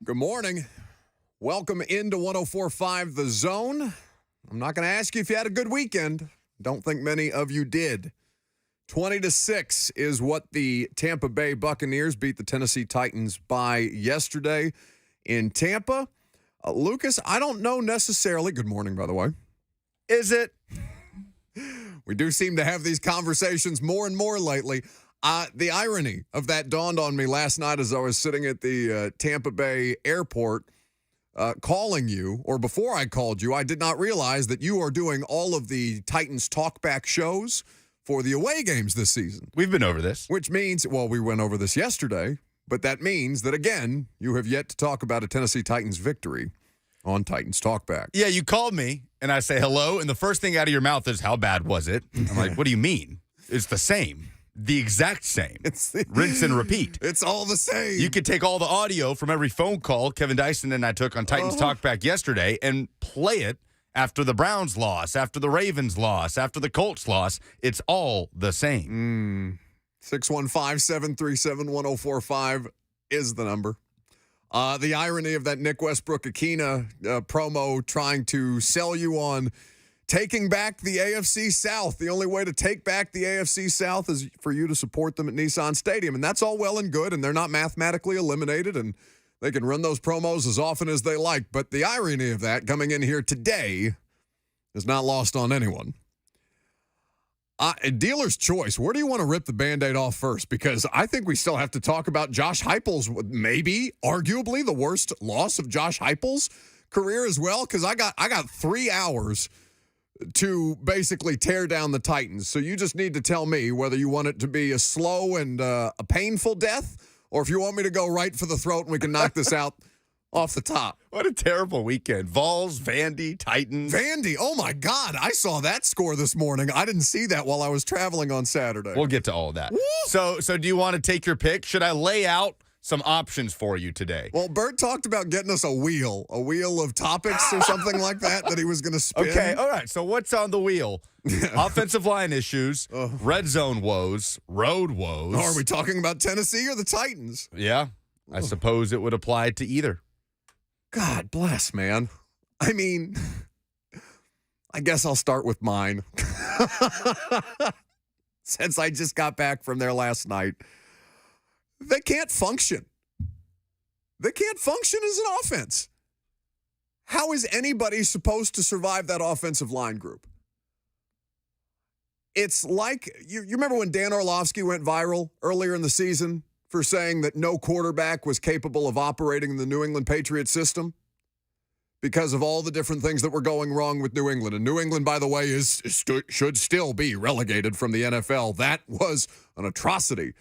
Good morning. Welcome into 104.5 The Zone. I'm not going to ask you if you had a good weekend. Don't think many of you did. 20-6 is what the Tampa Bay Buccaneers beat the Tennessee Titans by yesterday in Tampa. Lucas, I don't know necessarily. Good morning, by the way. Is it? We do seem to have these conversations more and more lately. The irony of that dawned on me last night as I was sitting at the Tampa Bay airport calling you, or before I called you, I did not realize that you are doing all of the Titans talkback shows for the away games this season. We've been over this. Which means, well, we went over this yesterday, but that means that, again, you have yet to talk about a Tennessee Titans victory on Titans Talkback. Yeah, you called me, and I say hello, and the first thing out of your mouth is, how bad was it? I'm like, what do you mean? It's the same. The exact same. Rinse and repeat. It's all the same. You could take all the audio from every phone call Kevin Dyson and I took on Titans Talkback yesterday and play it after the Browns loss, after the Ravens loss, after the Colts loss. It's all the same. 615-737-1045 is the number. The irony of that Nick Westbrook-Akina promo trying to sell you on taking back the AFC South. The only way to take back the AFC South is for you to support them at Nissan Stadium. And that's all well and good, and they're not mathematically eliminated, and they can run those promos as often as they like. But the irony of that coming in here today is not lost on anyone. Dealer's choice. Where do you want to rip the Band-Aid off first? Because I think we still have to talk about Josh Heupel's, maybe, arguably, the worst loss of Josh Heupel's career as well. Because I got 3 hours to basically tear down the Titans. So you just need to tell me whether you want it to be a slow and a painful death, or if you want me to go right for the throat and we can knock this out off the top. What a terrible weekend. Vols, Vandy, Titans. Vandy, oh my God, I saw that score this morning. I didn't see that while I was traveling on Saturday. We'll get to all of that. Woo! So do you want to take your pick? Should I lay out some options for you today? Well, Bert talked about getting us a wheel of topics or something like that he was going to spin. Okay, all right. So what's on the wheel? Offensive line issues, red zone woes, road woes. Are we talking about Tennessee or the Titans? Yeah, I suppose it would apply to either. God bless, man. I mean, I guess I'll start with mine. Since I just got back from there last night. They can't function. They can't function as an offense. How is anybody supposed to survive that offensive line group? It's like, you remember when Dan Orlovsky went viral earlier in the season for saying that no quarterback was capable of operating the New England Patriots system because of all the different things that were going wrong with New England. And New England, by the way, should still be relegated from the NFL. That was an atrocity.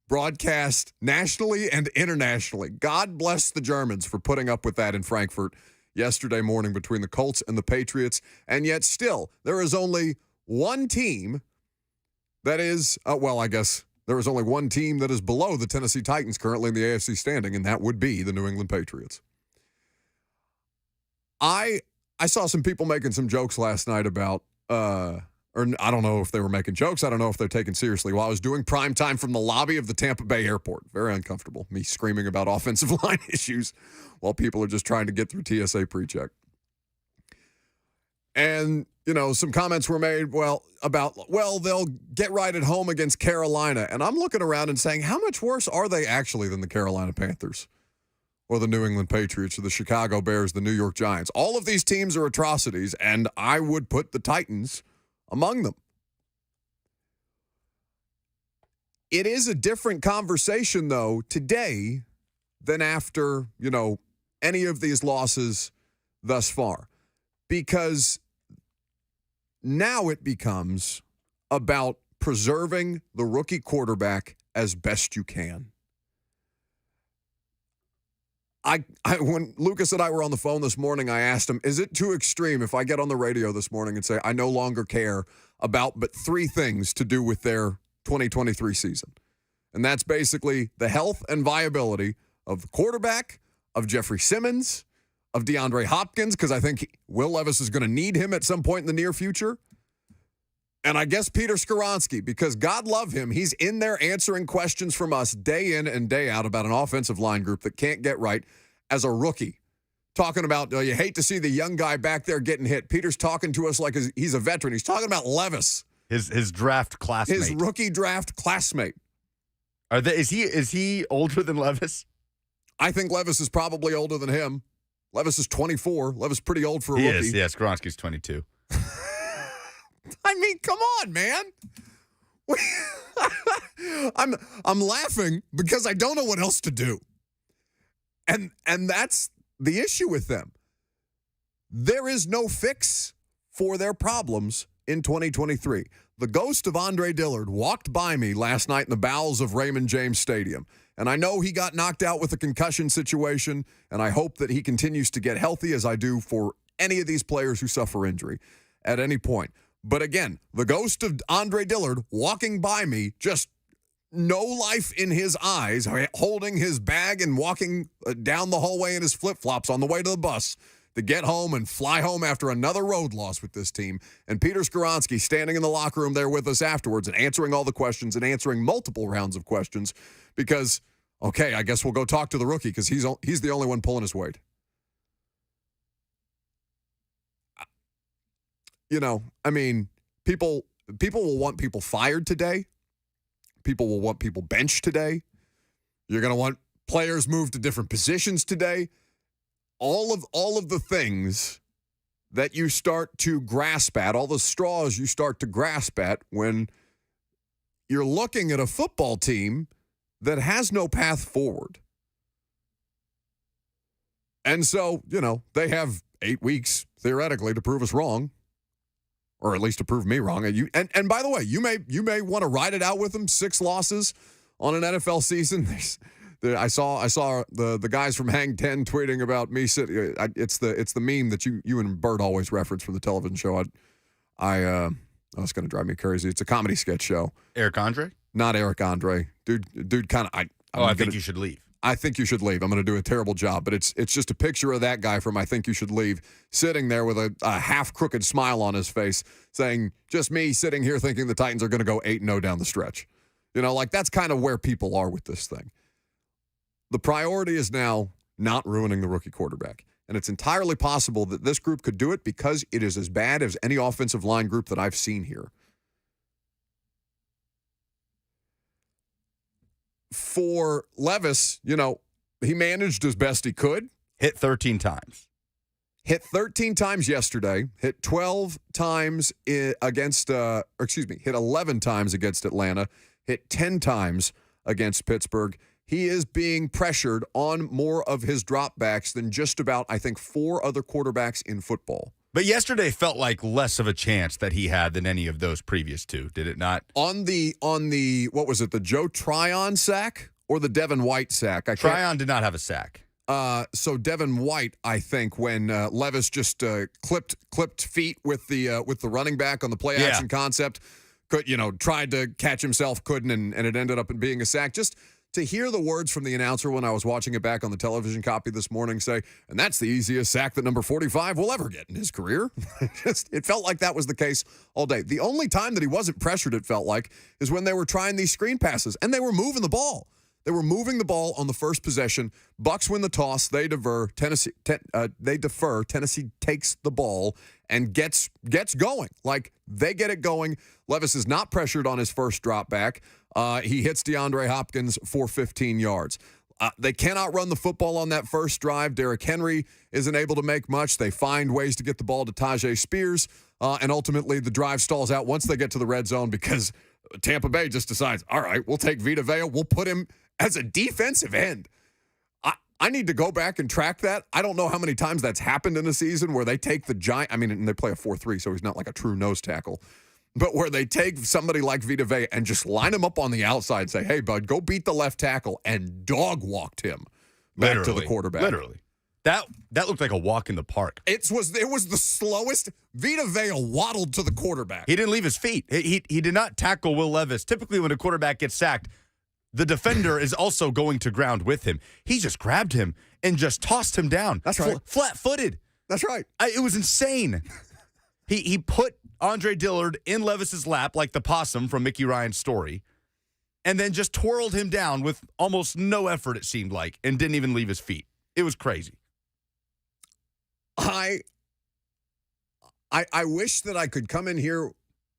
Broadcast nationally and internationally. God bless the Germans for putting up with that in Frankfurt yesterday morning between the Colts and the Patriots. And yet still, there is only one team that is, I guess there is only one team that is below the Tennessee Titans currently in the AFC standing, and that would be the New England Patriots. I saw some people making some jokes last night about or I don't know if they were making jokes. I don't know if they're taken seriously. While I was doing prime time from the lobby of the Tampa Bay airport. Very uncomfortable. Me screaming about offensive line issues while people are just trying to get through TSA pre-check. And, some comments were made, they'll get right at home against Carolina. And I'm looking around and saying, how much worse are they actually than the Carolina Panthers or the New England Patriots or the Chicago Bears, the New York Giants? All of these teams are atrocities, and I would put the Titans among them. It is a different conversation, though, today than after, any of these losses thus far. Because now it becomes about preserving the rookie quarterback as best you can. When Lucas and I were on the phone this morning, I asked him, is it too extreme if I get on the radio this morning and say I no longer care about but 3 things to do with their 2023 season? And that's basically the health and viability of the quarterback, of Jeffrey Simmons, of DeAndre Hopkins, because I think Will Levis is going to need him at some point in the near future, And I guess Peter Skoronski, because God love him, he's in there answering questions from us day in and day out about an offensive line group that can't get right. as a rookie, talking about you hate to see the young guy back there getting hit. Peter's talking to us like he's a veteran. He's talking about Levis, his draft classmate, his rookie draft classmate. Is he older than Levis? I think Levis is probably older than him. Levis is 24. Levis is pretty old for a rookie. Is, yes. Skoronski's 22. I mean, come on, man. I'm laughing because I don't know what else to do. And that's the issue with them. There is no fix for their problems in 2023. The ghost of Andre Dillard walked by me last night in the bowels of Raymond James Stadium. And I know he got knocked out with a concussion situation, and I hope that he continues to get healthy, as I do for any of these players who suffer injury at any point. But again, the ghost of Andre Dillard walking by me, just no life in his eyes, holding his bag and walking down the hallway in his flip-flops on the way to the bus to get home and fly home after another road loss with this team. And Peter Skoronski standing in the locker room there with us afterwards and answering all the questions and answering multiple rounds of questions because, okay, I guess we'll go talk to the rookie because he's the only one pulling his weight. You know, I mean, people will want people fired today. People will want people benched today. You're going to want players moved to different positions today. All of the things that you start to grasp at, all the straws you start to grasp at when you're looking at a football team that has no path forward. And so, you know, they have 8 weeks, theoretically, to prove us wrong. Or at least to prove me wrong. And by the way, you may want to ride it out with them. 6 losses on an NFL season. I saw the guys from Hang 10 tweeting about me sitting. It's the meme that you and Bert always reference from the television show. It's going to drive me crazy. It's a comedy sketch show. Eric Andre? Not Eric Andre. Dude kind of. I think you should leave. I think you should leave. I'm going to do a terrible job, but it's just a picture of that guy from I Think You Should Leave sitting there with a half-crooked smile on his face saying, just me sitting here thinking the Titans are going to go 8-0 down the stretch. You know, like that's kind of where people are with this thing. The priority is now not ruining the rookie quarterback, and it's entirely possible that this group could do it because it is as bad as any offensive line group that I've seen here. For Levis, you know, he managed as best he could. Hit 13 times. Hit 13 times yesterday. Hit 12 times hit 11 times against Atlanta. Hit 10 times against Pittsburgh. He is being pressured on more of his dropbacks than just about, I think, 4 other quarterbacks in football. But yesterday felt like less of a chance that he had than any of those previous 2, did it not? On the what was it, the Joe Tryon sack or the Devin White sack? Tryon did not have a sack. So Devin White, I think, when Levis just clipped feet with the running back on the play action concept, tried to catch himself, couldn't, and it ended up being a sack. Just to hear the words from the announcer when I was watching it back on the television copy this morning say, and that's the easiest sack that number 45 will ever get in his career. It felt like that was the case all day. The only time that he wasn't pressured, it felt like, is when they were trying these screen passes, and they were moving the ball. They were moving the ball on the first possession. Bucs win the toss. They defer. Tennessee takes the ball and gets going. Like, they get it going. Levis is not pressured on his first drop back. He hits DeAndre Hopkins for 15 yards. They cannot run the football on that first drive. Derrick Henry isn't able to make much. They find ways to get the ball to Tajay Spears, and ultimately the drive stalls out once they get to the red zone because Tampa Bay just decides, all right, we'll take Vita Vea. We'll put him as a defensive end. I need to go back and track that. I don't know how many times that's happened in a season where they take the giant, and they play a 4-3, so he's not like a true nose tackle, but where they take somebody like Vita Vea and just line him up on the outside and say, hey, bud, go beat the left tackle, and dog walked him back to the quarterback. Literally. That looked like a walk in the park. It was the slowest. Vita Vea waddled to the quarterback. He didn't leave his feet. He did not tackle Will Levis. Typically when a quarterback gets sacked, the defender is also going to ground with him. He just grabbed him and just tossed him down. That's right. Flat-footed. That's right. It was insane. He put Andre Dillard in Levis's lap like the possum from Mickey Ryan's story, and then just twirled him down with almost no effort, it seemed like, and didn't even leave his feet. It was crazy. I wish that I could come in here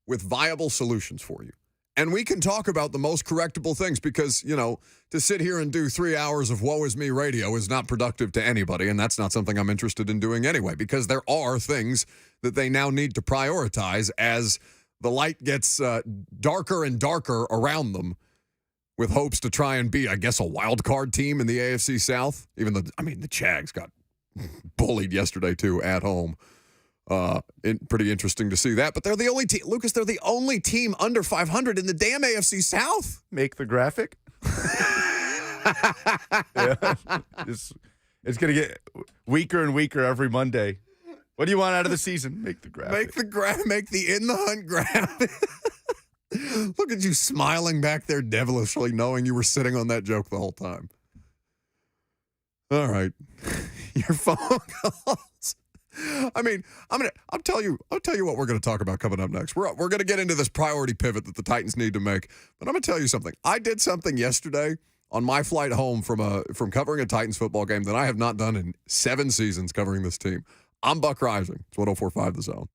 with viable solutions for you. And we can talk about the most correctable things because, to sit here and do 3 hours of woe is me radio is not productive to anybody. And that's not something I'm interested in doing anyway, because there are things that they now need to prioritize as the light gets darker and darker around them with hopes to try and be, I guess, a wild card team in the AFC South. Even though, the Jags got bullied yesterday, too, at home. Pretty interesting to see that. But they're the only team, Lucas, they're the only team under 500 in the damn AFC South. Make the graphic. Yeah. It's going to get weaker and weaker every Monday. What do you want out of the season? Make the graphic. Make the in the hunt graphic. Look at you smiling back there devilishly, knowing you were sitting on that joke the whole time. All right. Your phone calls. I'll tell you what we're going to talk about coming up next. We're going to get into this priority pivot that the Titans need to make. But I'm going to tell you something. I did something yesterday on my flight home from covering a Titans football game that I have not done in 7 seasons covering this team. I'm Buck Rising. It's 104.5 The Zone.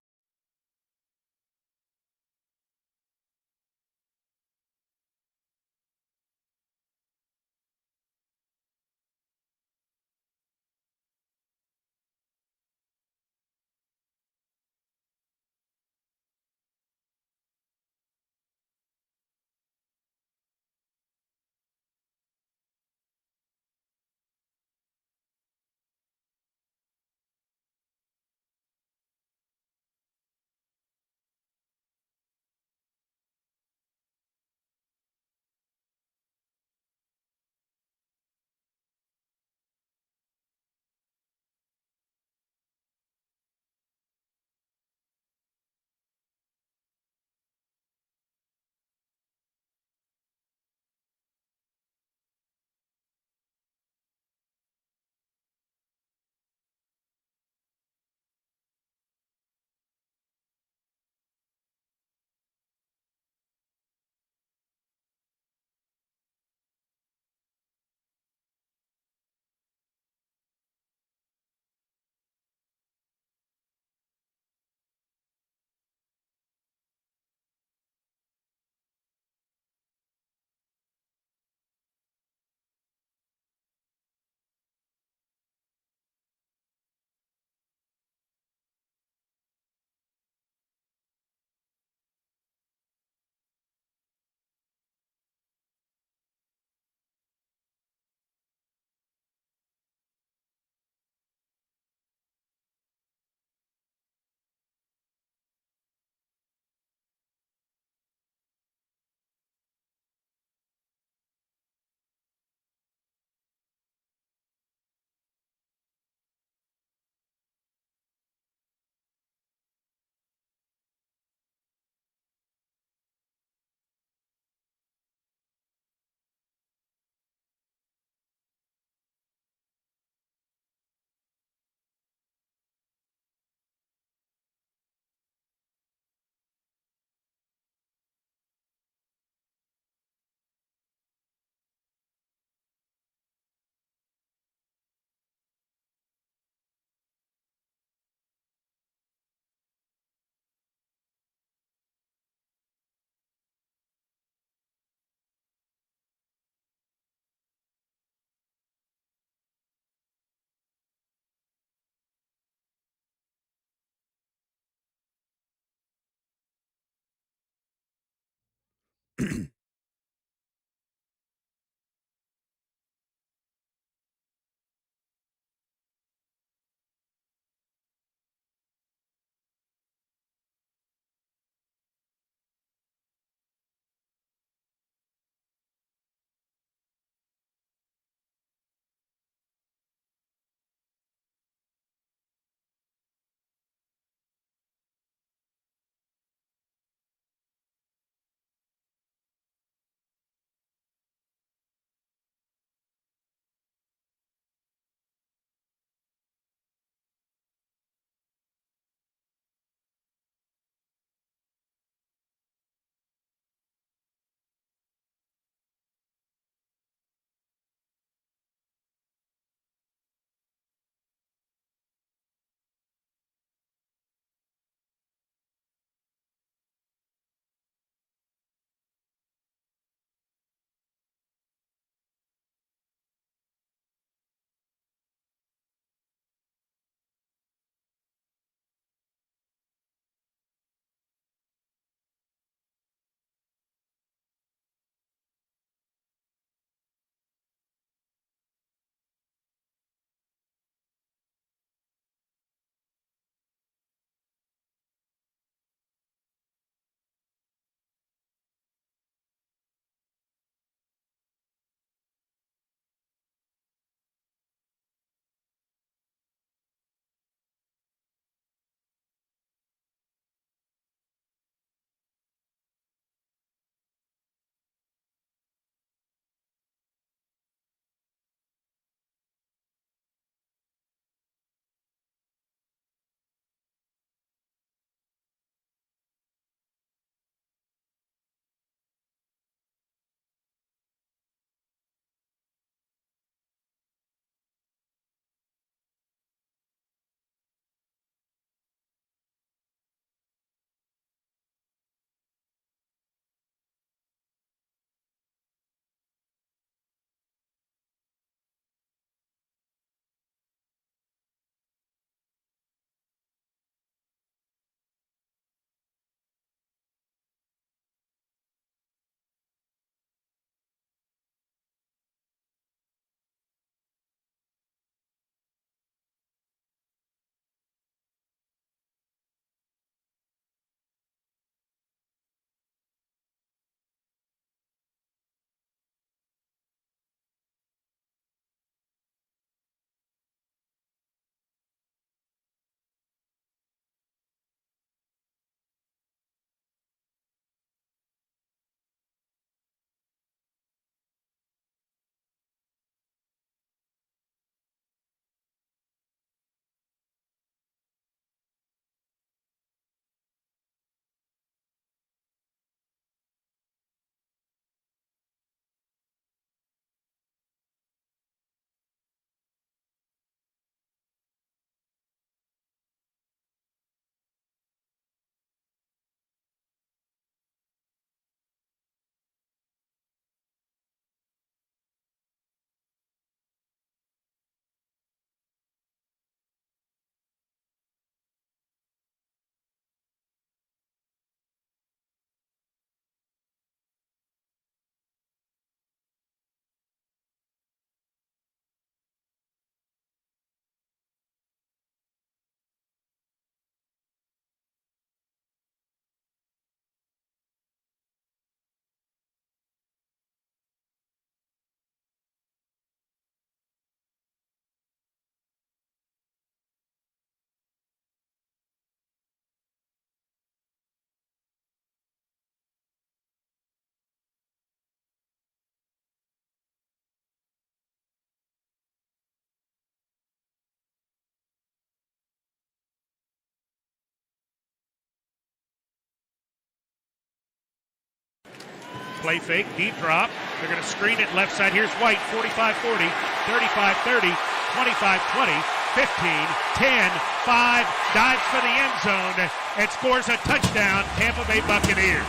Play fake, deep drop. They're going to screen it left side. Here's White, 45-40, 35-30, 25-20, 15, 10, 5, dives for the end zone, and scores a touchdown, Tampa Bay Buccaneers.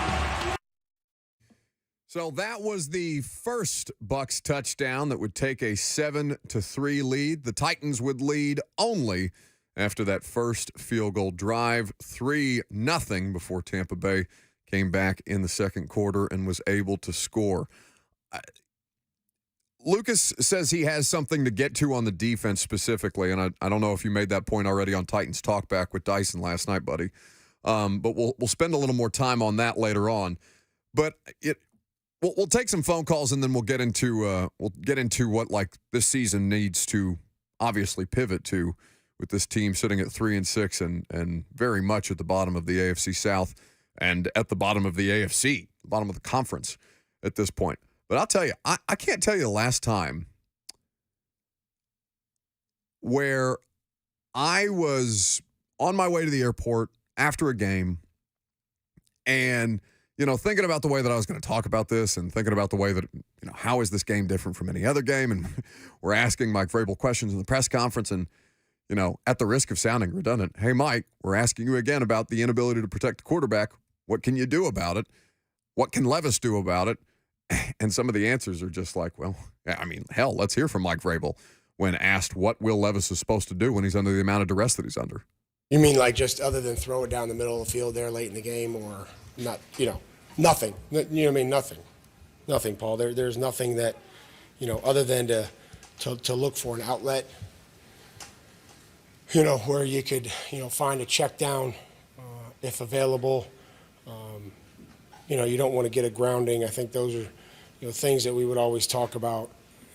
So that was the first Bucs touchdown that would take a 7-3 lead. The Titans would lead only after that first field goal drive, 3-0 before Tampa Bay came back in the second quarter and was able to score. Lucas says he has something to get to on the defense specifically, and I don't know if you made that point already on Titans Talkback with Dyson last night, buddy. But we'll spend a little more time on that later on. But we'll take some phone calls and then we'll get into what like this season needs to obviously pivot to with this team sitting at 3-6 and very much at the bottom of the AFC South and at the bottom of the AFC, the bottom of the conference at this point. But I'll tell you, I can't tell you the last time where I was on my way to the airport after a game and, thinking about the way that I was going to talk about this and thinking about the way that, how is this game different from any other game? And we're asking Mike Vrabel questions in the press conference and, at the risk of sounding redundant, hey, Mike, we're asking you again about the inability to protect the quarterback. What can you do about it? What can Levis do about it? And some of the answers are just like, well, I mean, hell, let's hear from Mike Vrabel when asked what Will Levis is supposed to do when he's under the amount of duress that he's under. You mean like just other than throw it down the middle of the field there late in the game or not, nothing. You know what I mean? Nothing. Nothing, Paul. There's nothing that, other than to look for an outlet, where you could, find a check down if available. You don't want to get a grounding. I think those are, things that we would always talk about.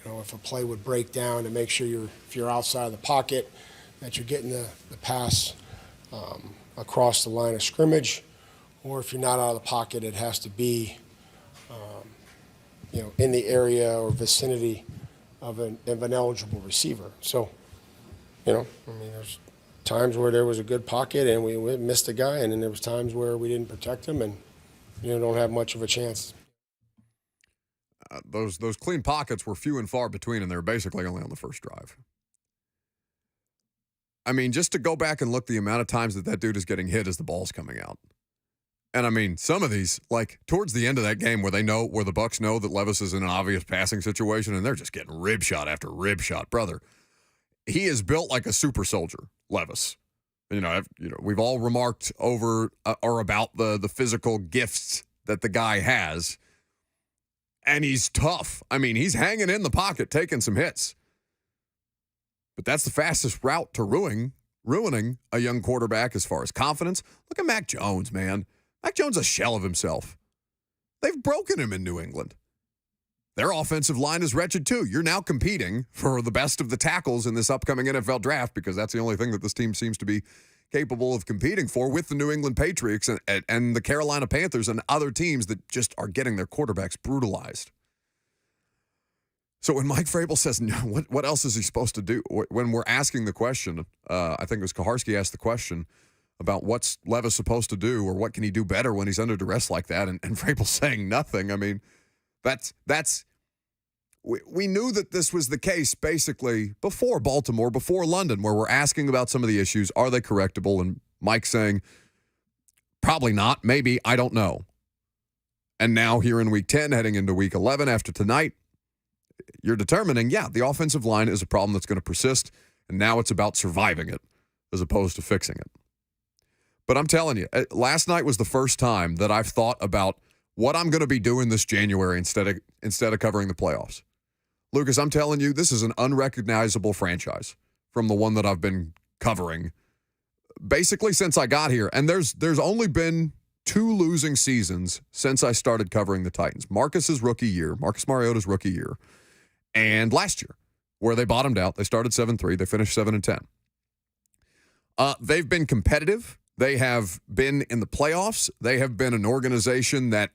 If a play would break down, to make sure if you're outside of the pocket, that you're getting the pass across the line of scrimmage, or if you're not out of the pocket, it has to be, in the area or vicinity of an eligible receiver. So, there's times where there was a good pocket and we missed a guy, and then there was times where we didn't protect him and, don't have much of a chance. Those clean pockets were few and far between, and they were basically only on the first drive. I mean, just to go back and look the amount of times that dude is getting hit as the ball's coming out. And I mean, some of these, like towards the end of that game where the Bucs know that Levis is in an obvious passing situation and they're just getting rib shot after rib shot. Brother, he is built like a super soldier, Levis. We've all remarked over or about the physical gifts that the guy has. And he's tough. I mean, he's hanging in the pocket, taking some hits. But that's the fastest route to ruining a young quarterback as far as confidence. Look at Mac Jones, man. Mac Jones is a shell of himself. They've broken him in New England. Their offensive line is wretched too. You're now competing for the best of the tackles in this upcoming NFL draft because that's the only thing that this team seems to be capable of competing for with the New England Patriots and the Carolina Panthers and other teams that just are getting their quarterbacks brutalized. So when Mike Vrabel says, no, what else is he supposed to do? When we're asking the question, I think it was Kaharski asked the question about what's Levis supposed to do or what can he do better when he's under duress like that, and Vrabel saying nothing. I mean, we knew that this was the case basically before Baltimore, before London, where we're asking about some of the issues. Are they correctable? And Mike saying, probably not, maybe, I don't know. And now here in week 10, heading into week 11 after tonight, you're determining, the offensive line is a problem that's going to persist, and now it's about surviving it as opposed to fixing it. But I'm telling you, last night was the first time that I've thought about what I'm going to be doing this January instead of covering the playoffs. Lucas, I'm telling you, this is an unrecognizable franchise from the one that I've been covering basically since I got here. And there's only been 2 losing seasons since I started covering the Titans. Marcus Mariota's rookie year, and last year, where they bottomed out. They started 7-3. They finished 7-10. They've been competitive. They have been in the playoffs. They have been an organization that,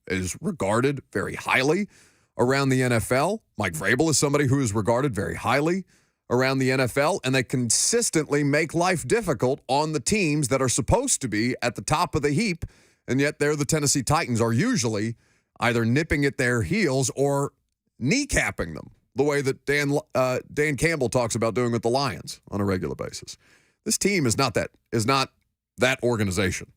is regarded very highly around the NFL. Mike Vrabel is somebody who is regarded very highly around the NFL, and they consistently make life difficult on the teams that are supposed to be at the top of the heap, and yet they're the Tennessee Titans are usually either nipping at their heels or kneecapping them, the way that Dan Campbell talks about doing with the Lions on a regular basis. This team is not that organization.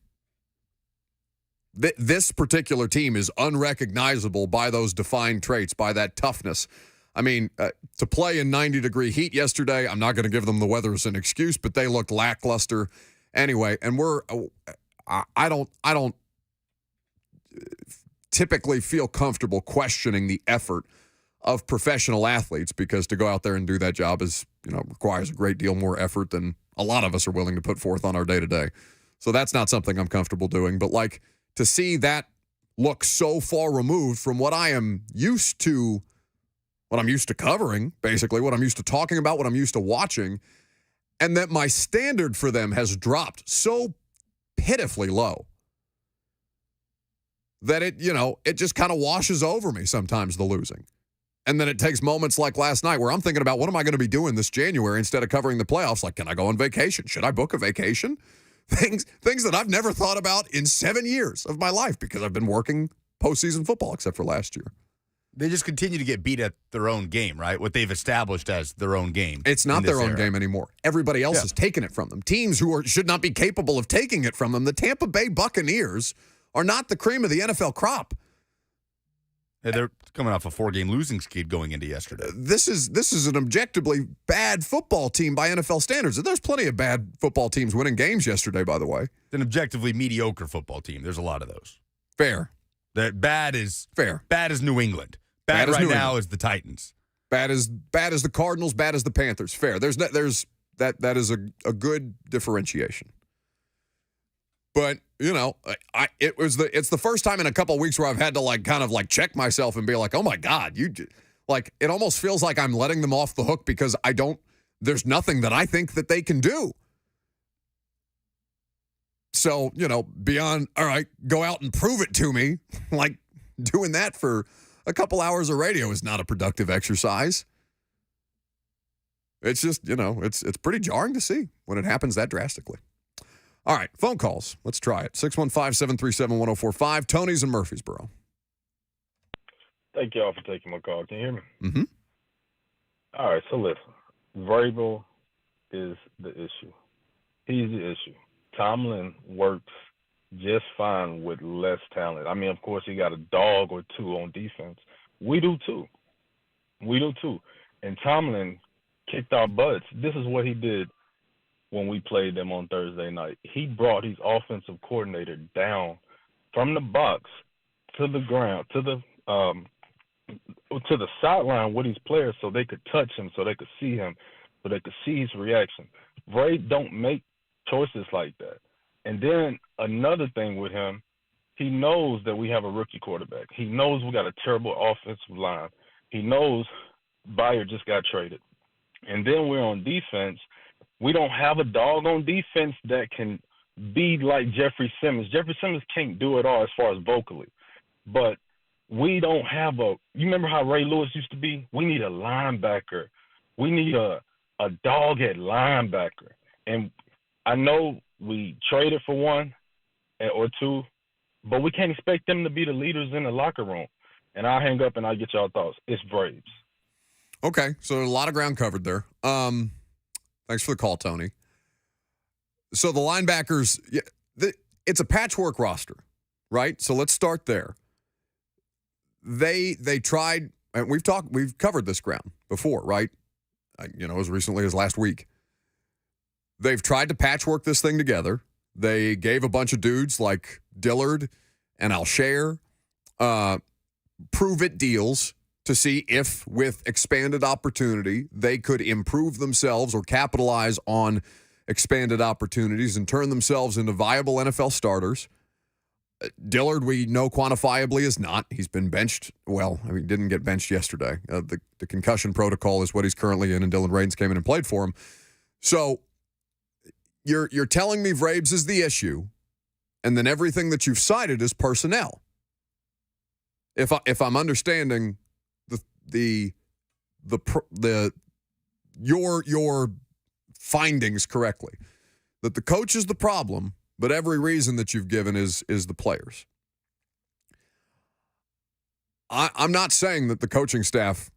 This particular team is unrecognizable by those defined traits, by that toughness. I mean, to play in 90-degree heat yesterday, I'm not going to give them the weather as an excuse, but they looked lackluster anyway. And I don't typically feel comfortable questioning the effort of professional athletes, because to go out there and do that job requires a great deal more effort than a lot of us are willing to put forth on our day-to-day. So that's not something I'm comfortable doing. But to see that look so far removed from what I'm used to covering, basically, what I'm used to talking about, what I'm used to watching, and that my standard for them has dropped so pitifully low that it just kind of washes over me sometimes, the losing. And then it takes moments like last night where I'm thinking about, what am I going to be doing this January instead of covering the playoffs? Like, can I go on vacation? Should I book a vacation? Things that I've never thought about in 7 years of my life, because I've been working postseason football except for last year. They just continue to get beat at their own game, right? What they've established as their own game. It's not their own game anymore. Everybody else has taken it from them. Teams who should not be capable of taking it from them. The Tampa Bay Buccaneers are not the cream of the NFL crop. Yeah, they're coming off a 4-game losing skid going into yesterday. This is an objectively bad football team by NFL standards. There's plenty of bad football teams winning games yesterday, by the way. It's an objectively mediocre football team. There's a lot of those. Fair. That bad is fair. Bad is New England. Bad right now is the Titans. Bad as the Cardinals. Bad as the Panthers. Fair. That is a good differentiation. But it's the first time in a couple of weeks where I've had to kind of check myself and be like, oh my God, it almost feels like I'm letting them off the hook because there's nothing that I think that they can do. So, beyond, all right, go out and prove it to me, doing that for a couple hours of radio is not a productive exercise. It's just, it's pretty jarring to see when it happens that drastically. All right, phone calls. Let's try it. 615-737-1045. Tony's in Murfreesboro. Thank y'all for taking my call. Can you hear me? Mm-hmm. All right, so listen. Vrabel is the issue. He's the issue. Tomlin works just fine with less talent. I mean, of course, he got a dog or two on defense. We do too. And Tomlin kicked our butts. This is what he did when we played them on Thursday night. He brought his offensive coordinator down from the box to the ground, to the sideline with his players so they could touch him, so they could see him, so they could see his reaction. Vray don't make choices like that. And then another thing with him, he knows that we have a rookie quarterback. He knows we got a terrible offensive line. He knows Bayer just got traded. And then we're on defense. We don't have a dog on defense that can be like Jeffrey Simmons. Jeffrey Simmons can't do it all as far as vocally. But we don't have you remember how Ray Lewis used to be? We need a linebacker. We need a dog at linebacker. And I know we traded for one or two, but we can't expect them to be the leaders in the locker room. And I'll hang up and I'll get y'all thoughts. It's Braves. Okay, so a lot of ground covered there. Thanks for the call, Tony. So the linebackers, it's a patchwork roster, right? So let's start there. They tried, and we've covered this ground before, right? As recently as last week. They've tried to patchwork this thing together. They gave a bunch of dudes like Dillard and Alshare prove-it deals to see if, with expanded opportunity, they could improve themselves or capitalize on expanded opportunities and turn themselves into viable NFL starters. Dillard, we know quantifiably, is not. He's been benched. Well, he didn't get benched yesterday. The concussion protocol is what he's currently in, and Dylan Radins came in and played for him. So you're telling me Vrabes is the issue, and then everything that you've cited is personnel. If I'm understanding your findings correctly, that the coach is the problem, but every reason that you've given is the players. I'm not saying that the coaching staff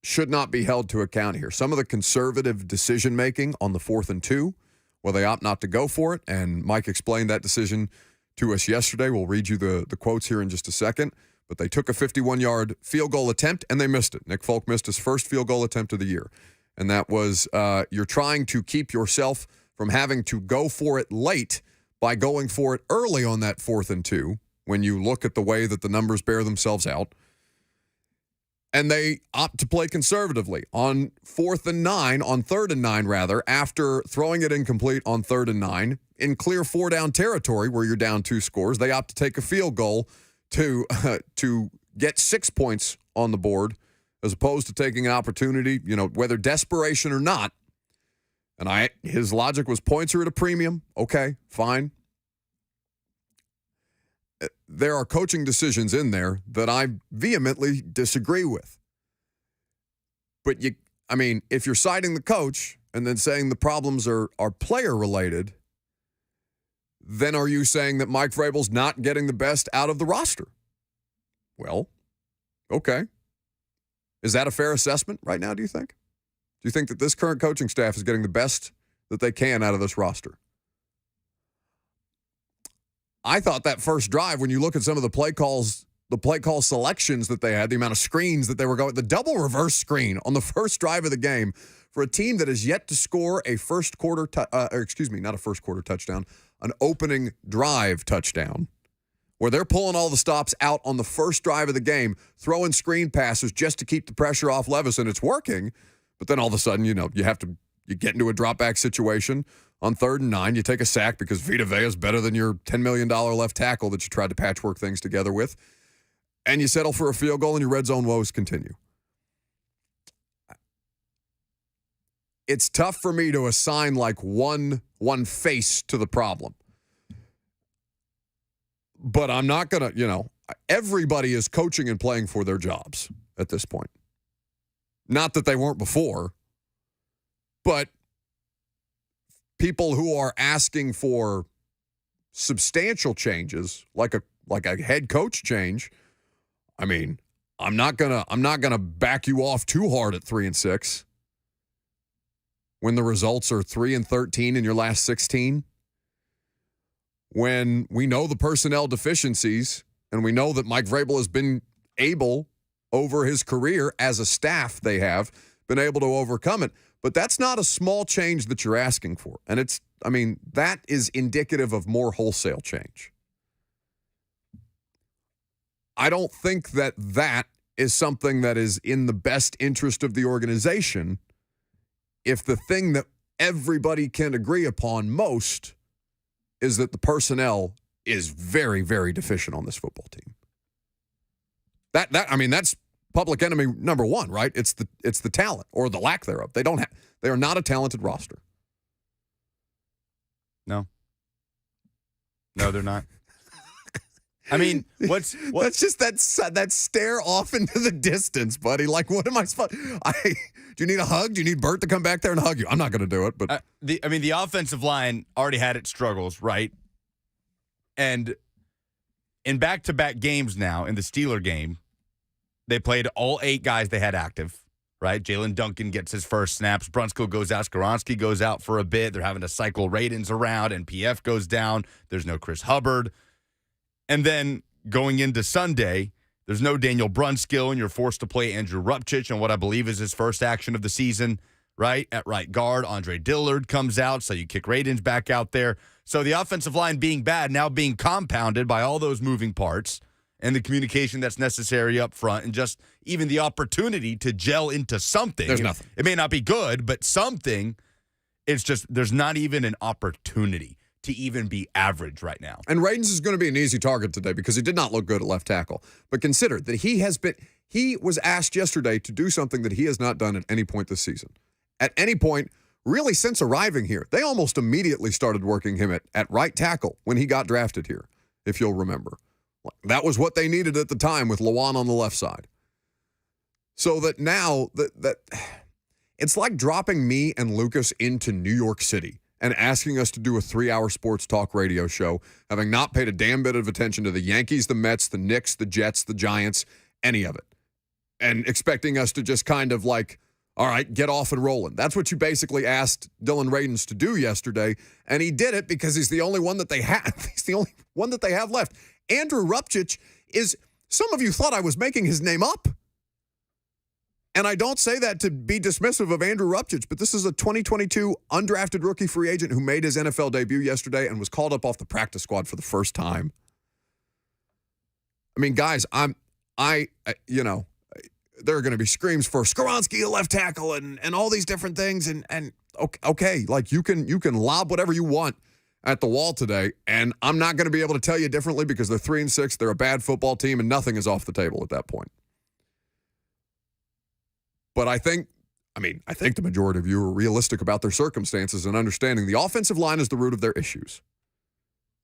should not be held to account here. Some of the conservative decision-making on the 4th and 2, where they opt not to go for it, and Mike explained that decision to us yesterday. We'll read you the quotes here in just a second. But they took a 51-yard field goal attempt, and they missed it. Nick Folk missed his first field goal attempt of the year. And that was you're trying to keep yourself from having to go for it late by going for it early on that 4th and 2 when you look at the way that the numbers bear themselves out. And they opt to play conservatively on 4th and 9, on 3rd and 9 rather, after throwing it incomplete on 3rd and 9. In clear 4-down territory where you're down 2 scores, they opt to take a field goal to get 6 points on the board as opposed to taking an opportunity, whether desperation or not. And his logic was points are at a premium. Okay, fine. There are coaching decisions in there that I vehemently disagree with. But if you're citing the coach and then saying the problems are player related, then are you saying that Mike Vrabel's not getting the best out of the roster? Well, okay. Is that a fair assessment right now, do you think? Do you think that this current coaching staff is getting the best that they can out of this roster? I thought that first drive, when you look at some of the play call selections that they had, the amount of screens that they were going, the double reverse screen on the first drive of the game for a team that has yet to score a an opening drive touchdown, where they're pulling all the stops out on the first drive of the game, throwing screen passes just to keep the pressure off Levis, and it's working. But then all of a sudden, you get into a drop back situation on 3rd and 9. You take a sack because Vita Vea is better than your $10 million left tackle that you tried to patchwork things together with. And you settle for a field goal, and your red zone woes continue. It's tough for me to assign like one face to the problem. But I'm not going to, everybody is coaching and playing for their jobs at this point. Not that they weren't before, but people who are asking for substantial changes, like a head coach change, I'm not gonna back you off too hard at 3-6 when the results are 3-13 in your last 16. When we know the personnel deficiencies and we know that Mike Vrabel has been able over his career as a staff, they have been able to overcome it. But that's not a small change that you're asking for. And that is indicative of more wholesale change. I don't think that is something that is in the best interest of the organization if the thing that everybody can agree upon most is that the personnel is very, very deficient on this football team. That's public enemy number one, right? It's the talent or the lack thereof. They are not a talented roster. No, they're not. That's just that stare off into the distance, buddy. Like, what am I supposed? Do you need a hug? Do you need Bert to come back there and hug you? I'm not going to do it. But the offensive line already had its struggles, right? And in back-to-back games now, in the Steeler game, they played all 8 guys they had active, right? Jalen Duncan gets his first snaps. Brunskill goes out. Skoronski goes out for a bit. They're having to cycle Radins around, and PF goes down. There's no Chris Hubbard. And then going into Sunday, there's no Daniel Brunskill, and you're forced to play Andrew Rupchich on what I believe is his first action of the season, right? At right guard, Andre Dillard comes out, so you kick Radins back out there. So the offensive line being bad, now being compounded by all those moving parts and the communication that's necessary up front and just even the opportunity to gel into something. There's nothing. It may not be good, but something. It's just there's not even an opportunity to even be average right now. And Radins is going to be an easy target today because he did not look good at left tackle. But consider that he was asked yesterday to do something that he has not done at any point this season. At any point, really since arriving here, they almost immediately started working him at right tackle when he got drafted here, if you'll remember. That was what they needed at the time with Lawan on the left side. So that now that it's like dropping me and Lucas into New York City and asking us to do a 3-hour sports talk radio show, having not paid a damn bit of attention to the Yankees, the Mets, the Knicks, the Jets, the Giants, any of it and expecting us to just kind of like, all right, get off and rolling. That's what you basically asked Dylan Radins to do yesterday, and he did it because he's the only one that they have. He's the only one that they have left. Andrew Rupchich is, some of you thought I was making his name up. And I don't say that to be dismissive of Andrew Rupchich, but this is a 2022 undrafted rookie free agent who made his NFL debut yesterday and was called up off the practice squad for the first time. I mean, guys, there are going to be screams for Skoronski, a left tackle, and all these different things. And okay, like you can lob whatever you want at the wall today, and I'm not going to be able to tell you differently because they're 3-6, they're a bad football team, and nothing is off the table at that point. But I think the majority of you are realistic about their circumstances and understanding the offensive line is the root of their issues.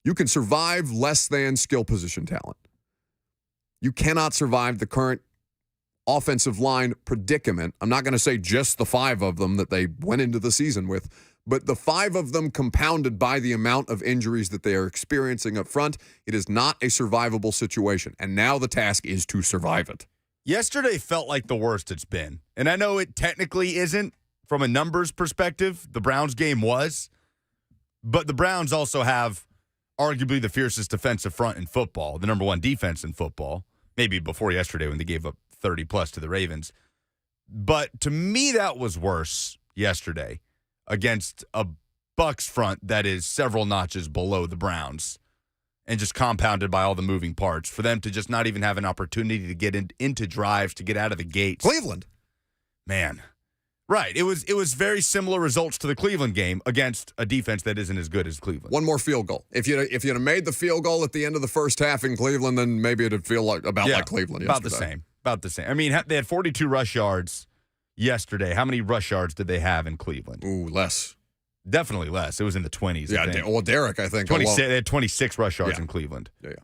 You can survive less than skill position talent. You cannot survive the current offensive line predicament. I'm not going to say just the 5 of them that they went into the season with, but the 5 of them compounded by the amount of injuries that they are experiencing up front. It is not a survivable situation, and now the task is to survive it. Yesterday felt like the worst it's been. And I know it technically isn't from a numbers perspective. The Browns game was. But the Browns also have arguably the fiercest defensive front in football, the number 1 defense in football. Maybe before yesterday when they gave up 30-plus to the Ravens. But to me, that was worse yesterday against a Bucs front that is several notches below the Browns. And just compounded by all the moving parts, for them to just not even have an opportunity to get into drives, to get out of the gates. Cleveland. Man. Right. It was very similar results to the Cleveland game against a defense that isn't as good as Cleveland. One more field goal. If you'd have made the field goal at the end of the first half in Cleveland, then maybe it'd feel like Cleveland yesterday. About the same. I mean, they had 42 rush yards yesterday. How many rush yards did they have in Cleveland? Ooh, less. Definitely less. It was in the 20s. Yeah, Derek, I think. 26, they had 26 rush yards in Cleveland. Yeah.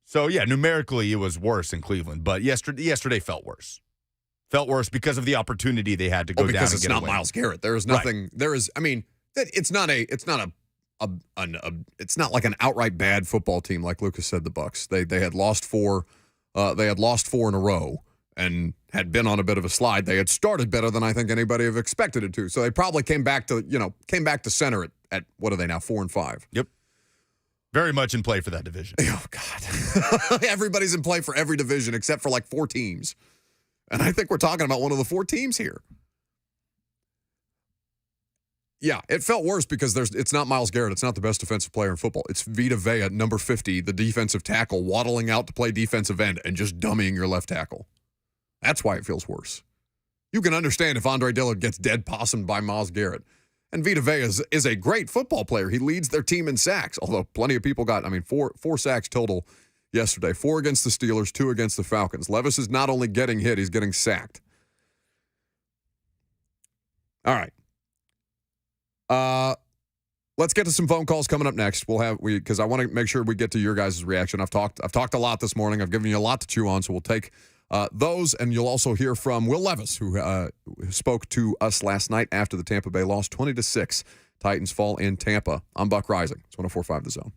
So, numerically it was worse in Cleveland, but yesterday felt worse. Felt worse because of the opportunity they had to go down and get a win. Because it's not Myles Garrett. There is nothing. Right. There is. I mean, it's not like an outright bad football team like Lucas said. The Bucs. They had lost 4. They had lost 4 in a row and had been on a bit of a slide. They had started better than I think anybody have expected it to. So they probably came back to center at what are they now, 4-5? Yep. Very much in play for that division. Oh God. Everybody's in play for every division except for like 4 teams. And I think we're talking about one of the 4 teams here. Yeah, it felt worse because it's not Myles Garrett. It's not the best defensive player in football. It's Vita Vea, number 50, the defensive tackle, waddling out to play defensive end and just dummying your left tackle. That's why it feels worse. You can understand if Andre Dillard gets dead possumed by Myles Garrett. And Vita Vea is a great football player. He leads their team in sacks, although plenty of people got, 4 sacks total yesterday. 4 against the Steelers, 2 against the Falcons. Levis is not only getting hit, he's getting sacked. All right. Let's get to some phone calls coming up next. Because I want to make sure we get to your guys' reaction. I've talked a lot this morning. I've given you a lot to chew on, so we'll take those, and you'll also hear from Will Levis, who spoke to us last night after the Tampa Bay loss, 20-6. Titans fall in Tampa. I'm Buck Rising. It's 104.5 The Zone.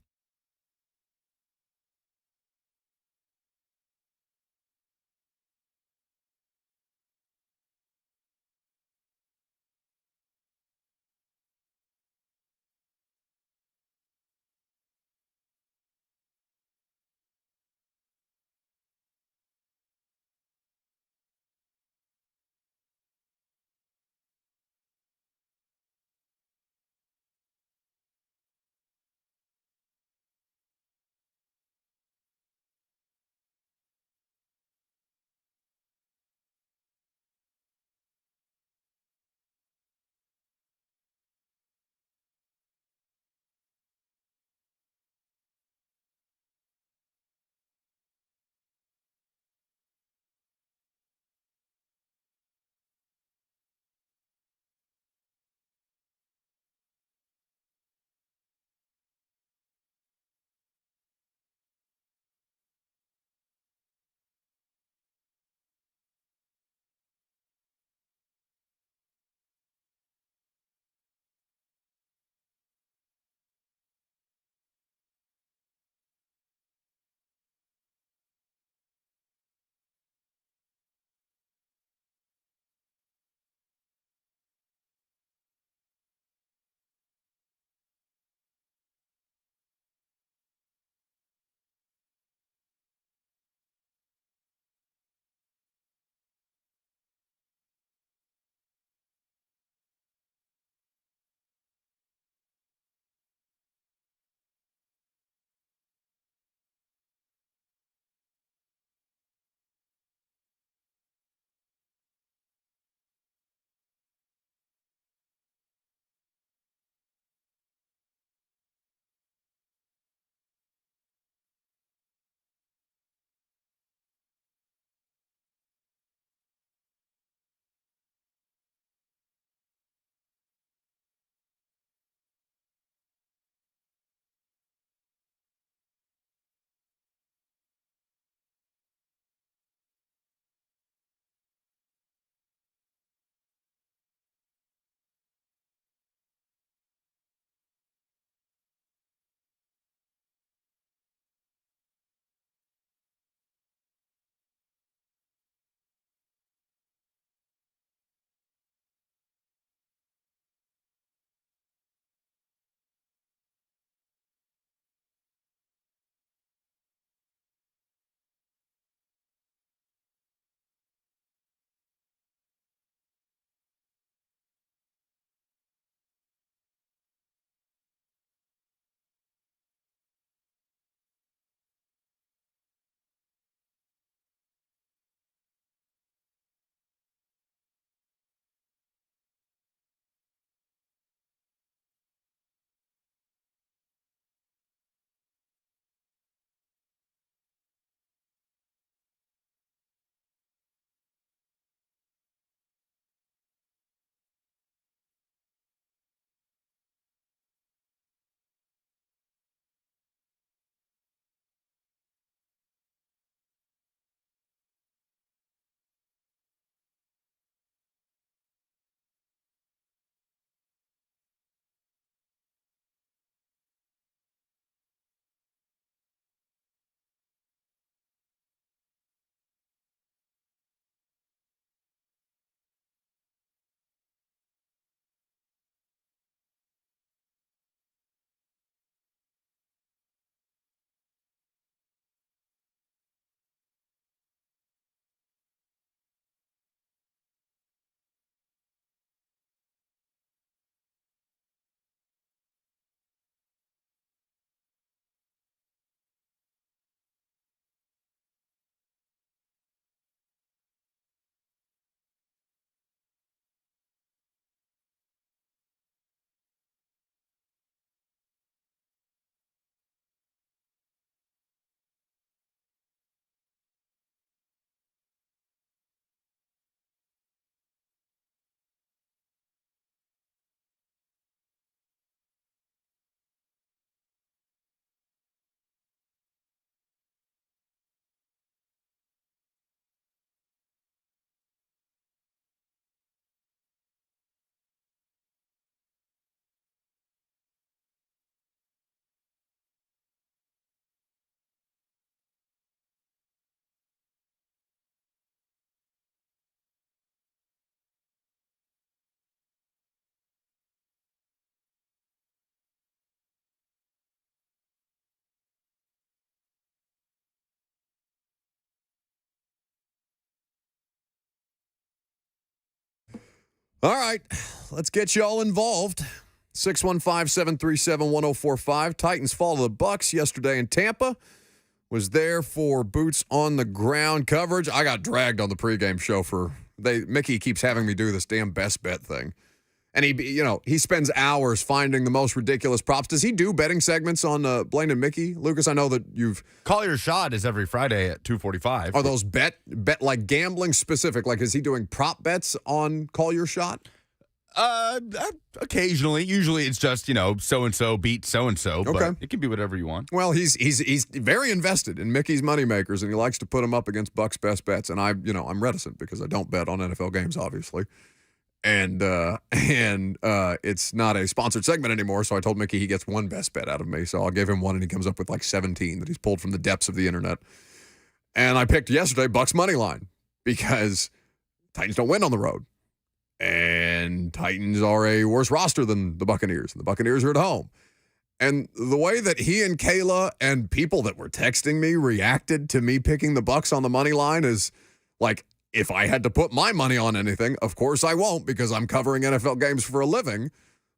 All right, let's get you all involved. 615-737-1045. Titans fall to the Bucs yesterday in Tampa. Was there for boots on the ground coverage. I got dragged on the pregame show Mickey keeps having me do this damn best bet thing. And he spends hours finding the most ridiculous props. Does he do betting segments on Blaine and Mickey? Lucas, I know that you've... Call Your Shot is every Friday at 2:45. Are those bet like gambling specific? Like, is he doing prop bets on Call Your Shot? Occasionally. Usually it's just, so-and-so beat so-and-so. Okay. But it can be whatever you want. Well, he's very invested in Mickey's moneymakers, and he likes to put them up against Bucs' best bets. And I'm reticent because I don't bet on NFL games, obviously. And it's not a sponsored segment anymore, so I told Mickey he gets one best bet out of me. So I'll give him one, and he comes up with like 17 that he's pulled from the depths of the internet. And I picked yesterday Bucs money line because Titans don't win on the road. And Titans are a worse roster than the Buccaneers. And the Buccaneers are at home. And the way that he and Kayla and people that were texting me reacted to me picking the Bucs on the money line is like, if I had to put my money on anything, of course I won't because I'm covering NFL games for a living.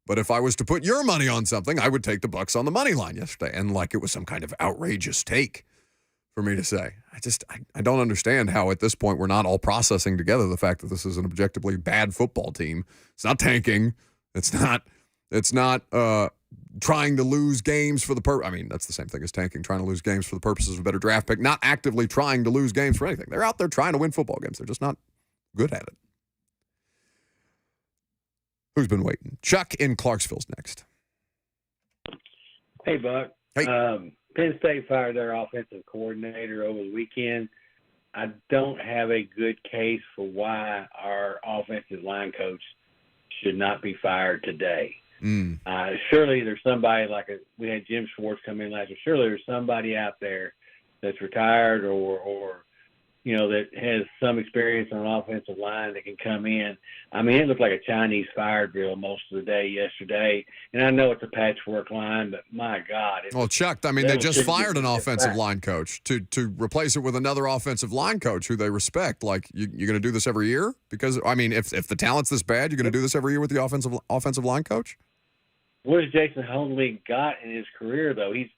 But if I was to put your money on something, I would take the Bucs on the money line yesterday. And like it was some kind of outrageous take for me to say. I don't understand how at this point we're not all processing together the fact that this is an objectively bad football team. It's not tanking. It's not trying to lose games for the I mean, that's the same thing as tanking, trying to lose games for the purposes of a better draft pick, not actively trying to lose games for anything. They're out there trying to win football games. They're just not good at it. Who's been waiting? Chuck in Clarksville's next. Hey, Buck. Hey. Penn State fired their offensive coordinator over the weekend. I don't have a good case for why our offensive line coach should not be fired today. Surely there's somebody we had Jim Schwartz come in last year. Surely there's somebody out there that's retired or that has some experience on an offensive line that can come in. I mean, it looked like a Chinese fire drill most of the day yesterday. And I know it's a patchwork line, but my God. Well, Chuck, I mean, they just fired an offensive line coach to replace it with another offensive line coach who they respect. Like, you're going to do this every year? Because, I mean, if the talent's this bad, you're going to do this every year with the offensive line coach? What has Jason Holmley got in his career, though? He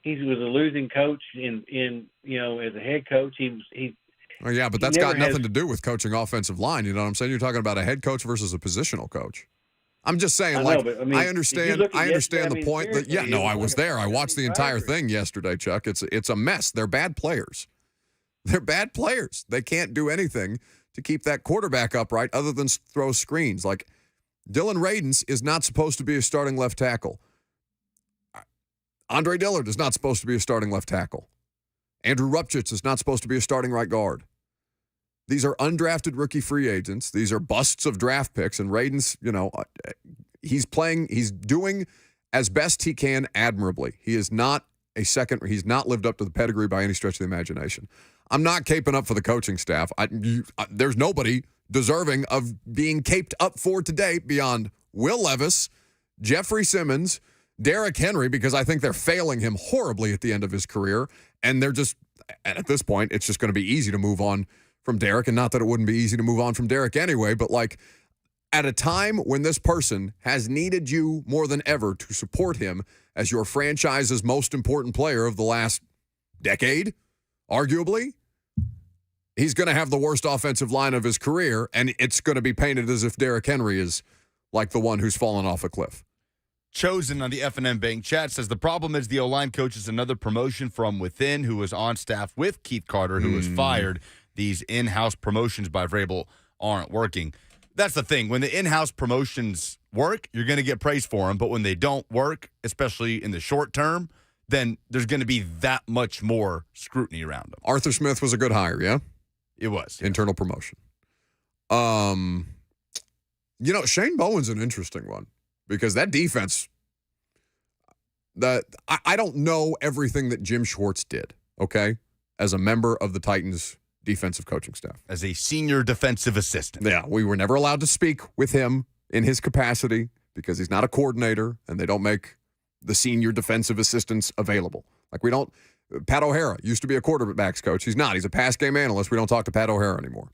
was a losing coach in as a head coach. Oh, yeah, but that's got nothing to do with coaching offensive line. You know what I'm saying? You're talking about a head coach versus a positional coach. I'm just saying, I understand the point that, I was there. I watched the entire thing yesterday, Chuck. It's a mess. They're bad players. They're bad players. They can't do anything to keep that quarterback upright other than throw screens. Like, Dylan Radins is not supposed to be a starting left tackle. Andre Dillard is not supposed to be a starting left tackle. Andrew Rupchitz is not supposed to be a starting right guard. These are undrafted rookie free agents. These are busts of draft picks. And Radins, he's doing as best he can admirably. He is not he's not lived up to the pedigree by any stretch of the imagination. I'm not caping up for the coaching staff. There's nobody deserving of being caped up for today beyond Will Levis, Jeffrey Simmons, Derrick Henry, because I think they're failing him horribly at the end of his career. And at this point, it's just going to be easy to move on from Derrick. And not that it wouldn't be easy to move on from Derrick anyway, but at a time when this person has needed you more than ever to support him as your franchise's most important player of the last decade, arguably, he's going to have the worst offensive line of his career, and it's going to be painted as if Derrick Henry is like the one who's fallen off a cliff. Chosen on the F&M Bank chat says the problem is the O-line coach is another promotion from within who was on staff with Keith Carter, who was fired. These in-house promotions by Vrabel aren't working. That's the thing. When the in-house promotions work, you're going to get praise for them. But when they don't work, especially in the short term, then there's going to be that much more scrutiny around them. Arthur Smith was a good hire, yeah? It was. Internal promotion. Shane Bowen's an interesting one. Because that defense, I don't know everything that Jim Schwartz did, okay, as a member of the Titans defensive coaching staff. As a senior defensive assistant. Yeah, we were never allowed to speak with him in his capacity because he's not a coordinator and they don't make the senior defensive assistants available. Pat O'Hara used to be a quarterbacks coach. He's not. He's a pass game analyst. We don't talk to Pat O'Hara anymore.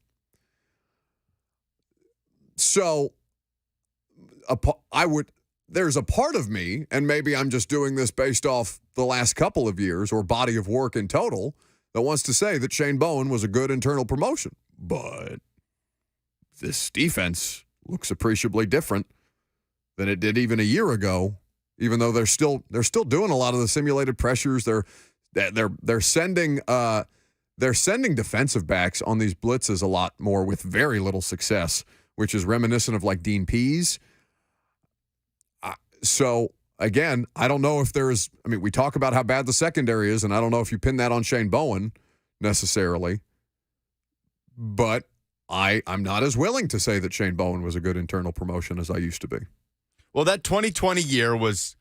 So there's a part of me, and maybe I'm just doing this based off the last couple of years or body of work in total, that wants to say that Shane Bowen was a good internal promotion. But this defense looks appreciably different than it did even a year ago, even though they're still doing a lot of the simulated pressures. They're sending defensive backs on these blitzes a lot more with very little success, which is reminiscent of like Dean Pease. So again, I don't know if we talk about how bad the secondary is, and I don't know if you pin that on Shane Bowen necessarily, but I'm not as willing to say that Shane Bowen was a good internal promotion as I used to be. Well, that 2020 year was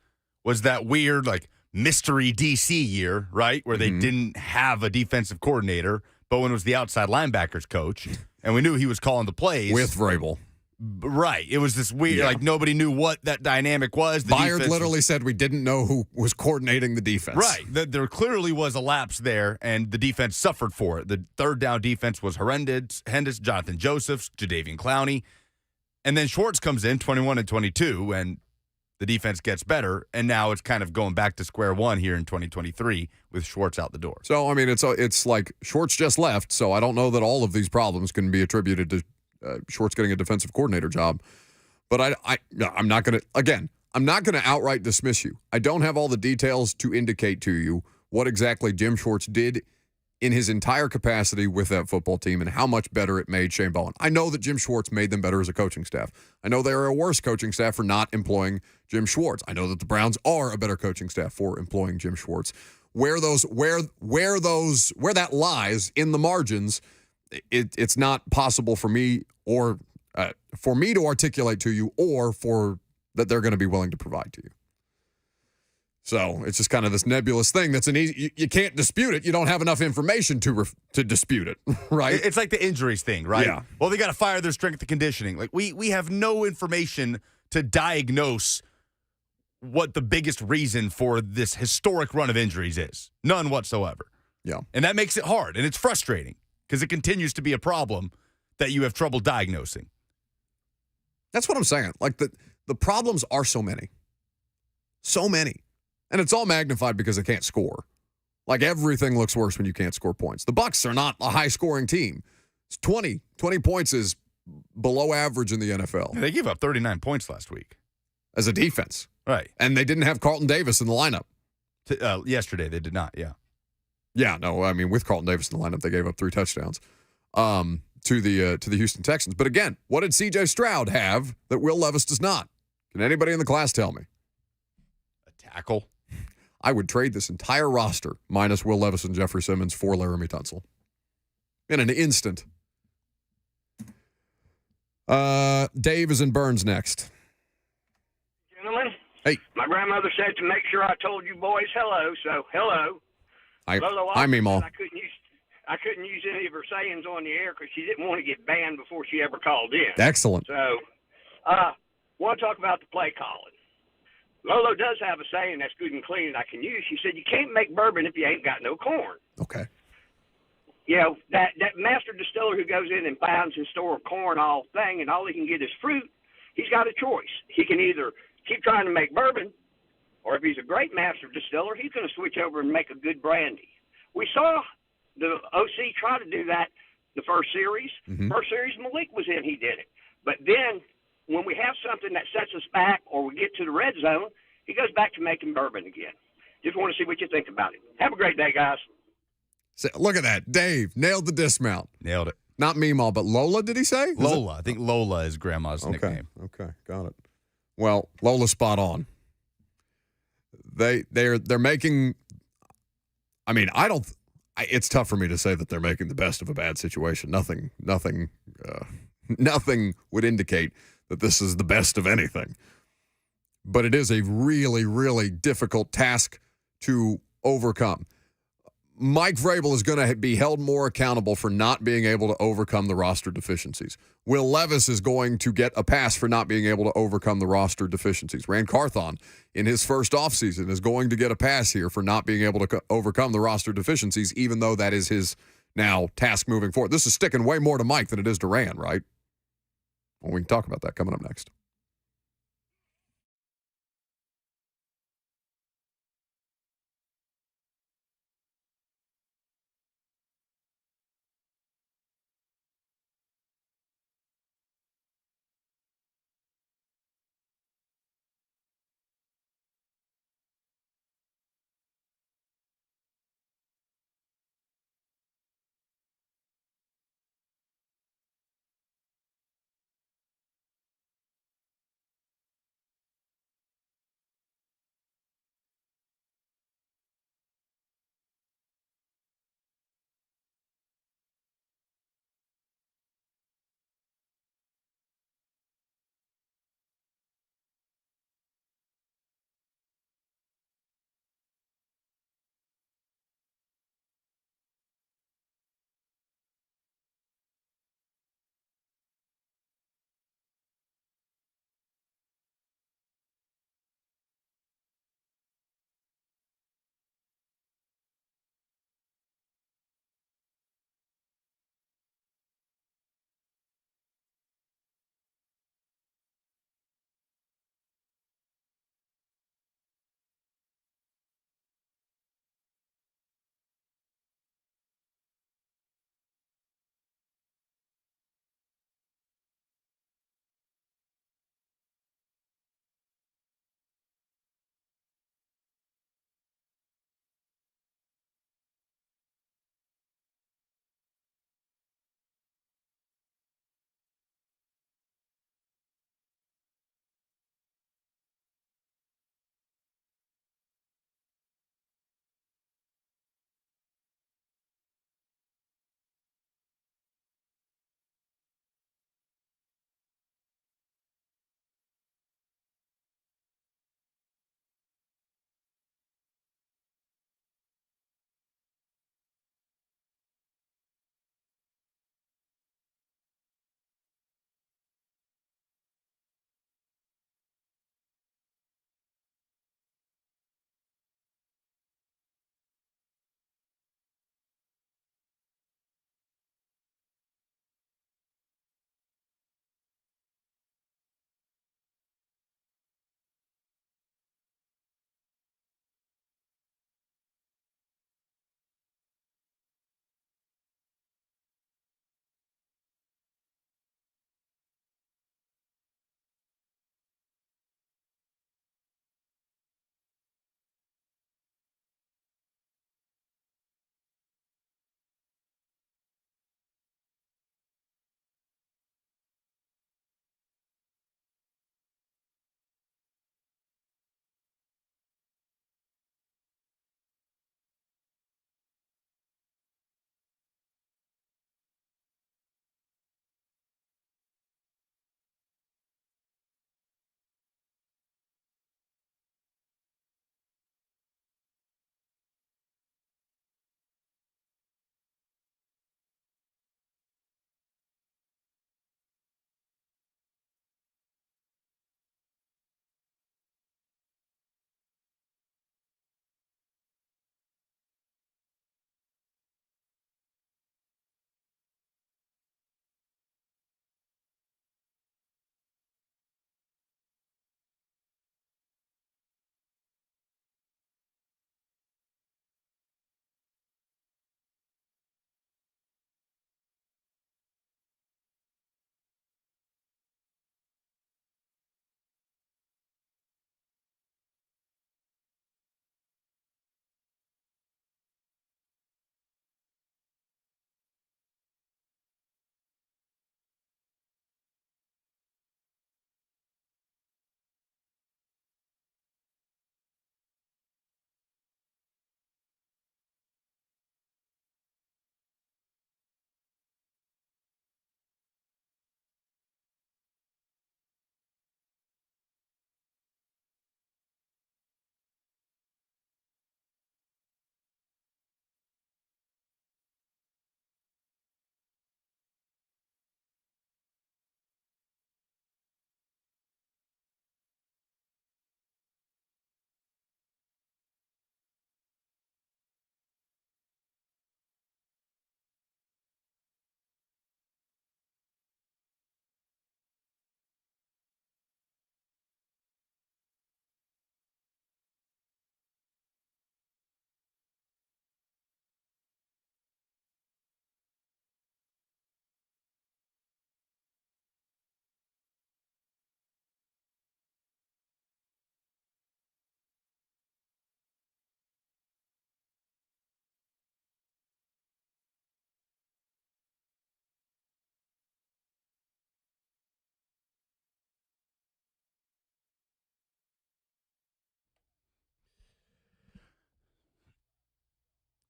that weird, like, mystery DC year, right, where they didn't have a defensive coordinator. Bowen was the outside linebackers coach, and we knew he was calling the plays. With Vrabel. Right. It was this weird, like, nobody knew what that dynamic was. Byard literally said we didn't know who was coordinating the defense. Right. There clearly was a lapse there, and the defense suffered for it. The third down defense was horrendous. Jonathan Josephs, Jadeveon Clowney. And then Schwartz comes in 21 and 22, and the defense gets better, and now it's kind of going back to square one here in 2023 with Schwartz out the door. So, I mean, it's like Schwartz just left, so I don't know that all of these problems can be attributed to Schwartz getting a defensive coordinator job. But I'm not going to outright dismiss you. I don't have all the details to indicate to you what exactly Jim Schwartz did in his entire capacity with that football team and how much better it made Shane Bowen. I know that Jim Schwartz made them better as a coaching staff. I know they are a worse coaching staff for not employing Jim Schwartz. I know that the Browns are a better coaching staff for employing Jim Schwartz. Where that lies in the margins, it's not possible for me or for me to articulate to you, or for that they're going to be willing to provide to you. So it's just kind of this nebulous thing that's you can't dispute it. You don't have enough information to dispute it, right? It's like the injuries thing, right? Yeah. Well, they got to fire their strength and conditioning. Like, we have no information to diagnose what the biggest reason for this historic run of injuries is. None whatsoever. Yeah. And that makes it hard, and it's frustrating because it continues to be a problem that you have trouble diagnosing. That's what I'm saying. Like, the problems are so many. So many. And it's all magnified because they can't score. Like, everything looks worse when you can't score points. The Bucs are not a high-scoring team. It's 20 points is below average in the NFL. Yeah, they gave up 39 points last week. As a defense. Right. And they didn't have Carlton Davis in the lineup. Yesterday, they did not, yeah. Yeah, no, I mean, with Carlton Davis in the lineup, they gave up 3 touchdowns to the Houston Texans. But again, what did C.J. Stroud have that Will Levis does not? Can anybody in the class tell me? A tackle. I would trade this entire roster, minus Will Levis and Jeffrey Simmons, for Laramie Tunsil. In an instant. Dave is in Burns next. Gentlemen, hey. My grandmother said to make sure I told you boys hello, so hello. Hi, Meemaw. I couldn't use any of her sayings on the air because she didn't want to get banned before she ever called in. Excellent. So, want to talk about the play calling. Lolo does have a saying that's good and clean that I can use. She said, you can't make bourbon if you ain't got no corn. Okay. You know, that master distiller who goes in and pounds and store corn all thing and all he can get is fruit, he's got a choice. He can either keep trying to make bourbon, or if he's a great master distiller, he's going to switch over and make a good brandy. We saw the OC try to do that the first series. Mm-hmm. First series Malik was in, he did it. But then when we have something that sets us back or we get to the red zone, he goes back to making bourbon again. Just want to see what you think about it. Have a great day, guys. So, look at that. Dave nailed the dismount. Nailed it. Not Meemaw, but Lola, did he say? Lola. I think Lola is Grandma's nickname. Okay, got it. Well, Lola's spot on. They're making. I mean, it's tough for me to say that they're making the best of a bad situation. Nothing would indicate that this is the best of anything. But it is a really, really difficult task to overcome. Mike Vrabel is going to be held more accountable for not being able to overcome the roster deficiencies. Will Levis is going to get a pass for not being able to overcome the roster deficiencies. Rand Carthon, in his first offseason, is going to get a pass here for not being able to overcome the roster deficiencies, even though that is his now task moving forward. This is sticking way more to Mike than it is to Rand, right? Well, we can talk about that coming up next.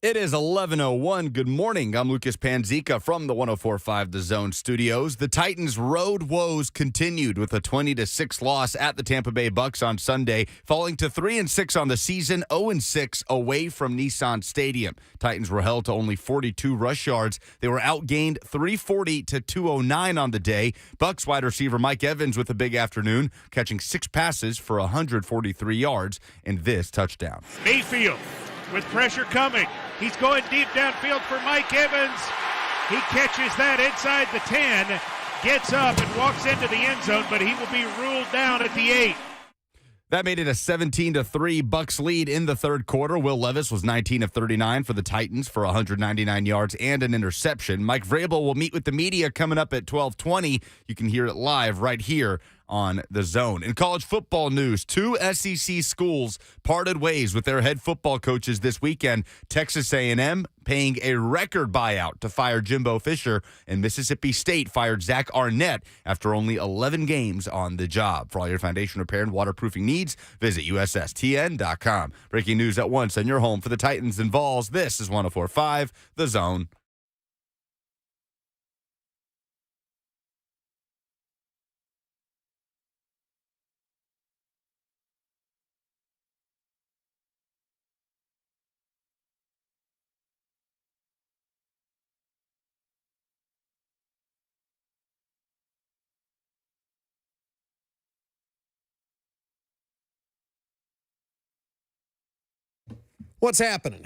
It is 11:01. Good morning. I'm Lucas Panzica from the 104.5 The Zone studios. The Titans' road woes continued with a 20-6 loss at the Tampa Bay Bucs on Sunday, falling to 3-6 on the season, 0-6 away from Nissan Stadium. Titans were held to only 42 rush yards. They were outgained 340 to 209 on the day. Bucs wide receiver Mike Evans with a big afternoon, catching 6 passes for 143 yards and this touchdown. Mayfield with pressure coming. He's going deep downfield for Mike Evans. He catches that inside the 10, gets up and walks into the end zone, but he will be ruled down at the 8. That made it a 17-3 Bucs lead in the third quarter. Will Levis was 19 of 39 for the Titans for 199 yards and an interception. Mike Vrabel will meet with the media coming up at 12:20. You can hear it live right here on The Zone. In college football news, 2 SEC schools parted ways with their head football coaches this weekend. Texas A&M paying a record buyout to fire Jimbo Fisher, and Mississippi State fired Zach Arnett after only 11 games on the job. For all your foundation repair and waterproofing needs, visit USSTN.com. Breaking news at once on your home for the Titans and Vols. This is 104.5 The Zone. What's happening?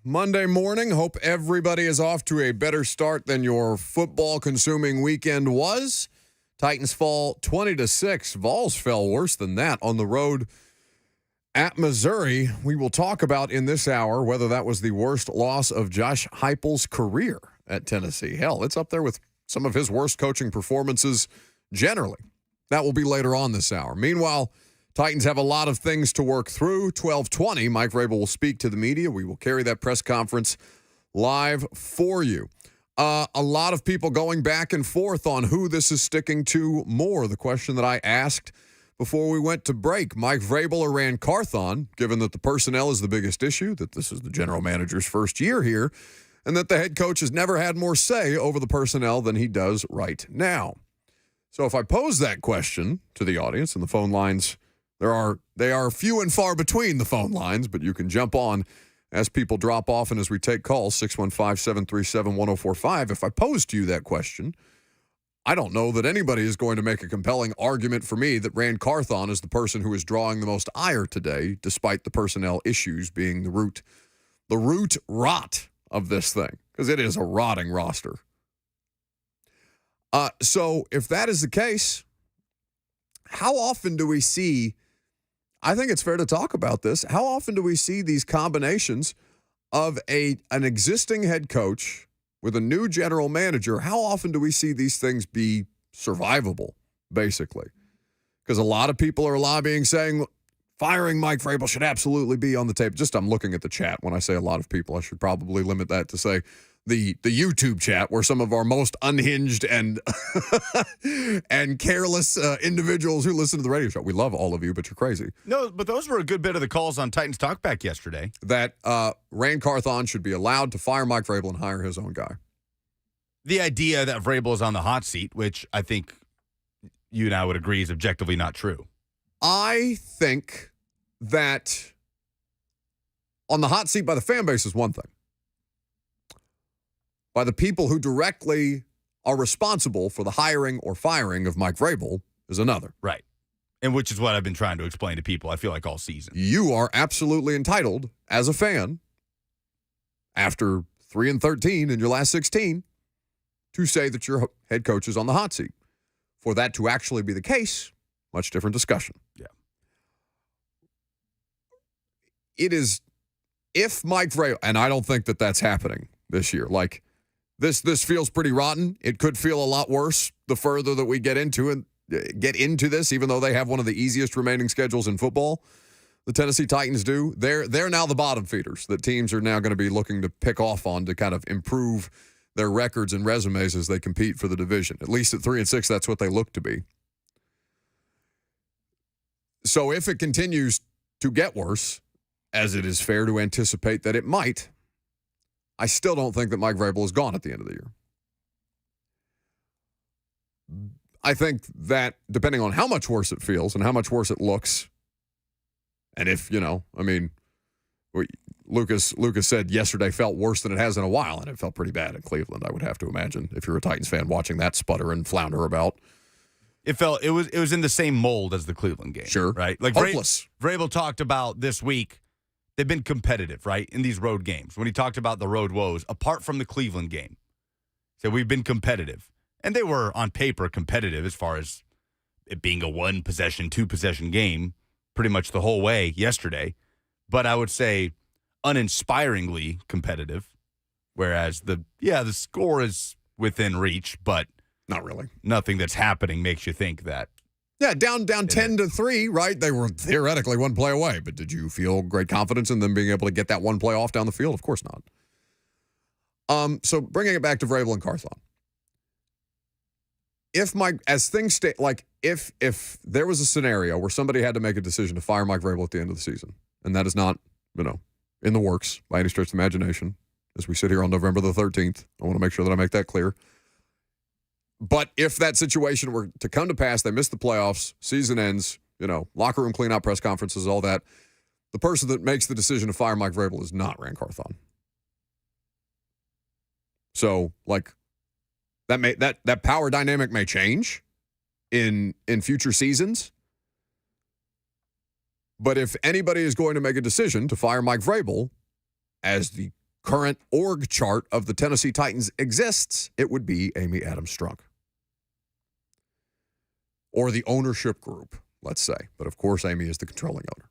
Monday morning. Hope everybody is off to a better start than your football-consuming weekend was. Titans fall 20-6. Vols fell worse than that on the road at Missouri. We will talk about in this hour whether that was the worst loss of Josh Heupel's career at Tennessee. Hell, it's up there with some of his worst coaching performances generally. That will be later on this hour. Meanwhile, Titans have a lot of things to work through. 12:20, Mike Vrabel will speak to the media. We will carry that press conference live for you. A lot of people going back and forth on who this is sticking to more. The question that I asked before we went to break, Mike Vrabel or Rand Carthon, given that the personnel is the biggest issue, that this is the general manager's first year here, and that the head coach has never had more say over the personnel than he does right now. So if I pose that question to the audience, and the phone lines, they are few and far between, the phone lines, but you can jump on as people drop off and as we take calls, 615-737-1045. If I pose to you that question, I don't know that anybody is going to make a compelling argument for me that Rand Carthon is the person who is drawing the most ire today, despite the personnel issues being the root rot of this thing, because it is a rotting roster. So if that is the case, how often do we see, I think it's fair to talk about this, how often do we see these combinations of an existing head coach with a new general manager? How often do we see these things be survivable, basically? Because a lot of people are lobbying, saying firing Mike Vrabel should absolutely be on the table. Just I'm looking at the chat. When I say a lot of people, I should probably limit that to say the YouTube chat, where some of our most unhinged and and careless individuals who listen to the radio show. We love all of you, but you're crazy. No, but those were a good bit of the calls on Titans Talkback yesterday. That Rand Carthon should be allowed to fire Mike Vrabel and hire his own guy. The idea that Vrabel is on the hot seat, which I think you and I would agree is objectively not true. I think that on the hot seat by the fan base is one thing. By the people who directly are responsible for the hiring or firing of Mike Vrabel is another. Right. And which is what I've been trying to explain to people, I feel like, all season. You are absolutely entitled, as a fan, after 3-13 in your last 16, to say that your head coach is on the hot seat. For that to actually be the case, much different discussion. Yeah. It is, if Mike Vrabel, and I don't think that that's happening this year, like, This feels pretty rotten. It could feel a lot worse the further that we get into this, even though they have one of the easiest remaining schedules in football. The Tennessee Titans do. They're now the bottom feeders that teams are now going to be looking to pick off on to kind of improve their records and resumes as they compete for the division. At least at 3-6, that's what they look to be. So if it continues to get worse, as it is fair to anticipate that it might, I still don't think that Mike Vrabel is gone at the end of the year. I think that depending on how much worse it feels and how much worse it looks, and if, Lucas said yesterday felt worse than it has in a while, and it felt pretty bad in Cleveland, I would have to imagine, if you're a Titans fan watching that sputter and flounder about. It was in the same mold as the Cleveland game. Sure. Right? Like hopeless. Vrabel talked about this week, they've been competitive, right, in these road games. When he talked about the road woes, apart from the Cleveland game, he said we've been competitive. And they were, on paper, competitive as far as it being a one-possession, two-possession game pretty much the whole way yesterday. But I would say uninspiringly competitive, whereas the score is within reach, but not really. Nothing that's happening makes you think that. Yeah, down 10-3, right? They were theoretically one play away, but did you feel great confidence in them being able to get that one play off down the field? Of course not. So bringing it back to Vrabel and Carthon. If there was a scenario where somebody had to make a decision to fire Mike Vrabel at the end of the season, and that is not, in the works by any stretch of the imagination, as we sit here on November the 13th, I want to make sure that I make that clear. But if that situation were to come to pass, they miss the playoffs, season ends, locker room cleanout, press conferences, all that, the person that makes the decision to fire Mike Vrabel is not Ran Carthon. So, that power dynamic may change in future seasons. But if anybody is going to make a decision to fire Mike Vrabel, as the current org chart of the Tennessee Titans exists, it would be Amy Adams Strunk. Or the ownership group, let's say. But of course, Amy is the controlling owner.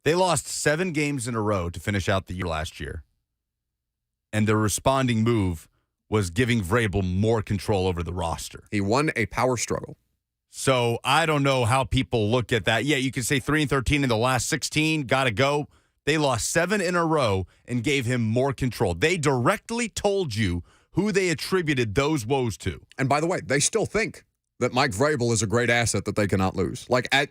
They lost 7 games in a row to finish out the year last year. And their responding move was giving Vrabel more control over the roster. He won a power struggle. So I don't know how people look at that. Yeah, you could say 3-13 in the last 16, got to go. They lost 7 in a row and gave him more control. They directly told you who they attributed those woes to. And by the way, they still think that Mike Vrabel is a great asset that they cannot lose. I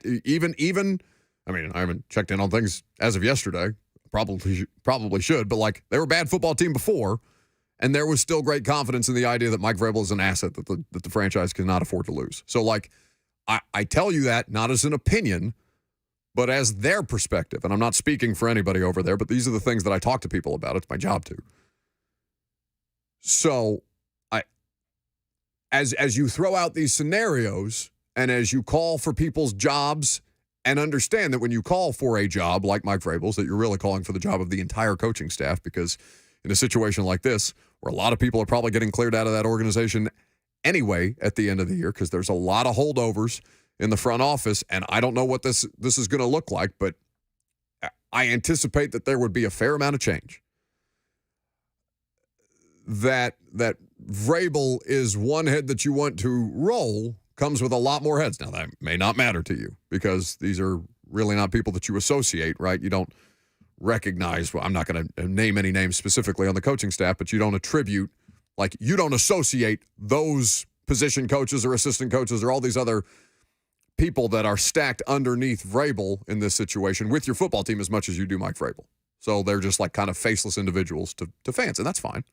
haven't checked in on things as of yesterday. Probably should, but they were a bad football team before. And there was still great confidence in the idea that Mike Vrabel is an asset that the franchise cannot afford to lose. So, I tell you that not as an opinion, but as their perspective. And I'm not speaking for anybody over there, but these are the things that I talk to people about. It's my job to. So, as you throw out these scenarios and as you call for people's jobs, and understand that when you call for a job like Mike Vrabel's, that you're really calling for the job of the entire coaching staff, because in a situation like this, where a lot of people are probably getting cleared out of that organization anyway at the end of the year, because there's a lot of holdovers in the front office, and I don't know what this is going to look like, but I anticipate that there would be a fair amount of change. That Vrabel is one head that you want to roll comes with a lot more heads. Now, that may not matter to you, because these are really not people that you associate, right? You don't recognize, I'm not going to name any names specifically on the coaching staff, but you don't attribute, you don't associate those position coaches or assistant coaches or all these other people that are stacked underneath Vrabel in this situation with your football team as much as you do Mike Vrabel. So they're just kind of faceless individuals to fans, and that's fine.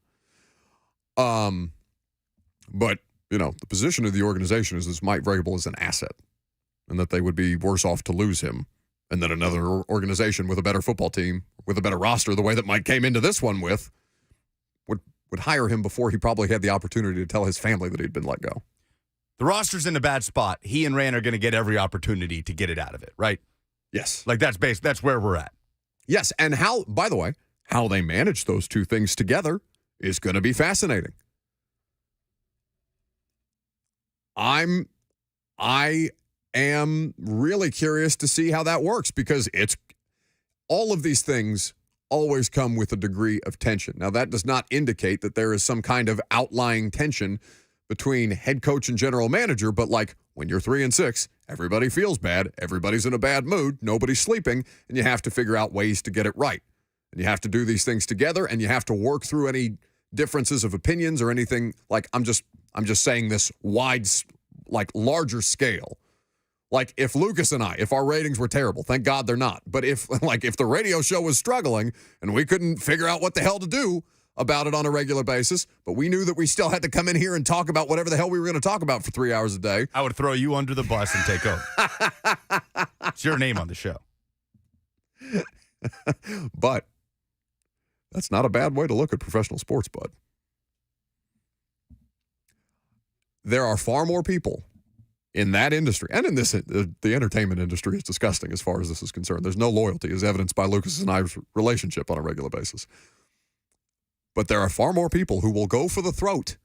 But, the position of the organization is Mike Vrabel is an asset, and that they would be worse off to lose him, and that another organization with a better football team, with a better roster, the way that Mike came into this one with, would hire him before he probably had the opportunity to tell his family that he'd been let go. The roster's in a bad spot. He and Ran are going to get every opportunity to get it out of it, right? Yes. That's where we're at. Yes, and by the way, how they manage those two things together is going to be fascinating. I am really curious to see how that works, because all of these things always come with a degree of tension. Now, that does not indicate that there is some kind of outlying tension between head coach and general manager, but when you're 3-6, everybody feels bad, everybody's in a bad mood, nobody's sleeping, and you have to figure out ways to get it right. And you have to do these things together, and you have to work through any differences of opinions or anything. I'm just saying this larger scale. If Lucas and I, if our ratings were terrible, thank God they're not. But if the radio show was struggling and we couldn't figure out what the hell to do, about it on a regular basis, but we knew that we still had to come in here and talk about whatever the hell we were going to talk about for 3 hours a day. I would throw you under the bus and take over. It's your name on the show. But that's not a bad way to look at professional sports, bud. There are far more people in that industry, and in this, the entertainment industry is disgusting as far as this is concerned. There's no loyalty, as evidenced by Lucas and I's relationship on a regular basis. But there are far more people who will go for the throat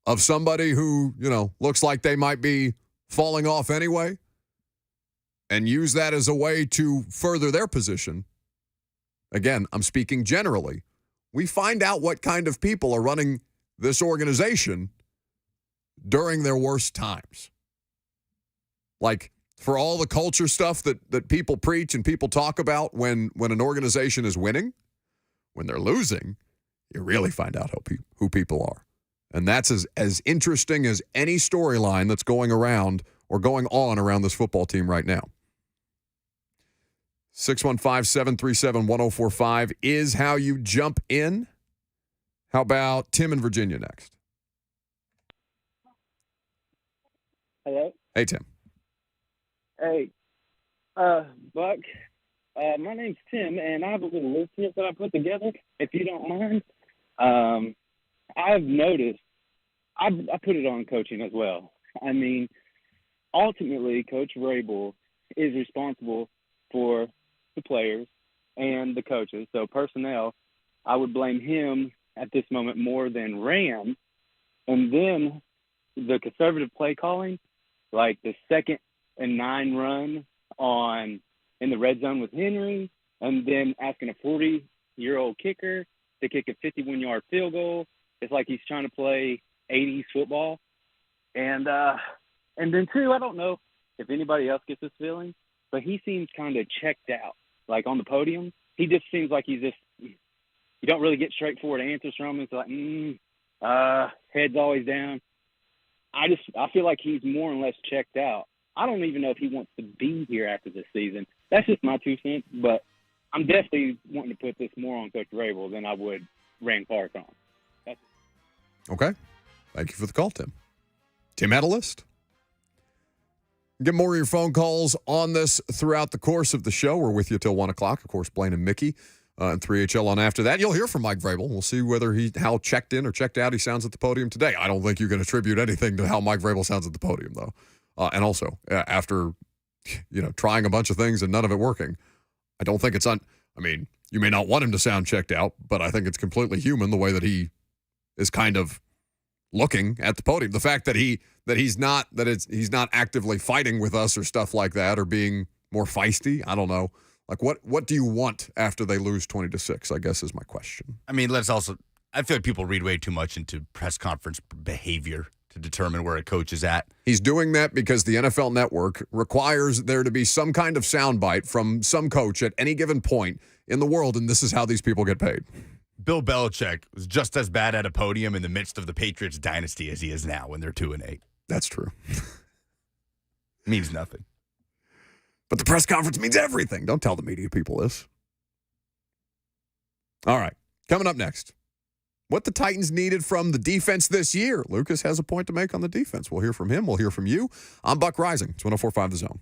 of somebody who, looks like they might be falling off anyway, and use that as a way to further their position. Again, I'm speaking generally. We find out what kind of people are running this organization during their worst times. Like, for all the culture stuff that people preach and people talk about when an organization is winning, when they're losing, you really find out who people are. And that's as interesting as any storyline that's going around or going on around this football team right now. 615-737-1045 is how you jump in. How about Tim in Virginia next? Hello? Hey, Tim. Hey, Buck. My name's Tim, and I have a little list here that I put together, if you don't mind. I've noticed, I put it on coaching as well. I mean, ultimately, Coach Vrabel is responsible for the players and the coaches. So personnel, I would blame him at this moment more than Ram. And then the conservative play calling, like the 2nd and 9 run in the red zone with Henry, and then asking a 40-year-old kicker to kick a 51-yard field goal. It's like he's trying to play 80s football. And then, too, I don't know if anybody else gets this feeling, but he seems kind of checked out, like on the podium. He just seems like you don't really get straightforward answers from him. It's like, head's always down. I feel like he's more or less checked out. I don't even know if he wants to be here after this season. That's just my 2 cents, but I'm definitely wanting to put this more on Coach Vrabel than I would Rand Clark on. Okay. Thank you for the call, Tim. Tim had a list. Get more of your phone calls on this throughout the course of the show. We're with you till 1 o'clock. Of course, Blaine and Mickey and 3HL on after that. You'll hear from Mike Vrabel. We'll see how checked in or checked out he sounds at the podium today. I don't think you can attribute anything to how Mike Vrabel sounds at the podium, though. And also, after trying a bunch of things and none of it working, I don't think it's I mean, you may not want him to sound checked out, but I think it's completely human the way that he is kind of looking at the podium. The fact that he's not actively fighting with us or stuff like that, or being more feisty. I don't know. Like, what do you want after they lose 20-6? I guess is my question. I mean, I feel like people read way too much into press conference behavior to determine where a coach is at. He's doing that because the NFL Network requires there to be some kind of soundbite from some coach at any given point in the world, and this is how these people get paid. Bill Belichick was just as bad at a podium in the midst of the Patriots dynasty as he is now when they're 2-8. That's true. Means nothing. But the press conference means everything. Don't tell the media people this. All right. Coming up next, what the Titans needed from the defense this year. Lucas has a point to make on the defense. We'll hear from him. We'll hear from you. I'm Buck Rising. It's 104.5 The Zone.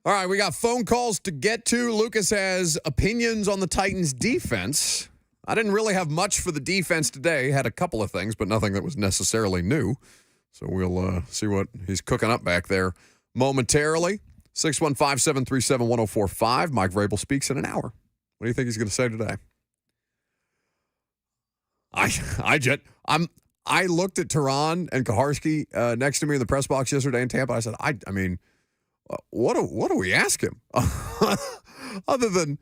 All right, we got phone calls to get to. Lucas has opinions on the Titans' defense. I didn't really have much for the defense today. Had a couple of things, but nothing that was necessarily new. So we'll see what he's cooking up back there momentarily. 615-737-1045. Mike Vrabel speaks in an hour. What do you think he's going to say today? I looked at Tehran and Kaharski next to me in the press box yesterday in Tampa. I said, I mean, what do we ask him other than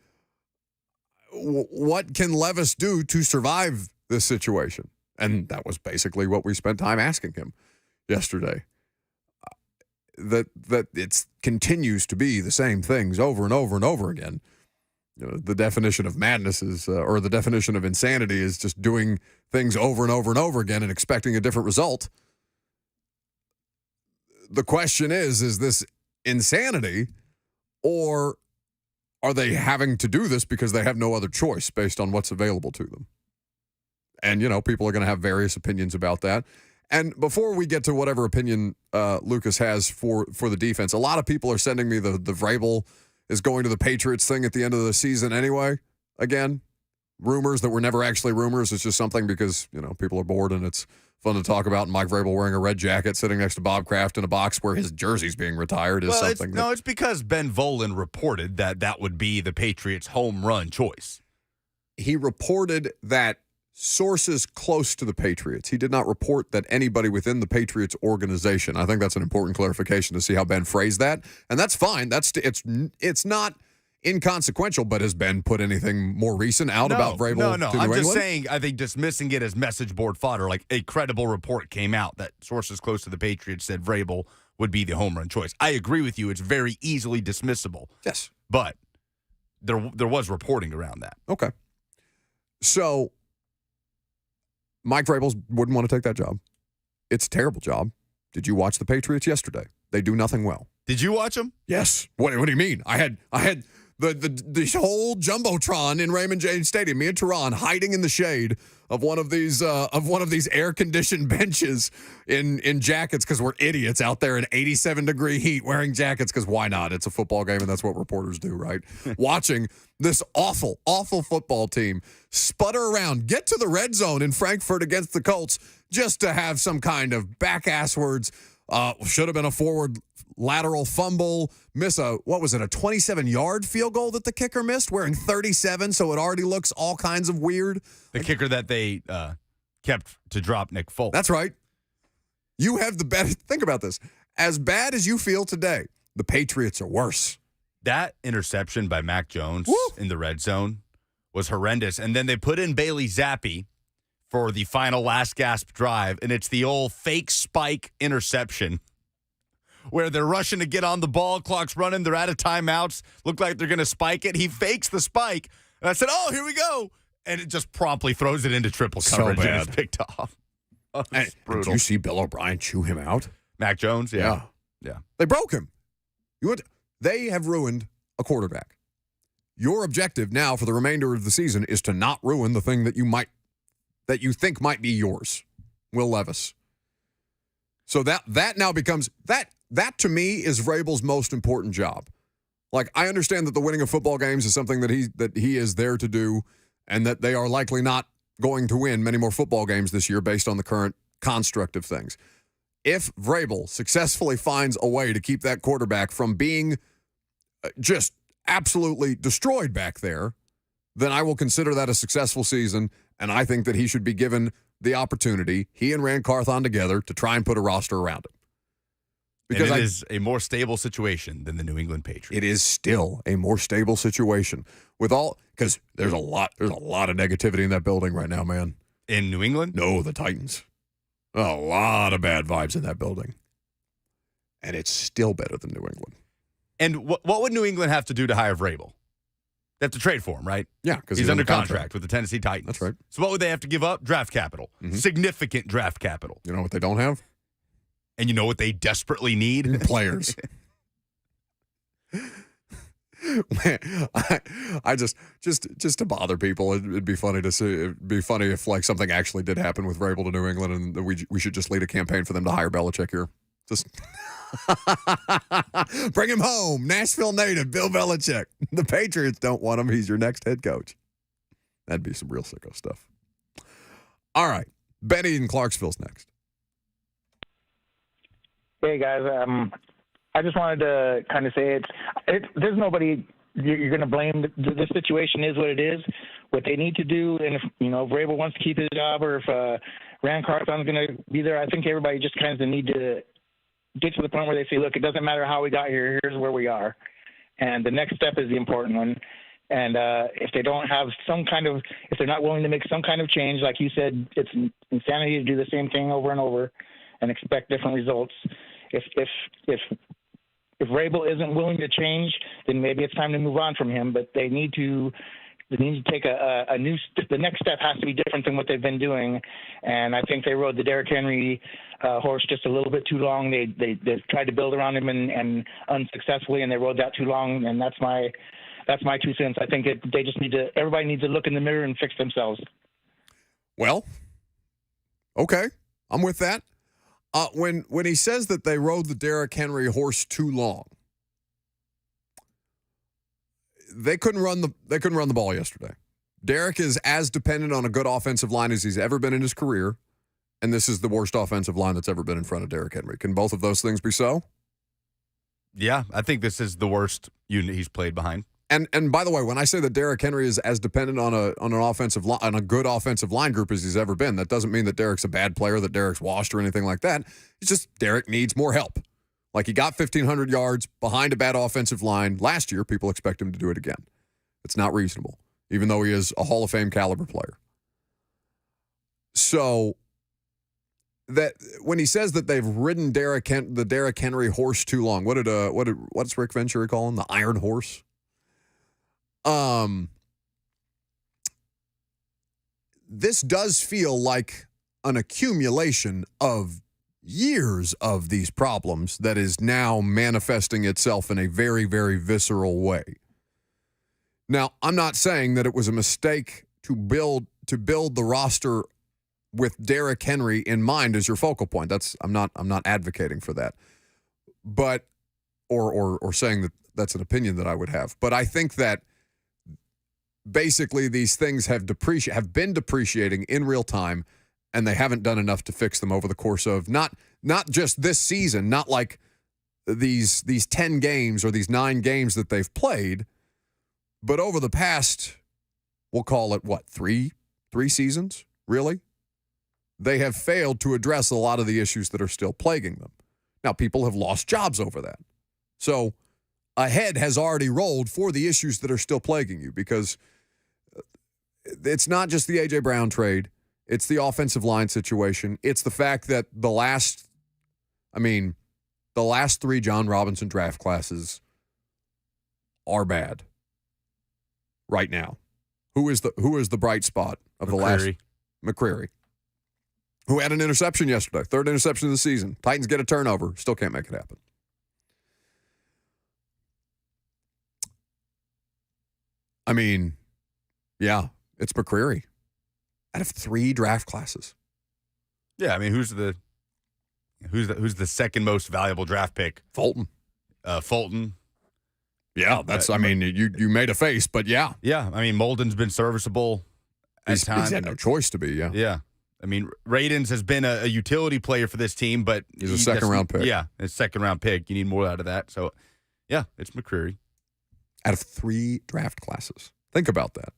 what can Levis do to survive this situation? And that was basically what we spent time asking him yesterday. That it continues to be the same things over and over and over again. You know, the definition of madness is, or the definition of insanity is just doing things over and over and over again and expecting a different result. The question is this insanity, or are they having to do this because they have no other choice based on what's available to them? And, you know, people are going to have various opinions about that. And before we get to whatever opinion Lucas has for the defense, a lot of people are sending me the Vrabel is going to the Patriots thing at the end of the season anyway. Again, rumors that were never actually rumors. It's just something because, you know, people are bored and it's fun to talk about. And Mike Vrabel wearing a red jacket sitting next to Bob Kraft in a box where his jersey's being retired is something. It's because Ben Volen reported that would be the Patriots' home run choice. He reported that sources close to the Patriots. He did not report that anybody within the Patriots organization. I think that's an important clarification to see how Ben phrased that. And that's fine. It's not inconsequential, but has Ben put anything more recent out about Vrabel No. to New I'm England? just saying, I think dismissing it as message board fodder, like a credible report came out that sources close to the Patriots said Vrabel would be the home run choice. I agree with you. It's very easily dismissible. Yes. But there was reporting around that. Okay. So Mike Vrabel wouldn't want to take that job. It's a terrible job. Did you watch the Patriots yesterday? They do nothing well. Did you watch them? Yes. What do you mean? I had the whole jumbotron in Raymond James Stadium. Me and Tehran hiding in the shade of one of these air conditioned benches in jackets because we're idiots out there in 87-degree heat wearing jackets because why not? It's a football game and that's what reporters do, right? Watching this awful football team sputter around, get to the red zone in Frankfurt against the Colts just to have some kind of back-asswards, should have been a forward lateral fumble, miss a 27-yard field goal that the kicker missed, wearing 37, so it already looks all kinds of weird. The kicker that they kept to drop Nick Folk. That's right. You have the best. Think about this. As bad as you feel today, the Patriots are worse. That interception by Mac Jones in the red zone was horrendous. And then they put in Bailey Zappi for the final last gasp drive, and it's the old fake spike interception where they're rushing to get on the ball, clock's running, they're out of timeouts, look like they're going to spike it. He fakes the spike, and I said, oh, here we go. And it just promptly throws it into triple coverage and it's picked off. Oh, and did you see Bill O'Brien chew him out? Mac Jones? Yeah. They broke him. They have ruined a quarterback. Your objective now for the remainder of the season is to not ruin the thing that you think might be yours, Will Levis. So that now becomes that to me is Vrabel's most important job. Like, I understand that the winning of football games is something that he is there to do, and that they are likely not going to win many more football games this year based on the current construct of things. If Vrabel successfully finds a way to keep that quarterback from being just absolutely destroyed back there, then I will consider that a successful season, and I think that he should be given the opportunity, he and Rand Carthon together, to try and put a roster around it. Because it is a more stable situation than the New England Patriots. It is still a more stable situation because there's a lot of negativity in that building right now, man. In New England? No, the Titans. A lot of bad vibes in that building. And it's still better than New England. And what would New England have to do to hire Vrabel? They have to trade for him, right? Yeah, because he's under contract with the Tennessee Titans. That's right. So what would they have to give up? Draft capital. Mm-hmm. Significant draft capital. You know what they don't have? And you know what they desperately need? Players. Man, I just to bother people, it'd be funny to see. It'd be funny if like something actually did happen with Vrabel to New England, and we should just lead a campaign for them to hire Belichick here. Just bring him home. Nashville native, Bill Belichick. The Patriots don't want him. He's your next head coach. That'd be some real sicko stuff. All right. Benny in Clarksville's next. Hey, guys. I just wanted to kind of say there's nobody you're going to blame. The situation is what it is. What they need to do, and if Vrabel wants to keep his job, or if Rand Carthon's going to be there, I think everybody just kind of need to get to the point where they say, look, it doesn't matter how we got here. Here's where we are. And the next step is the important one. And if they don't have if they're not willing to make some kind of change, like you said, it's insanity to do the same thing over and over and expect different results. If Vrabel isn't willing to change, then maybe it's time to move on from him. But they need to take a new the next step has to be different than what they've been doing. And I think they rode the Derrick Henry horse just a little bit too long. They tried to build around him and unsuccessfully, and they rode that too long. And that's my 2 cents. I think everybody needs to look in the mirror and fix themselves. Well, okay, I'm with that. When he says that they rode the Derrick Henry horse too long, they couldn't run the ball yesterday. Derrick is as dependent on a good offensive line as he's ever been in his career, and this is the worst offensive line that's ever been in front of Derrick Henry. Can both of those things be so? Yeah, I think this is the worst unit he's played behind. And by the way, when I say that Derrick Henry is as dependent on a good offensive line group as he's ever been, that doesn't mean that Derrick's a bad player, that Derrick's washed or anything like that. It's just Derrick needs more help. Like, he got 1,500 yards behind a bad offensive line last year. People expect him to do it again. It's not reasonable, even though he is a Hall of Fame caliber player. So that when he says that they've ridden the Derrick Henry horse too long, what's Rick Venturi call him? The Iron Horse. This does feel like an accumulation of years of these problems that is now manifesting itself in a very, very visceral way. Now, I'm not saying that it was a mistake to build the roster with Derrick Henry in mind as your focal point. I'm not advocating for that. But or saying that that's an opinion that I would have. But I think that basically these things have been depreciating in real time, and they haven't done enough to fix them over the course of not just this season, not like these 10 games or these 9 games that they've played, but over the past, we'll call it three seasons, really? They have failed to address a lot of the issues that are still plaguing them. Now, people have lost jobs over that. So a head has already rolled for the issues that are still plaguing you, because it's not just the A.J. Brown trade. It's the offensive line situation. It's the fact that the last 3 John Robinson draft classes are bad right now. Who is the bright spot of the last? McCreary, who had an interception yesterday, 3rd interception of the season. Titans get a turnover, still can't make it happen. I mean, yeah, it's McCreary out of 3 draft classes. Yeah, I mean, who's the second most valuable draft pick? Fulton. Fulton. Yeah, you made a face, but yeah. Yeah, I mean, Molden's been serviceable at times. He's had no choice to be, yeah. Yeah. I mean, Radens has been a utility player for this team, but he's a second-round pick. Yeah, a second-round pick. You need more out of that. So, yeah, it's McCreary. Out of 3 draft classes. Think about that.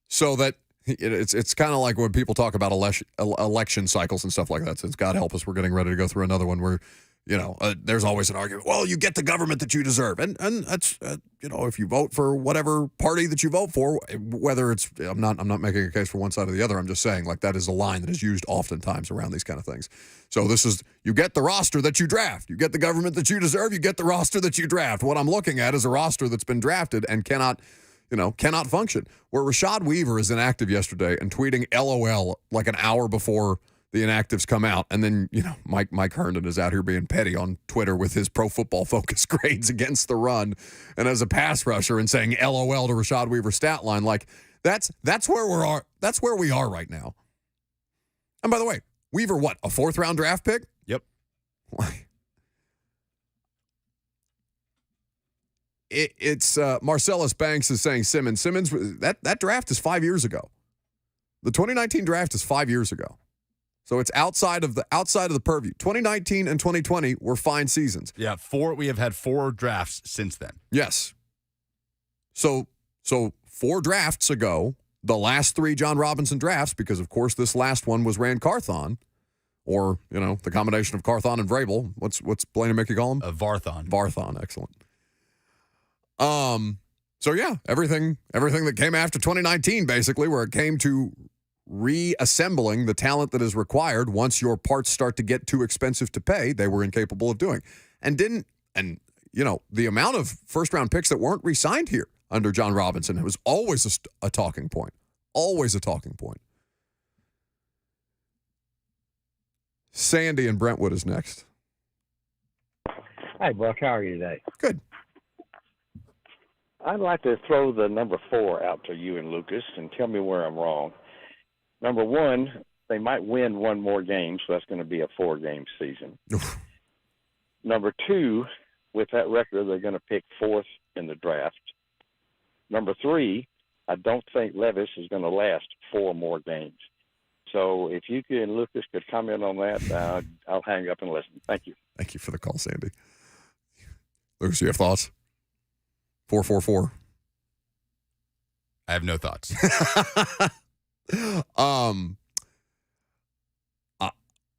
So that it's kind of like when people talk about election cycles and stuff like that. Since God help us, we're getting ready to go through another one where, there's always an argument. Well, you get the government that you deserve, and that's if you vote for whatever party that you vote for, whether it's I'm not making a case for one side or the other. I'm just saying, like, that is a line that is used oftentimes around these kind of things. So this is, you get the roster that you draft, you get the government that you deserve, you get the roster that you draft. What I'm looking at is a roster that's been drafted and cannot function. Where Rashad Weaver is inactive yesterday and tweeting LOL like an hour before the inactives come out. And then, Mike Herndon is out here being petty on Twitter with his Pro Football Focus grades against the run and as a pass rusher and saying LOL to Rashad Weaver's stat line. Like, that's where we are right now. And by the way, Weaver, a 4th round draft pick? Yep. It's Marcellus Banks is saying Simmons. That draft is 5 years ago. The 2019 draft is 5 years ago. So it's outside of the purview. 2019 and 2020 were fine seasons. Yeah, we have had 4 drafts since then. Yes. So 4 drafts ago, the last 3 John Robinson drafts, because of course this last one was Rand Carthon, or the combination of Carthon and Vrabel. What's Blaine and Mickey call him? Varthon. Varthon, excellent. So yeah, everything that came after 2019, basically, where it came to reassembling the talent that is required once your parts start to get too expensive to pay, they were incapable of doing. And the amount of first-round picks that weren't re-signed here under John Robinson, it was always a talking point. Always a talking point. Sandy in Brentwood is next. Hi, Buck. How are you today? Good. I'd like to throw the number 4 out to you and Lucas and tell me where I'm wrong. Number 1, they might win one more game, so that's going to be a 4-game season. Number 2, with that record, they're going to pick 4th in the draft. Number 3, I don't think Levis is going to last 4 more games. So if you and Lucas could comment on that, I'll hang up and listen. Thank you. Thank you for the call, Sandy. Lucas, you have thoughts? 444. I have no thoughts.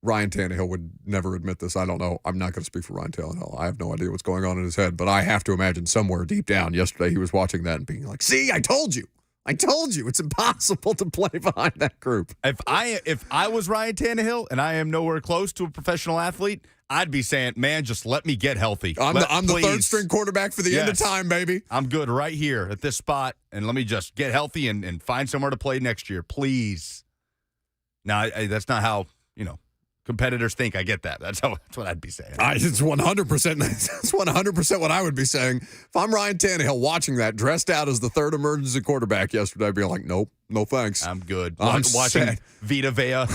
Ryan Tannehill would never admit this. I don't know. I'm not going to speak for Ryan Tannehill. I have no idea what's going on in his head, but I have to imagine somewhere deep down yesterday he was watching that and being like, see, I told you. It's impossible to play behind that group. If I was Ryan Tannehill and I am nowhere close to a professional athlete, I'd be saying, man, just let me get healthy. I'm the third string quarterback for the end of time, baby. I'm good right here at this spot, and let me just get healthy and find somewhere to play next year, please. Now, that's not how, competitors think. I get that. That's what I'd be saying. It's 100%. That's 100% what I would be saying. If I'm Ryan Tannehill watching that, dressed out as the third emergency quarterback yesterday, I'd be like, nope, no thanks. I'm good. I'm watching set. Vita Vea.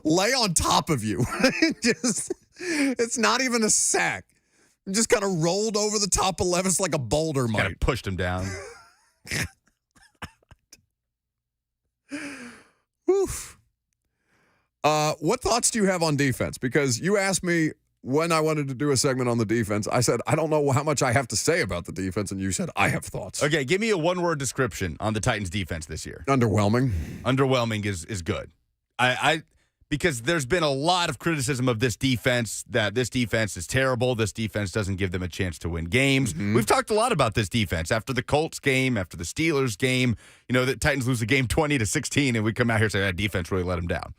Lay on top of you. It's not even a sack. Just kind of rolled over the top of Levis like a boulder might. Kind of pushed him down. Oof. What thoughts do you have on defense? Because you asked me when I wanted to do a segment on the defense. I said, I don't know how much I have to say about the defense. And you said, I have thoughts. Okay, give me a one-word description on the Titans' defense this year. Underwhelming. Underwhelming is good. Because there's been a lot of criticism of this defense, that this defense is terrible. This defense doesn't give them a chance to win games. Mm-hmm. We've talked a lot about this defense. After the Colts game, after the Steelers game, the Titans lose a game 20-16, and we come out here and say that defense really let them down.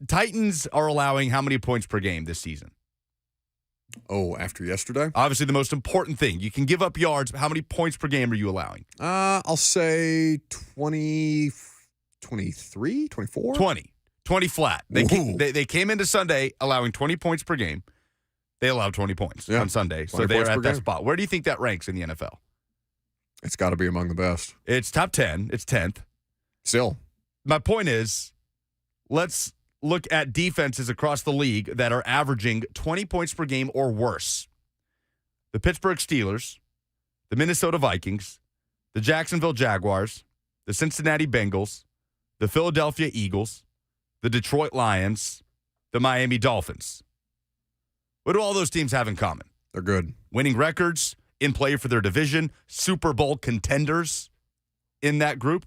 Titans are allowing how many points per game this season? Oh, after yesterday? Obviously the most important thing. You can give up yards, but how many points per game are you allowing? I'll say 20, 23, 24? 20 flat. They came into Sunday allowing 20 points per game. They allowed 20 points on Sunday, so they're at that spot. Where do you think that ranks in the NFL? It's got to be among the best. It's top 10. It's 10th. Still. My point is, let's look at defenses across the league that are averaging 20 points per game or worse. The Pittsburgh Steelers, the Minnesota Vikings, the Jacksonville Jaguars, the Cincinnati Bengals, the Philadelphia Eagles, the Detroit Lions, the Miami Dolphins. What do all those teams have in common? They're good. Winning records, in play for their division, Super Bowl contenders in that group.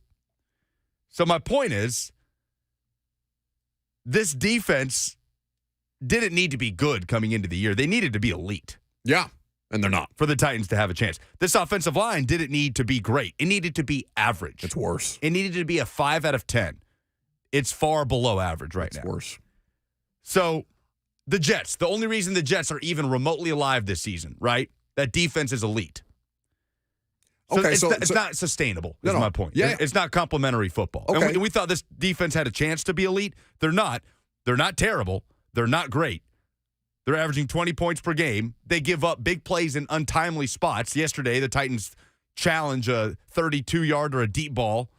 So my point is, this defense didn't need to be good coming into the year. They needed to be elite. Yeah, and they're not. For the Titans to have a chance. This offensive line didn't need to be great. It needed to be average. It's worse. It needed to be a 5 out of 10. It's far below average now. It's worse. So, the Jets, the only reason the Jets are even remotely alive this season, right? That defense is elite. So okay, it's not sustainable, is my point. Yeah. It's not complimentary football. Okay. And we thought this defense had a chance to be elite. They're not. They're not terrible. They're not great. They're averaging 20 points per game. They give up big plays in untimely spots. Yesterday, the Titans challenge a 32-yard or a deep ball,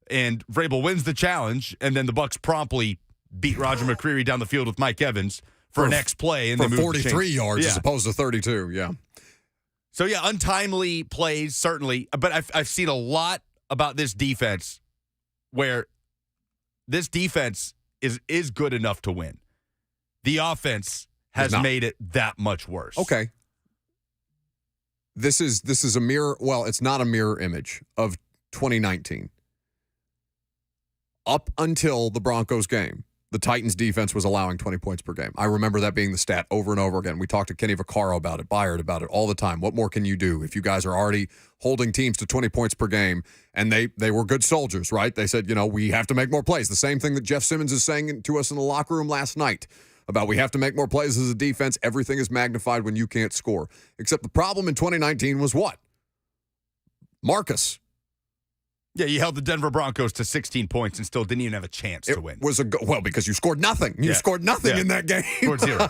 and Vrabel wins the challenge, and then the Bucs promptly beat Roger McCreary down the field with Mike Evans for an X play. And for they moved 43 the yards as opposed to 32, yeah. So, yeah, untimely plays, certainly. But I've seen a lot about this defense where this defense is good enough to win. The offense has made it that much worse. Okay. This is a mirror. Well, it's not a mirror image of 2019. Up until the Broncos game, the Titans defense was allowing 20 points per game. I remember that being the stat over and over again. We talked to Kenny Vaccaro about it, Byard about it all the time. What more can you do if you guys are already holding teams to 20 points per game? And they were good soldiers, right? They said, we have to make more plays. The same thing that Jeff Simmons is saying to us in the locker room last night about we have to make more plays as a defense. Everything is magnified when you can't score. Except the problem in 2019 was what? Marcus. Yeah, you held the Denver Broncos to 16 points and still didn't even have a chance to win. Because you scored nothing. You scored nothing in that game. Scored 0.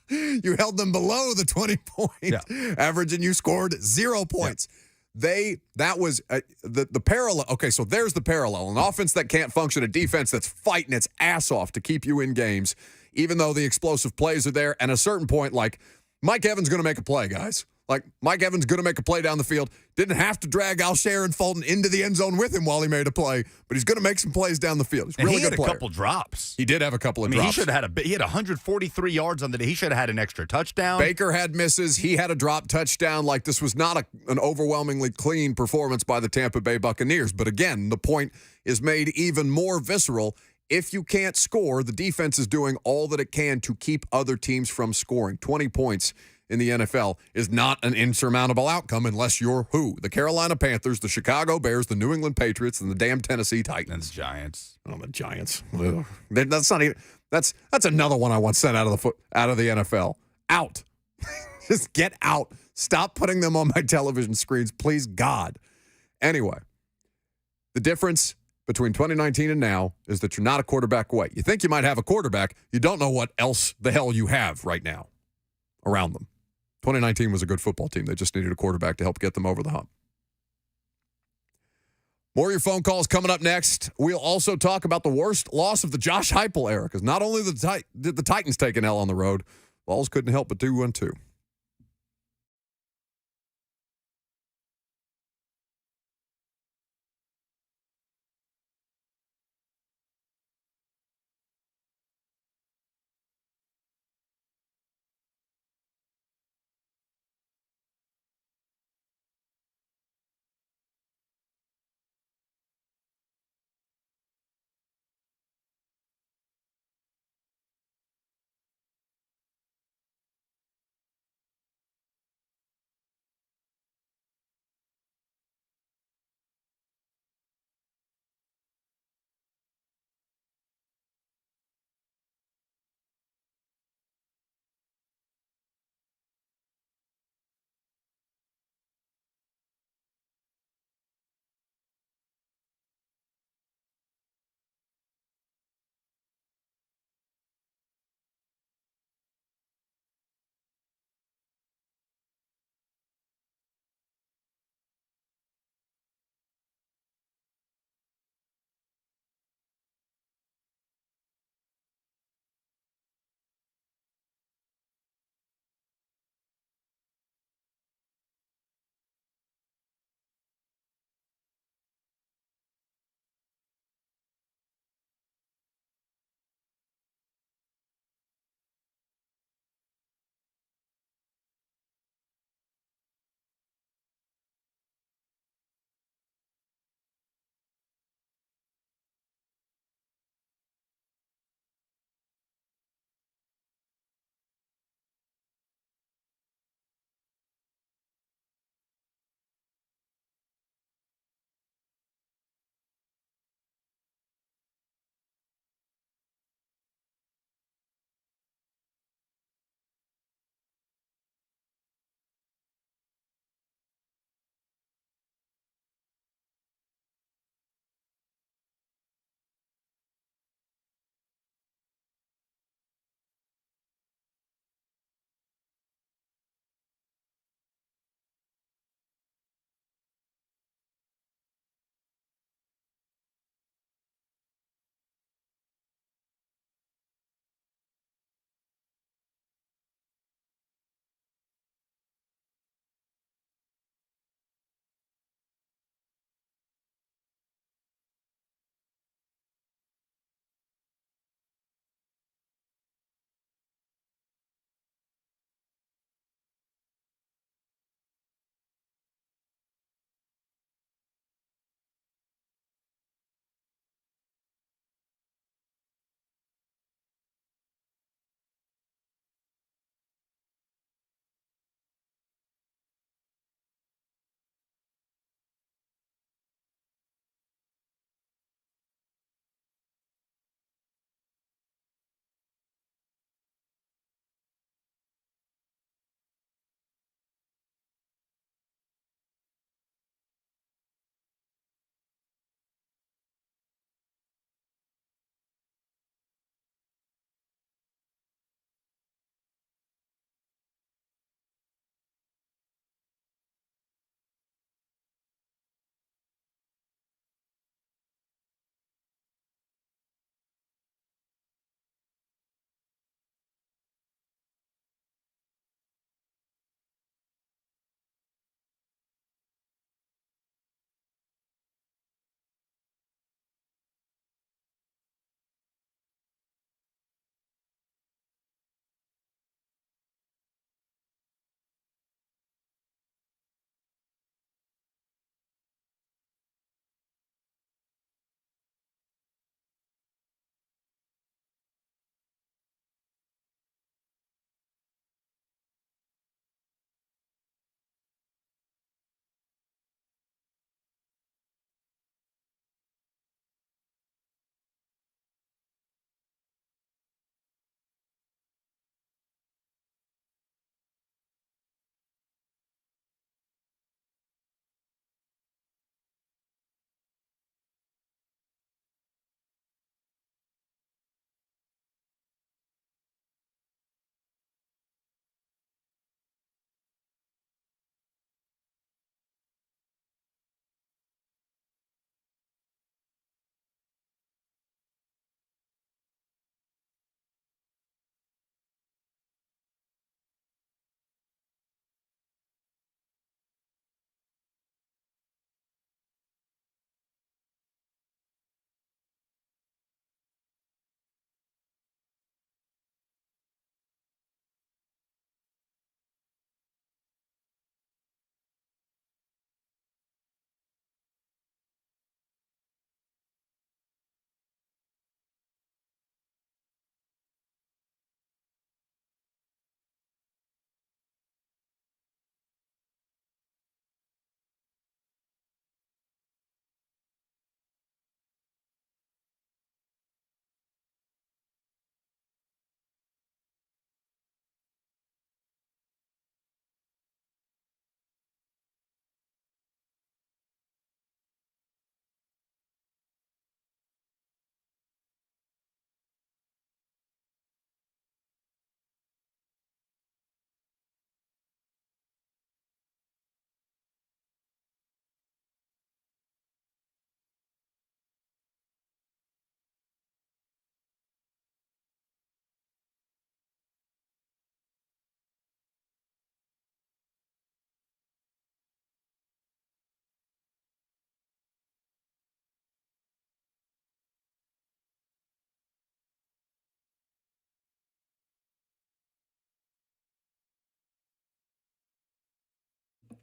You held them below the 20-point average, and you scored 0 points. That was the parallel. Okay, so there's the parallel. An offense that can't function, a defense that's fighting its ass off to keep you in games, even though the explosive plays are there. And at a certain point, like, Mike Evans going to make a play, guys. Like, Mike Evans going to make a play down the field. Didn't have to drag Alshire and Fulton into the end zone with him while he made a play, but he's going to make some plays down the field. He's a really good player. He had a couple drops. He did have a couple of drops. He should have had he had 143 yards on the day. He should have had an extra touchdown. Baker had misses. He had a drop touchdown. Like, this was not an overwhelmingly clean performance by the Tampa Bay Buccaneers. But again, the point is made even more visceral. If you can't score, the defense is doing all that it can to keep other teams from scoring. 20 points in the NFL is not an insurmountable outcome unless you're who? The Carolina Panthers, the Chicago Bears, the New England Patriots, and the damn Tennessee Titans. And the Giants. Oh, the Giants. Ugh. That's not even. That's another one I want sent out of the NFL. Out. Just get out. Stop putting them on my television screens, please, God. Anyway, the difference between 2019 and now is that you're not a quarterback away. You think you might have a quarterback. You don't know what else the hell you have right now around them. 2019 was a good football team. They just needed a quarterback to help get them over the hump. More of your phone calls coming up next. We'll also talk about the worst loss of the Josh Heupel era, because not only did the Titans take an L on the road, Vols couldn't help but do one too.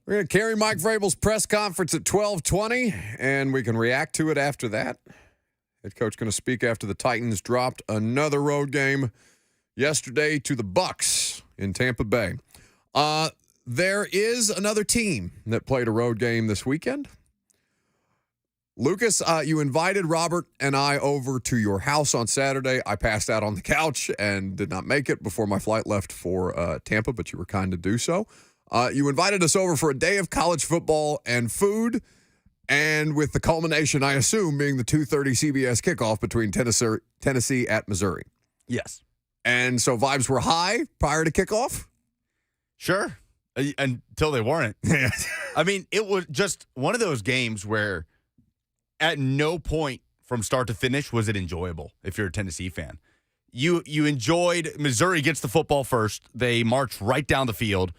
We're going to carry Mike Vrabel's press conference at 12:20, and we can react to it after that. Head coach going to speak after the Titans dropped another road game yesterday to the Bucs in Tampa Bay. There is another team that played a road game this weekend. Lucas, you invited Robert and I over to your house on Saturday. I passed out on the couch and did not make it before my flight left for Tampa, but you were kind to do so. You invited us over for a day of college football and food, and with the culmination, I assume, being the 2:30 CBS kickoff between Tennessee at Missouri. Yes. And so vibes were high prior to kickoff? Sure. Until they weren't. I mean, it was just one of those games where at no point from start to finish was it enjoyable if you're a Tennessee fan. You enjoyed Missouri gets the football first. They march right down the field,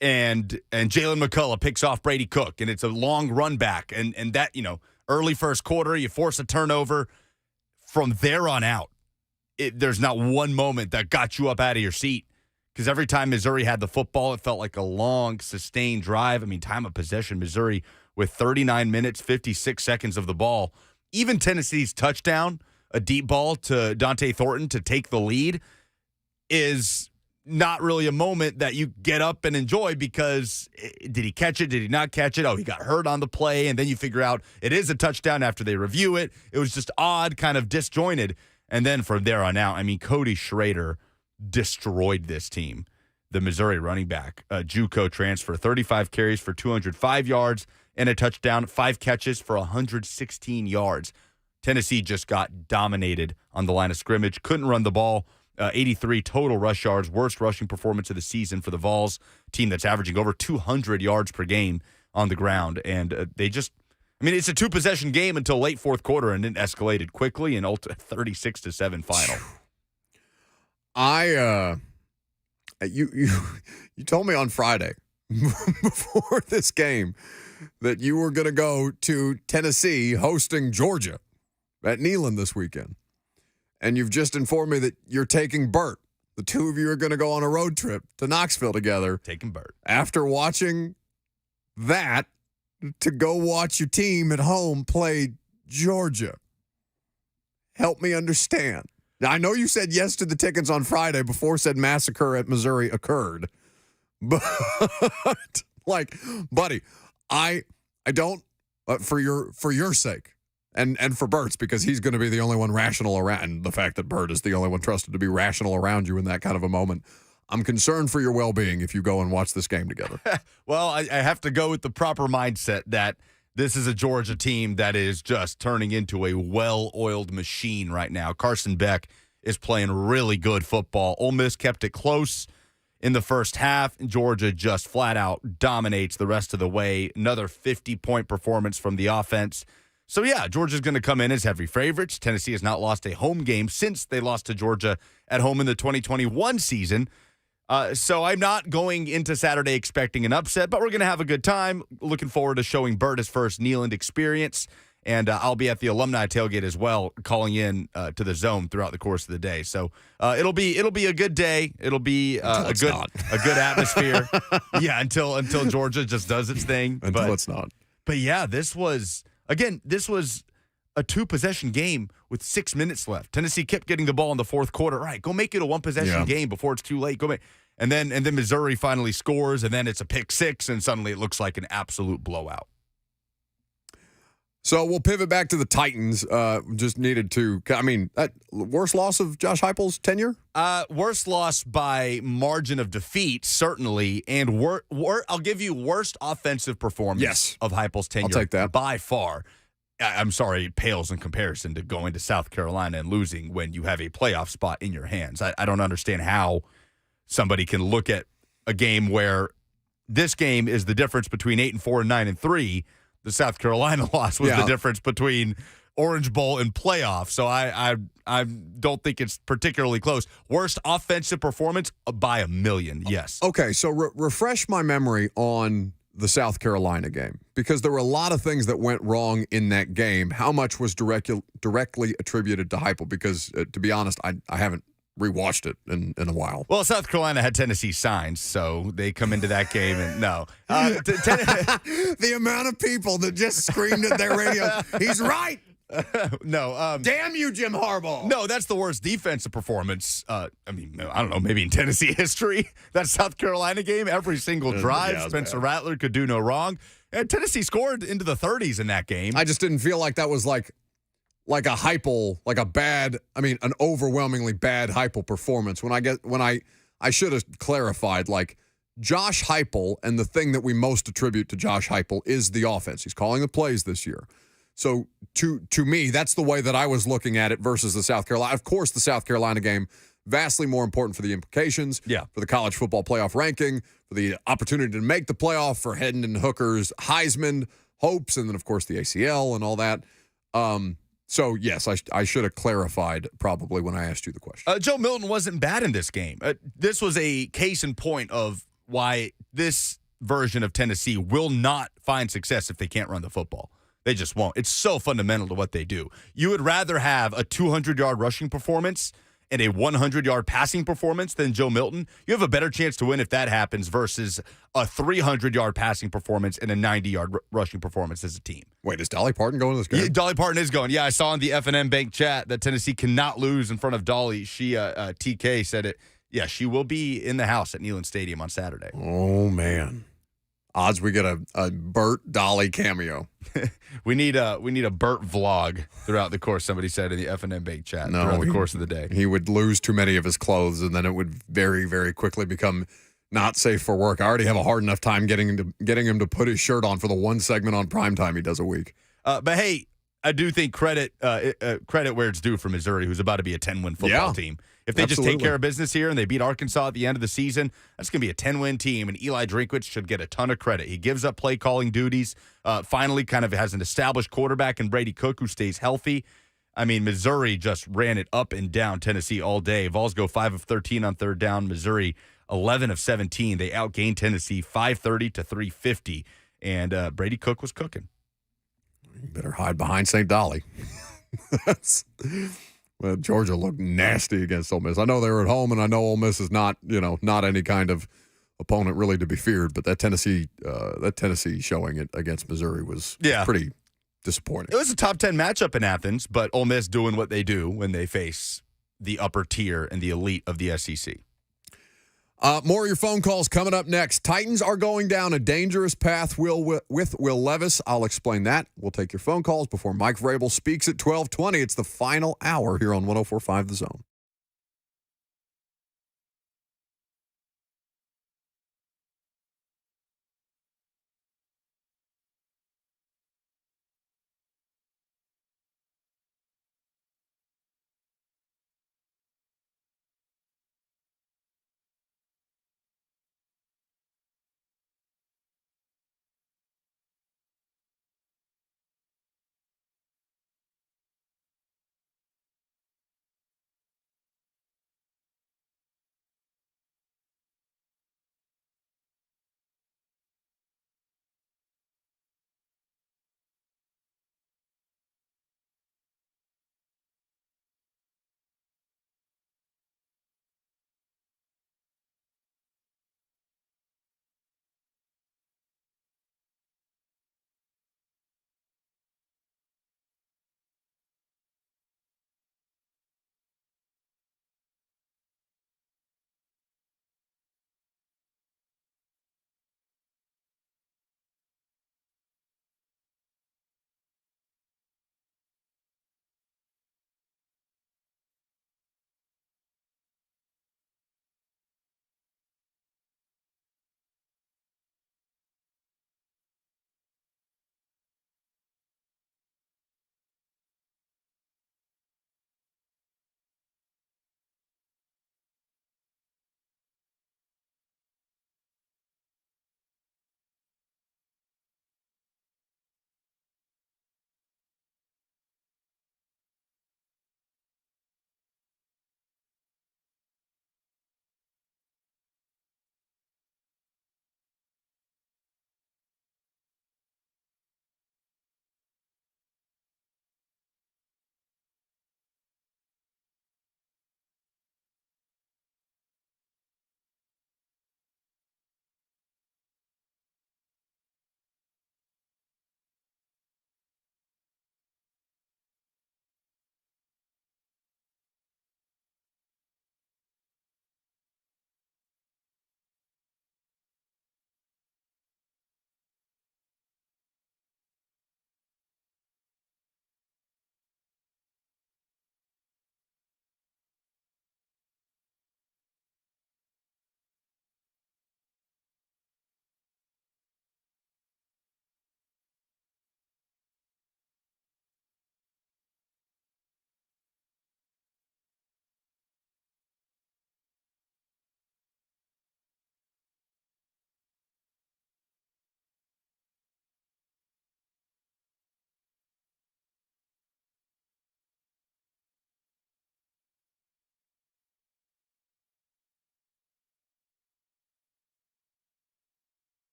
and Jalen McCullough picks off Brady Cook, and it's a long run back. And that, early first quarter, you force a turnover. From there on out, there's not one moment that got you up out of your seat. Because every time Missouri had the football, it felt like a long, sustained drive. I mean, time of possession, Missouri with 39 minutes, 56 seconds of the ball. Even Tennessee's touchdown, a deep ball to Dante Thornton to take the lead, is not really a moment that you get up and enjoy because did he catch it? Did he not catch it? Oh, he got hurt on the play. And then you figure out it is a touchdown after they review it. It was just odd, kind of disjointed. And then from there on out, I mean, Cody Schrader destroyed this team. The Missouri running back, JUCO transfer, 35 carries for 205 yards and a touchdown, 5 catches for 116 yards. Tennessee just got dominated on the line of scrimmage, couldn't run the ball. 83 total rush yards, worst rushing performance of the season for the Vols, team that's averaging over 200 yards per game on the ground. And it's a 2-possession game until late fourth quarter, and it escalated quickly and 36-7 final. You told me on Friday before this game that you were going to go to Tennessee hosting Georgia at Neyland this weekend. And you've just informed me that you're taking Bert. The two of you are going to go on a road trip to Knoxville together. Taking Bert. After watching that, to go watch your team at home play Georgia. Help me understand. Now, I know you said yes to the tickets on Friday before said massacre at Missouri occurred. But, buddy, I don't, for your sake, and for Bert's, because he's going to be the only one rational around, and the fact that Bert is the only one trusted to be rational around you in that kind of a moment, I'm concerned for your well-being if you go and watch this game together. Well, I have to go with the proper mindset that this is a Georgia team that is just turning into a well-oiled machine right now. Carson Beck is playing really good football. Ole Miss kept it close in the first half. Georgia just flat out dominates the rest of the way. Another 50-point performance from the offense. So, yeah, Georgia's going to come in as heavy favorites. Tennessee has not lost a home game since they lost to Georgia at home in the 2021 season. So I'm not going into Saturday expecting an upset, but we're going to have a good time. Looking forward to showing Bert his first Neyland experience. And I'll be at the alumni tailgate as well, calling in to the Zone throughout the course of the day. So it'll be a good day. It'll be a good atmosphere. Yeah, until Georgia just does its thing. It's not. But yeah, this was a 2-possession game with 6 minutes left. Tennessee kept getting the ball in the fourth quarter. All right, go make it a 1-possession game before it's too late. And then Missouri finally scores, and then it's a pick six, and suddenly it looks like an absolute blowout. So we'll pivot back to the Titans. Just needed to. Worst loss of Josh Heupel's tenure? Worst loss by margin of defeat, certainly, and I'll give you worst offensive performance of Heupel's tenure. I'll take that by far. I'm sorry, it pales in comparison to going to South Carolina and losing when you have a playoff spot in your hands. I don't understand how somebody can look at a game where this game is the difference between 8-4 and 9-3. The South Carolina loss was the difference between Orange Bowl and playoff. So I don't think it's particularly close. Worst offensive performance by a million, yes. Okay, so refresh my memory on the South Carolina game, because there were a lot of things that went wrong in that game. How much was directly attributed to Heupel? Because, to be honest, I haven't rewatched it in a while. Well, South Carolina had Tennessee signs, so they come into that game and no. The amount of people that just screamed at their radio, he's right. No. Damn you, Jim Harbaugh. No, that's the worst defensive performance. I don't know, maybe in Tennessee history. That South Carolina game, every single drive, Spencer Rattler could do no wrong. And Tennessee scored into the 30s in that game. I just didn't feel like that was like a Heupel, like an overwhelmingly bad Heupel performance. I should have clarified, like, Josh Heupel, and the thing that we most attribute to Josh Heupel is the offense. He's calling the plays this year. So to me, that's the way that I was looking at it versus the South Carolina. Of course, the South Carolina game, vastly more important for the implications, for the college football playoff ranking, for the opportunity to make the playoff, for Hendon Hooker's Heisman hopes, and then, of course, the ACL and all that. So, yes, I should have clarified probably when I asked you the question. Joe Milton wasn't bad in this game. This was a case in point of why this version of Tennessee will not find success if they can't run the football. They just won't. It's so fundamental to what they do. You would rather have a 200-yard rushing performance and a 100-yard passing performance than Joe Milton. You have a better chance to win if that happens versus a 300-yard passing performance and a 90-yard rushing performance as a team. Wait, is Dolly Parton going to this game? Yeah, Dolly Parton is going. Yeah, I saw in the F&M Bank chat that Tennessee cannot lose in front of Dolly. She, TK said it. Yeah, she will be in the house at Neyland Stadium on Saturday. Oh, man. Odds we get a Burt Dolly cameo. we need a Burt vlog throughout the course. Somebody said in the F&M Bank chat throughout the course of the day. He would lose too many of his clothes, and then it would very, very quickly become not safe for work. I already have a hard enough time getting him to put his shirt on for the one segment on primetime he does a week. But hey, I do think credit where it's due for Missouri, who's about to be a 10-win football team. If they just take care of business here and they beat Arkansas at the end of the season, that's going to be a 10-win team, and Eli Drinkwitz should get a ton of credit. He gives up play-calling duties, finally kind of has an established quarterback in Brady Cook who stays healthy. I mean, Missouri just ran it up and down Tennessee all day. Vols go 5 of 13 on third down. Missouri, 11 of 17. They outgained Tennessee 530 to 350, and Brady Cook was cooking. You better hide behind St. Dolly. Well, Georgia looked nasty against Ole Miss. I know they were at home, and I know Ole Miss is not any kind of opponent really to be feared. But that Tennessee showing it against Missouri was pretty disappointing. It was a top 10 matchup in Athens, but Ole Miss doing what they do when they face the upper tier and the elite of the SEC. More of your phone calls coming up next. Titans are going down a dangerous path with Will Levis. I'll explain that. We'll take your phone calls before Mike Vrabel speaks at 12:20. It's the final hour here on 104.5 The Zone.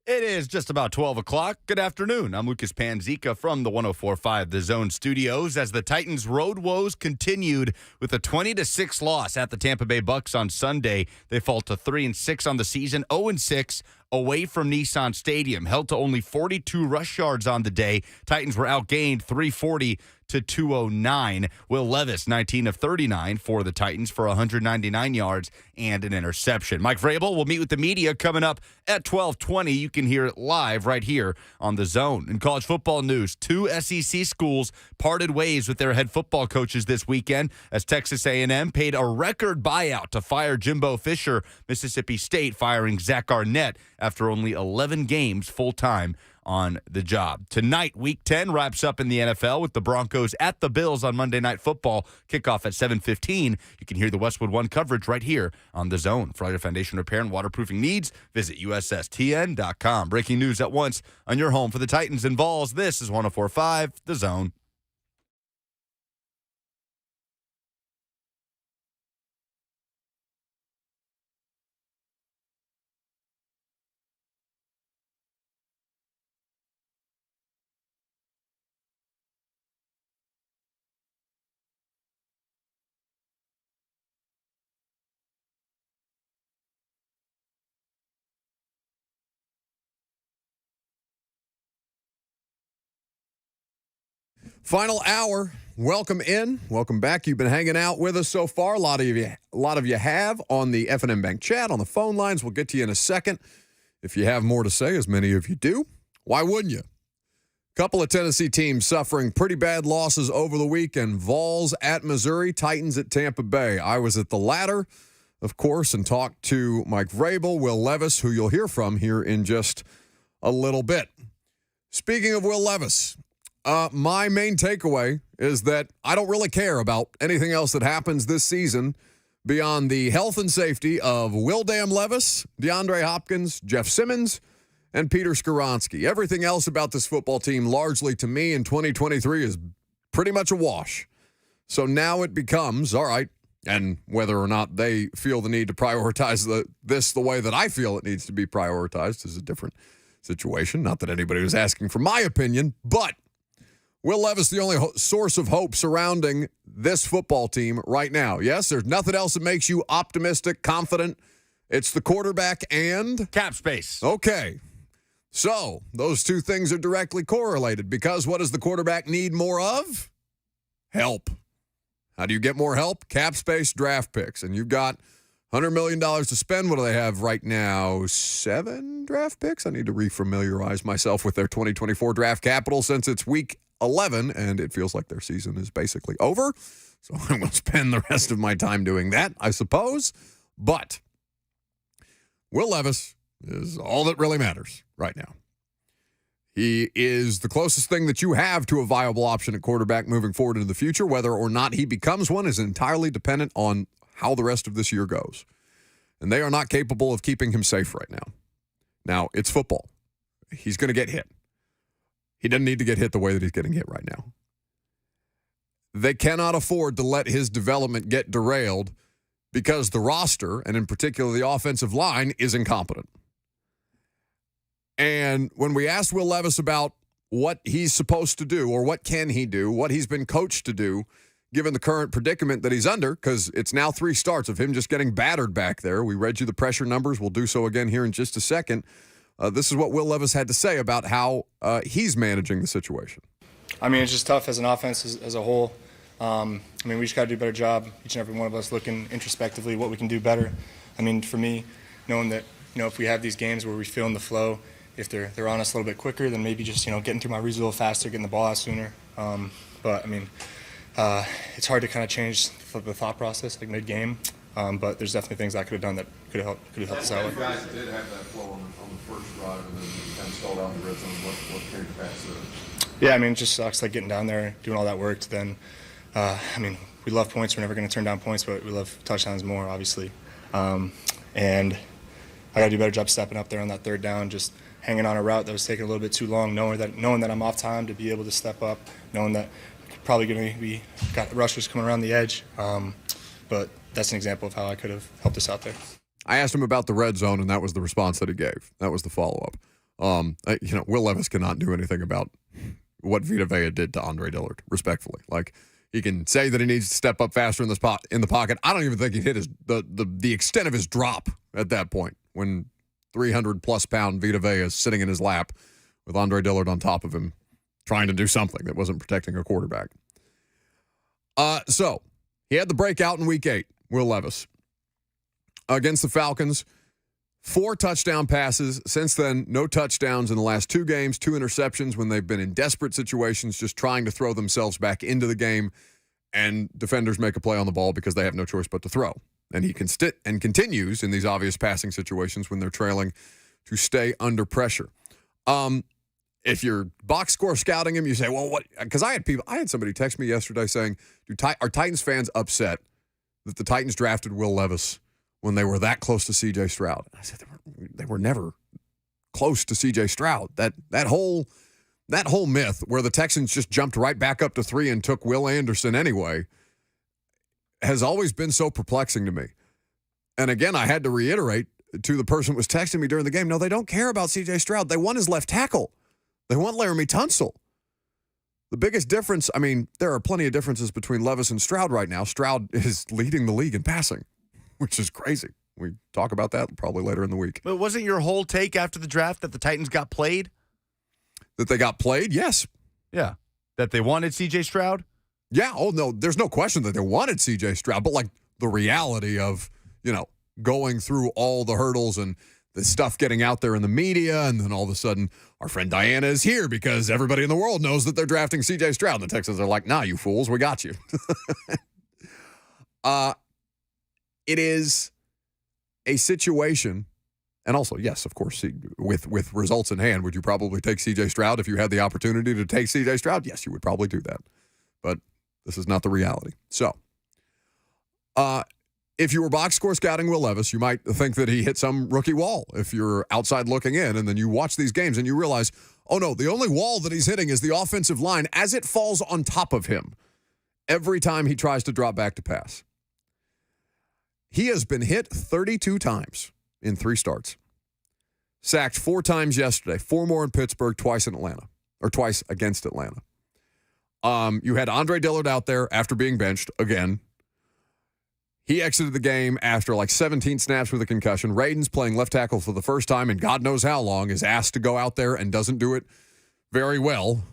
It is just about 12 o'clock. Good afternoon. I'm Lucas Panzica from the 104.5 The Zone studios as the Titans' road woes continued with a 20-6 loss at the Tampa Bay Bucs on Sunday. They fall to 3-6 on the season, 0-6 away from Nissan Stadium, held to only 42 rush yards on the day. Titans were outgained 340 to 209. Will Levis, 19 of 39 for the Titans for 199 yards and an interception. Mike Vrabel will meet with the media coming up at 12:20. You can hear it live right here on The Zone. In college football news, 2 SEC schools parted ways with their head football coaches this weekend as Texas A&M paid a record buyout to fire Jimbo Fisher. Mississippi State firing Zach Arnett after only 11 games full-time on the job. Tonight, Week 10 wraps up in the NFL with the Broncos at the Bills on Monday Night Football. Kickoff at 7:15. You can hear the Westwood One coverage right here on The Zone. For all your foundation repair and waterproofing needs, visit USSTN.com. Breaking news at once on your home for the Titans and Vols. This is 104.5 The Zone. Final hour. Welcome in. Welcome back. You've been hanging out with us so far. A lot of you have on the F&M Bank chat, on the phone lines. We'll get to you in a second. If you have more to say, as many of you do, why wouldn't you? Couple of Tennessee teams suffering pretty bad losses over the weekend. Vols at Missouri, Titans at Tampa Bay. I was at the latter, of course, and talked to Mike Vrabel, Will Levis, who you'll hear from here in just a little bit. Speaking of Will Levis, my main takeaway is that I don't really care about anything else that happens this season beyond the health and safety of Will Dam Levis, DeAndre Hopkins, Jeff Simmons, and Peter Skoronski. Everything else about this football team, largely to me in 2023, is pretty much a wash. So now it becomes, all right, and whether or not they feel the need to prioritize this the way that I feel it needs to be prioritized is a different situation. Not that anybody was asking for my opinion, but Will Levis the only source of hope surrounding this football team right now? Yes, there's nothing else that makes you optimistic, confident. It's the quarterback and cap space. Okay. So those two things are directly correlated because what does the quarterback need more of? Help. How do you get more help? Cap space, draft picks. And you've got $100 million to spend. What do they have right now? 7 draft picks? I need to refamiliarize myself with their 2024 draft capital since it's week 11, and it feels like their season is basically over. So I'm going to spend the rest of my time doing that, I suppose. But Will Levis is all that really matters right now. He is the closest thing that you have to a viable option at quarterback moving forward into the future. Whether or not he becomes one is entirely dependent on how the rest of this year goes. And they are not capable of keeping him safe right now. Now, it's football. He's going to get hit. He doesn't need to get hit the way that he's getting hit right now. They cannot afford to let his development get derailed because the roster, and in particular the offensive line, is incompetent. And when we asked Will Levis about what he's supposed to do or what can he do, what he's been coached to do, given the current predicament that he's under, because it's now 3 starts of him just getting battered back there. We read you the pressure numbers. We'll do so again here in just a second. This is what Will Levis had to say about how he's managing the situation. I mean, it's just tough as an offense as a whole. I mean, we just got to do a better job, each and every one of us looking introspectively what we can do better. I mean, for me, knowing that, if we have these games where we feel in the flow, if they're on us a little bit quicker, then maybe just, getting through my reads a little faster, getting the ball out sooner. But, I mean, it's hard to kind of change the thought process like mid-game. But there's definitely things I could have done that could have helped us out with. You guys did have that flow on the first drive, and then you kind of stalled out in the red zone. What carried you past that? Yeah, I mean, it just sucks like getting down there, doing all that work. Then, I mean, we love points. We're never going to turn down points, but we love touchdowns more, obviously. And I got to do a better job stepping up there on that third down, just hanging on a route that was taking a little bit too long, knowing that I'm off time to be able to step up, knowing that probably going to be got rushers coming around the edge. But that's an example of how I could have helped us out there. I asked him about the red zone, and that was the response that he gave. That was the follow-up. Will Levis cannot do anything about what Vita Vea did to Andre Dillard, respectfully. Like, he can say that he needs to step up faster in the pocket. I don't even think he hit the extent of his drop at that point when 300-plus pound Vita Vea is sitting in his lap with Andre Dillard on top of him trying to do something that wasn't protecting a quarterback. So he had the breakout in Week 8, Will Levis. Against the Falcons, 4 touchdown passes. Since then, no touchdowns in the last 2 games, 2 interceptions when they've been in desperate situations, just trying to throw themselves back into the game, and defenders make a play on the ball because they have no choice but to throw. And he continues in these obvious passing situations when they're trailing to stay under pressure. If you're box score scouting him, you say, well, what? Because I had somebody text me yesterday saying, are Titans fans upset that the Titans drafted Will Levis when they were that close to C.J. Stroud? I said they were never close to C.J. Stroud. That whole myth where the Texans just jumped right back up to 3 and took Will Anderson anyway has always been so perplexing to me. And again, I had to reiterate to the person who was texting me during the game, no, they don't care about C.J. Stroud. They want his left tackle. They want Laramie Tunsil. The biggest difference, I mean, there are plenty of differences between Levis and Stroud right now. Stroud is leading the league in passing, which is crazy. We talk about that probably later in the week. But wasn't your whole take after the draft that the Titans got played? That they got played? Yes. Yeah. That they wanted C.J. Stroud? Yeah. Oh, no, there's no question that they wanted C.J. Stroud, but like the reality of, going through all the hurdles and the stuff getting out there in the media, and then all of a sudden our friend Diana is here because everybody in the world knows that they're drafting C.J. Stroud. And the Texans are like, nah, you fools, we got you. It is a situation, and also, yes, of course, with results in hand, would you probably take C.J. Stroud if you had the opportunity to take C.J. Stroud? Yes, you would probably do that. But this is not the reality. So, if you were box score scouting Will Levis, you might think that he hit some rookie wall if you're outside looking in, and then you watch these games and you realize, oh no, the only wall that he's hitting is the offensive line as it falls on top of him every time he tries to drop back to pass. He has been hit 32 times in 3 starts. Sacked 4 times yesterday, 4 more in Pittsburgh, twice in Atlanta, or twice against Atlanta. You had Andre Dillard out there after being benched again. He exited the game after like 17 snaps with a concussion. Radin's playing left tackle for the first time in God knows how long, is asked to go out there and doesn't do it very well.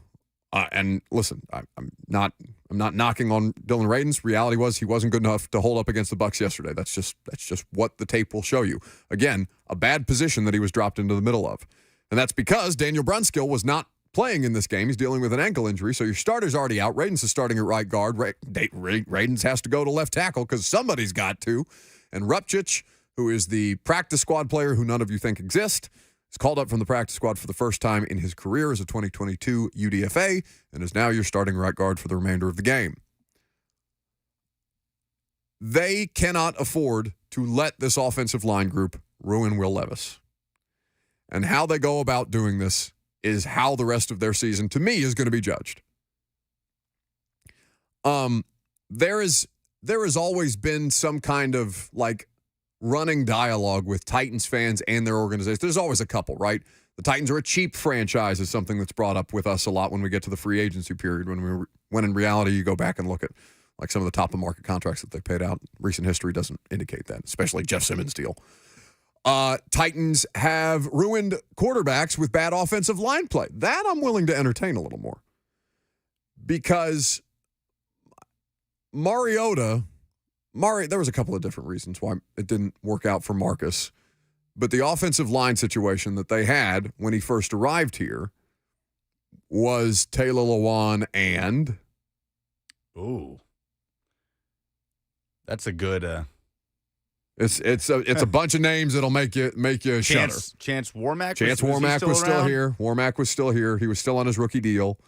And listen, I'm not knocking on Dylan Radin's. Reality was he wasn't good enough to hold up against the Bucs yesterday. That's just what the tape will show you. Again, a bad position that he was dropped into the middle of. And that's because Daniel Brunskill was not playing in this game. He's dealing with an ankle injury, so your starter's already out. Radin's is starting at right guard. Radin's has to go to left tackle because somebody's got to. And Rupchich, who is the practice squad player who none of you think exists, is called up from the practice squad for the first time in his career as a 2022 UDFA and is now your starting right guard for the remainder of the game. They cannot afford to let this offensive line group ruin Will Levis. And how they go about doing this is how the rest of their season, to me, is going to be judged. There has always been some kind of like running dialogue with Titans fans and their organization. There's always a couple, right? The Titans are a cheap franchise is something that's brought up with us a lot when we get to the free agency period, when in reality you go back and look at like some of the top of market contracts that they paid out. Recent history doesn't indicate that, especially Jeff Simmons' deal. Titans have ruined quarterbacks with bad offensive line play. That I'm willing to entertain a little more. Because there was a couple of different reasons why it didn't work out for Marcus. But the offensive line situation that they had when he first arrived here was Taylor Lewan and... Ooh. That's a good... It's a bunch of names that'll make you shudder. Chance Warmack? Chance Warmack was still here. Warmack was still here. He was still on his rookie deal.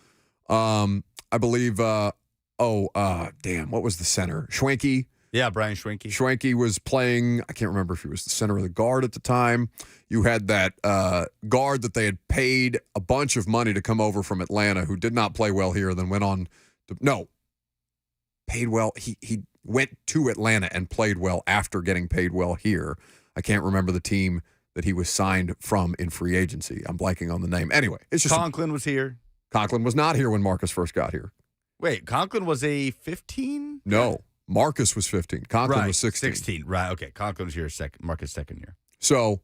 I believe, what was the center? Schwenke. Yeah, Brian Schwenke. Schwenke was playing, I can't remember if he was the center of the guard at the time. You had that guard that they had paid a bunch of money to come over from Atlanta who did not play well here, then went on to, paid well. He went to Atlanta and played well after getting paid well here. I can't remember the team that he was signed from in free agency. I'm blanking on the name. Anyway, it's just Conklin was here. Conklin was not here when Marcus first got here. Wait, Conklin was a 15? No, Marcus was 15. Conklin was 16. 16, right. Okay, Conklin was here Marcus second year. So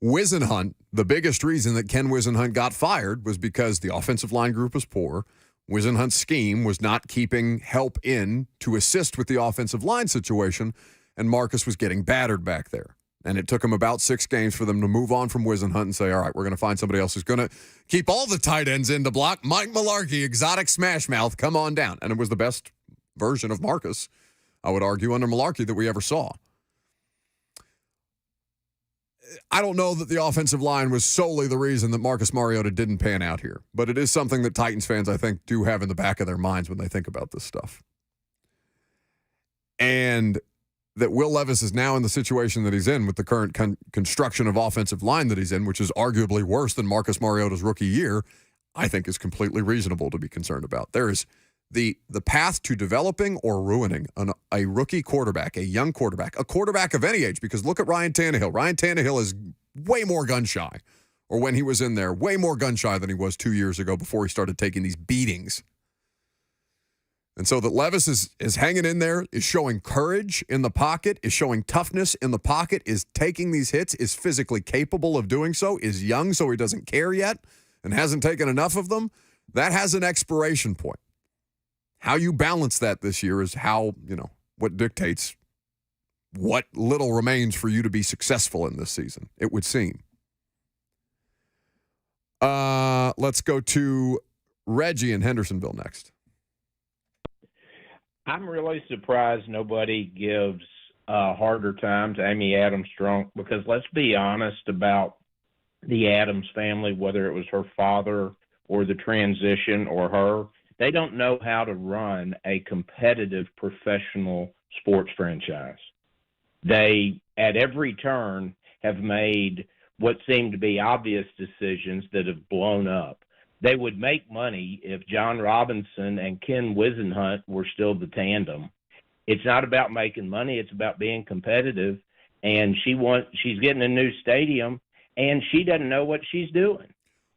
Wisenhunt, the biggest reason that Ken Wisenhunt got fired was because the offensive line group was poor. Wisenhunt's scheme was not keeping help in to assist with the offensive line situation, and Marcus was getting battered back there. And it took him about 6 games for them to move on from Wisenhunt and say, all right, we're going to find somebody else who's going to keep all the tight ends in to block. Mike Mularkey, exotic smash mouth, come on down. And it was the best version of Marcus, I would argue, under Mularkey that we ever saw. I don't know that the offensive line was solely the reason that Marcus Mariota didn't pan out here, but it is something that Titans fans, I think, do have in the back of their minds when they think about this stuff. And that Will Levis is now in the situation that he's in with the current construction of offensive line that he's in, which is arguably worse than Marcus Mariota's rookie year, I think is completely reasonable to be concerned about. There is the path to developing or ruining a rookie quarterback, a young quarterback, a quarterback of any age, because look at Ryan Tannehill. Ryan Tannehill is way more gun shy, or when he was in there, way more gun shy than he was 2 years ago before he started taking these beatings. And so that Levis is hanging in there, is showing courage in the pocket, is showing toughness in the pocket, is taking these hits, is physically capable of doing so, is young so he doesn't care yet, and hasn't taken enough of them, that has an expiration point. How you balance that this year is how, what dictates what little remains for you to be successful in this season, it would seem. Let's go to Reggie in Hendersonville next. I'm really surprised nobody gives a harder time to Amy Adams Strunk, because let's be honest about the Adams family, whether it was her father or the transition or her. They don't know how to run a competitive professional sports franchise. They, at every turn, have made what seem to be obvious decisions that have blown up. They would make money if John Robinson and Ken Wisenhunt were still the tandem. It's not about making money. It's about being competitive. And she's getting a new stadium, and she doesn't know what she's doing.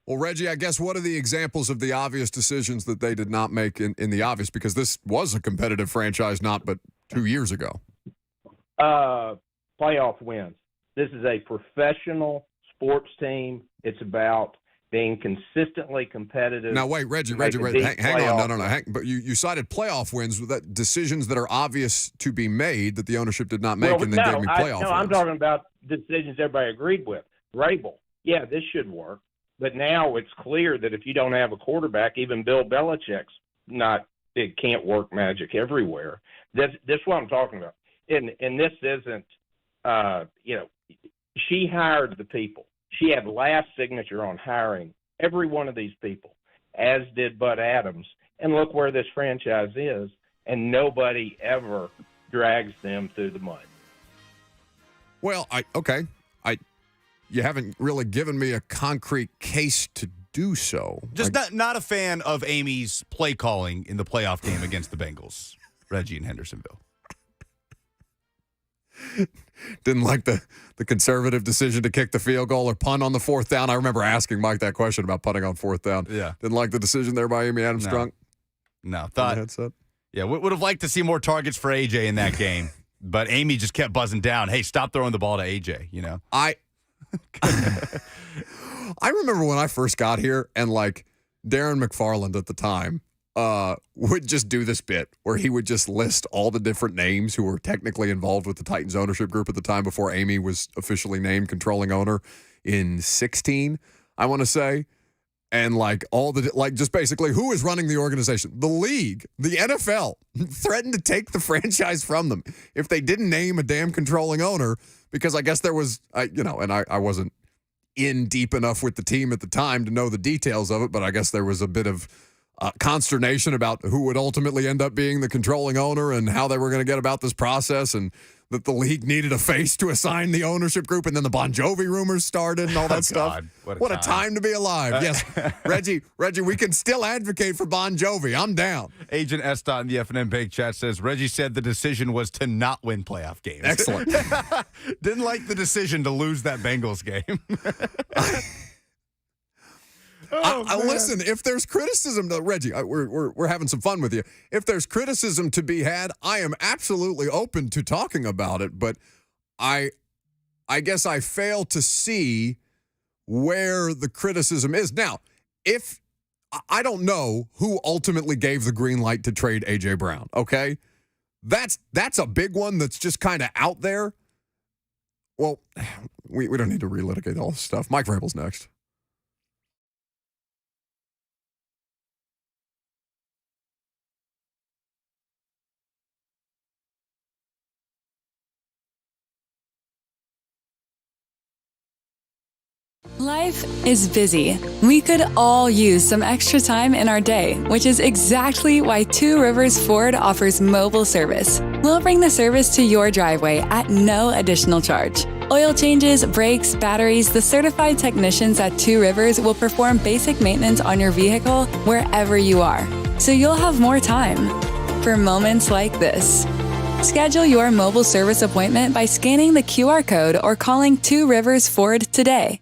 Well, Reggie, I guess what are the examples of the obvious decisions that they did not make in the obvious? Because this was a competitive franchise not but 2 years ago. Playoff wins. This is a professional sports team. It's about being consistently competitive. Now, wait, Reggie, hang on. No. But you cited playoff wins, that decisions that are obvious to be made that the ownership did not make, and then gave me playoff wins. I'm talking about decisions everybody agreed with. Vrabel, yeah, this should work. But now it's clear that if you don't have a quarterback, even Bill Belichick's it can't work magic everywhere. This is what I'm talking about. And this isn't, she hired the people. She had last signature on hiring every one of these people, as did Bud Adams. And look where this franchise is, and nobody ever drags them through the mud. Well, you haven't really given me a concrete case to do so. Just not a fan of Amy's play calling in the playoff game against the Bengals, Reggie in Hendersonville. Didn't like the conservative decision to kick the field goal or punt on the fourth down. I remember asking Mike that question about punting on fourth down. Yeah. Didn't like the decision there by Amy Adams Strunk. No, thought. Yeah, would have liked to see more targets for AJ in that game, but Amy just kept buzzing down. Hey, stop throwing the ball to AJ. I remember when I first got here, and Darren McFarland at the time would just do this bit where he would just list all the different names who were technically involved with the Titans ownership group at the time before Amy was officially named controlling owner in 16, I want to say. And just basically who is running the organization? The league, the NFL threatened to take the franchise from them if they didn't name a damn controlling owner, because I guess there was, I wasn't in deep enough with the team at the time to know the details of it, but I guess there was a bit of consternation about who would ultimately end up being the controlling owner and how they were going to get about this process. And that the league needed a face to assign the ownership group, and then the Bon Jovi rumors started and all that stuff. God, what a time to be alive. Yes, Reggie, we can still advocate for Bon Jovi. I'm down. Agent S. in the FNM Bank chat says, Reggie said the decision was to not win playoff games. Excellent. Didn't like the decision to lose that Bengals game. Listen, if there's criticism, Reggie, we're having some fun with you. If there's criticism to be had, I am absolutely open to talking about it. But I guess I fail to see where the criticism is. Now, if I don't know who ultimately gave the green light to trade A.J. Brown, okay? That's a big one that's just kind of out there. Well, we don't need to relitigate all this stuff. Mike Vrabel's next. Life is busy. We could all use some extra time in our day, which is exactly why Two Rivers Ford offers mobile service. We'll bring the service to your driveway at no additional charge. Oil changes, brakes, batteries, the certified technicians at Two Rivers will perform basic maintenance on your vehicle wherever you are, so you'll have more time for moments like this. Schedule your mobile service appointment by scanning the QR code or calling Two Rivers Ford today.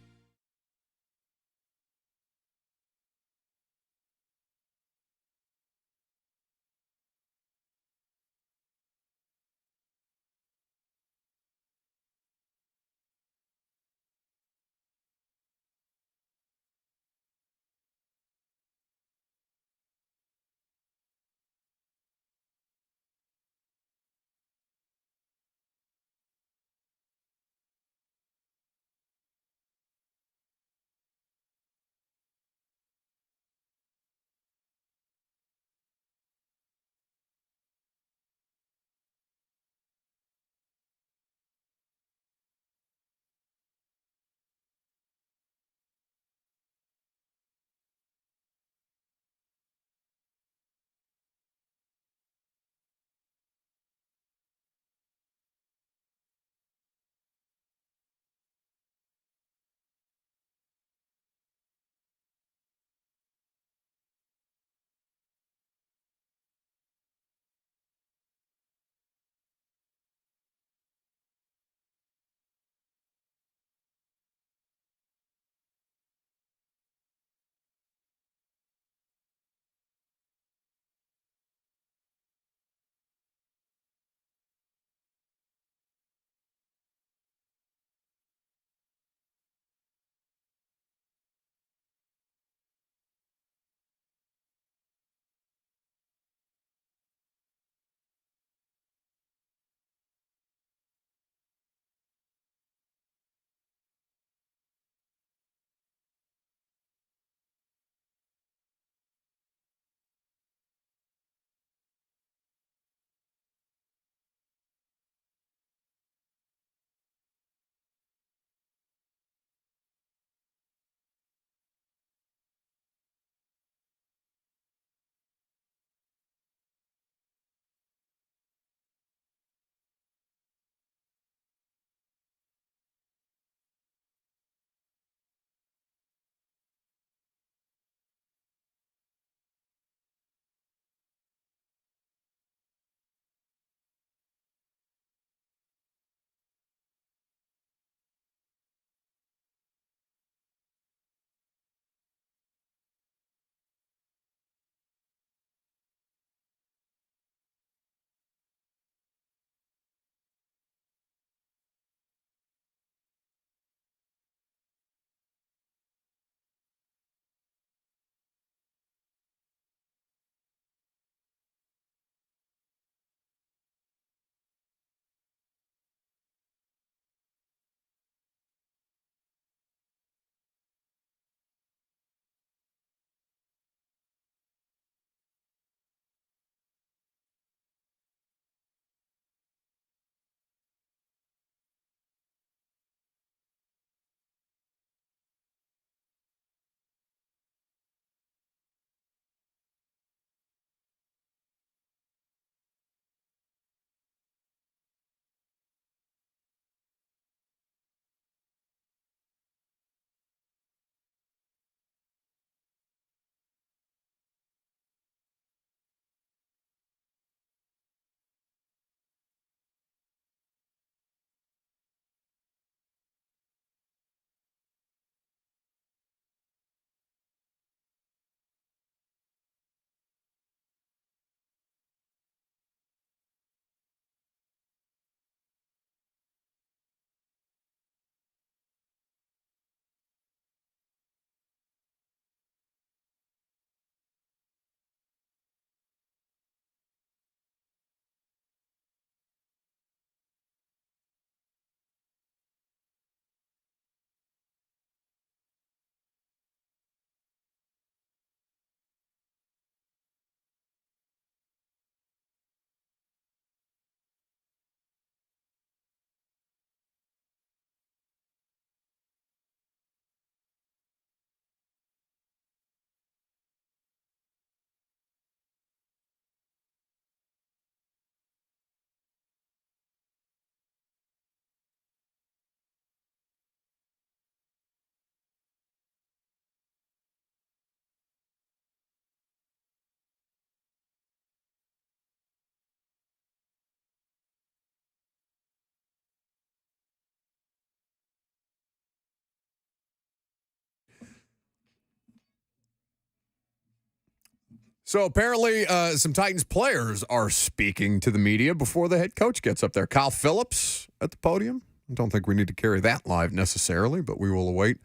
So apparently some Titans players are speaking to the media before the head coach gets up there. Kyle Phillips at the podium. I don't think we need to carry that live necessarily, but we will await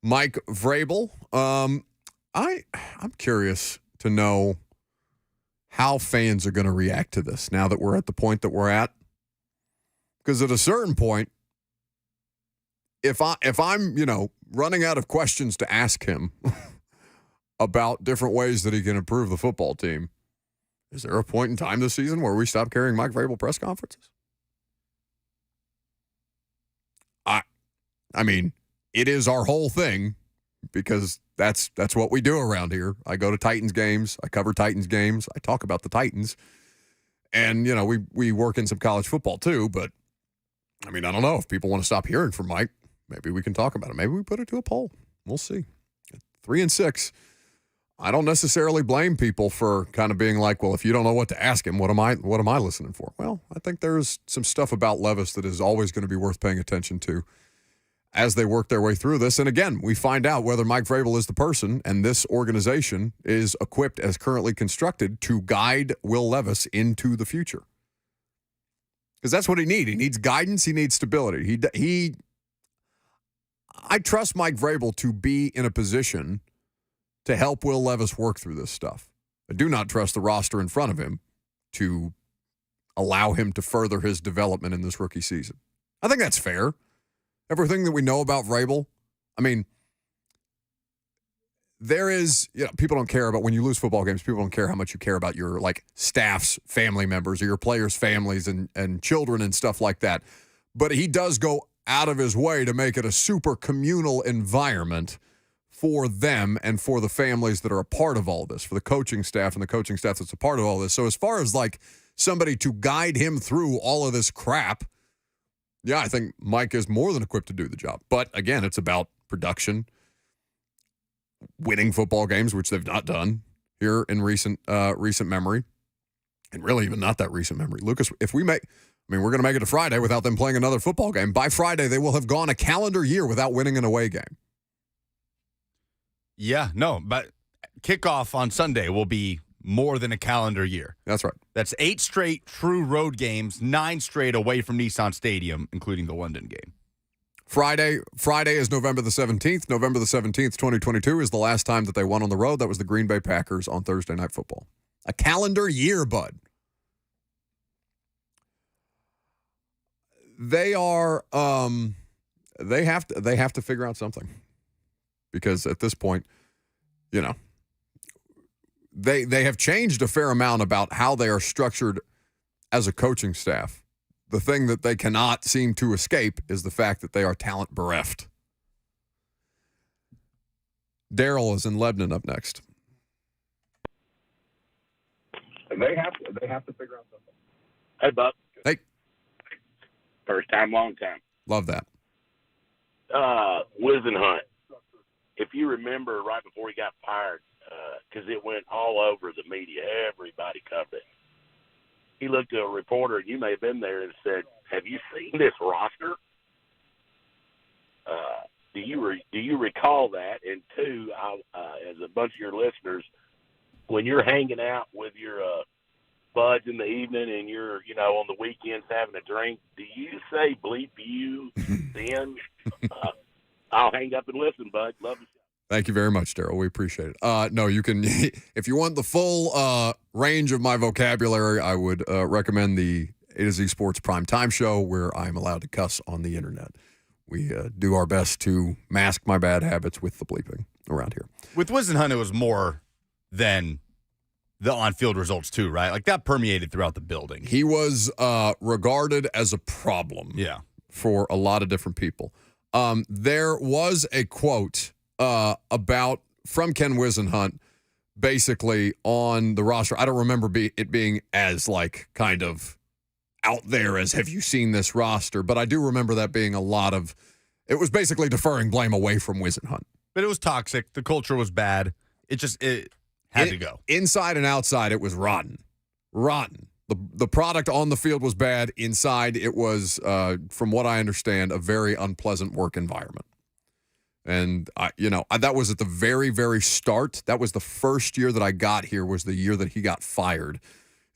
Mike Vrabel. I'm curious to know how fans are going to react to this now that we're at the point that we're at. Because at a certain point, if I'm, running out of questions to ask him about different ways that he can improve the football team, is there a point in time this season where we stop carrying Mike Vrabel press conferences? I mean, it is our whole thing because that's what we do around here. I go to Titans games. I cover Titans games. I talk about the Titans. And, we work in some college football too. But, I mean, I don't know. If people want to stop hearing from Mike, maybe we can talk about it. Maybe we put it to a poll. We'll see. 3-6. I don't necessarily blame people for kind of being like, well, if you don't know what to ask him, what am I listening for? Well, I think there's some stuff about Levis that is always going to be worth paying attention to as they work their way through this. And again, we find out whether Mike Vrabel is the person and this organization is equipped as currently constructed to guide Will Levis into the future. Because that's what he needs. He needs guidance. He needs stability. I trust Mike Vrabel to be in a position to help Will Levis work through this stuff. I do not trust the roster in front of him to allow him to further his development in this rookie season. I think that's fair. Everything that we know about Vrabel, I mean, there is, people don't care about when you lose football games, people don't care how much you care about your, staff's family members or your players' families and children and stuff like that. But he does go out of his way to make it a super communal environment for them and for the families that are a part of all this, for the coaching staff and the coaching staff that's a part of all this. So as far as, somebody to guide him through all of this crap, yeah, I think Mike is more than equipped to do the job. But, again, it's about production, winning football games, which they've not done here in recent memory, and really even not that recent memory. Lucas, we're going to make it to Friday without them playing another football game. By Friday, they will have gone a calendar year without winning an away game. Yeah, no, but kickoff on Sunday will be more than a calendar year. That's right. That's 8 straight true road games, 9 straight away from Nissan Stadium, including the London game. Friday is November the 17th. November the 17th, 2022 is the last time that they won on the road. That was the Green Bay Packers on Thursday Night Football. A calendar year, bud. They are they have to figure out something. Because at this point, they have changed a fair amount about how they are structured as a coaching staff. The thing that they cannot seem to escape is the fact that they are talent bereft. Daryl is in Lebanon up next. They have to figure out something. Hey, Buck. Hey. First time, long time. Love that. Wisenhunt. If you remember right before he got fired, because it went all over the media, everybody covered it. He looked at a reporter, and you may have been there, and said, "Have you seen this roster?" Do you recall that? And two, as a bunch of your listeners, when you're hanging out with your buds in the evening and you're on the weekends having a drink, do you say bleep you then? I'll hang up and listen, bud. Love you. Thank you very much, Daryl. We appreciate it. No, you can, if you want the full range of my vocabulary, I would recommend the A to Z Sports Prime Time Show, where I'm allowed to cuss on the internet. We do our best to mask my bad habits with the bleeping around here. With Wisenhunt, it was more than the on-field results too, right? That permeated throughout the building. He was regarded as a problem for a lot of different people. There was a quote from Ken Wisenhunt basically on the roster. I don't remember it being as kind of out there as have you seen this roster, but I do remember that being it was basically deferring blame away from Wisenhunt. But it was toxic. The culture was bad. It had to go. Inside and outside, it was rotten. Rotten. The product on the field was bad. Inside, it was, from what I understand, a very unpleasant work environment. And, that was at the very, very start. That was the first year that I got here was the year that he got fired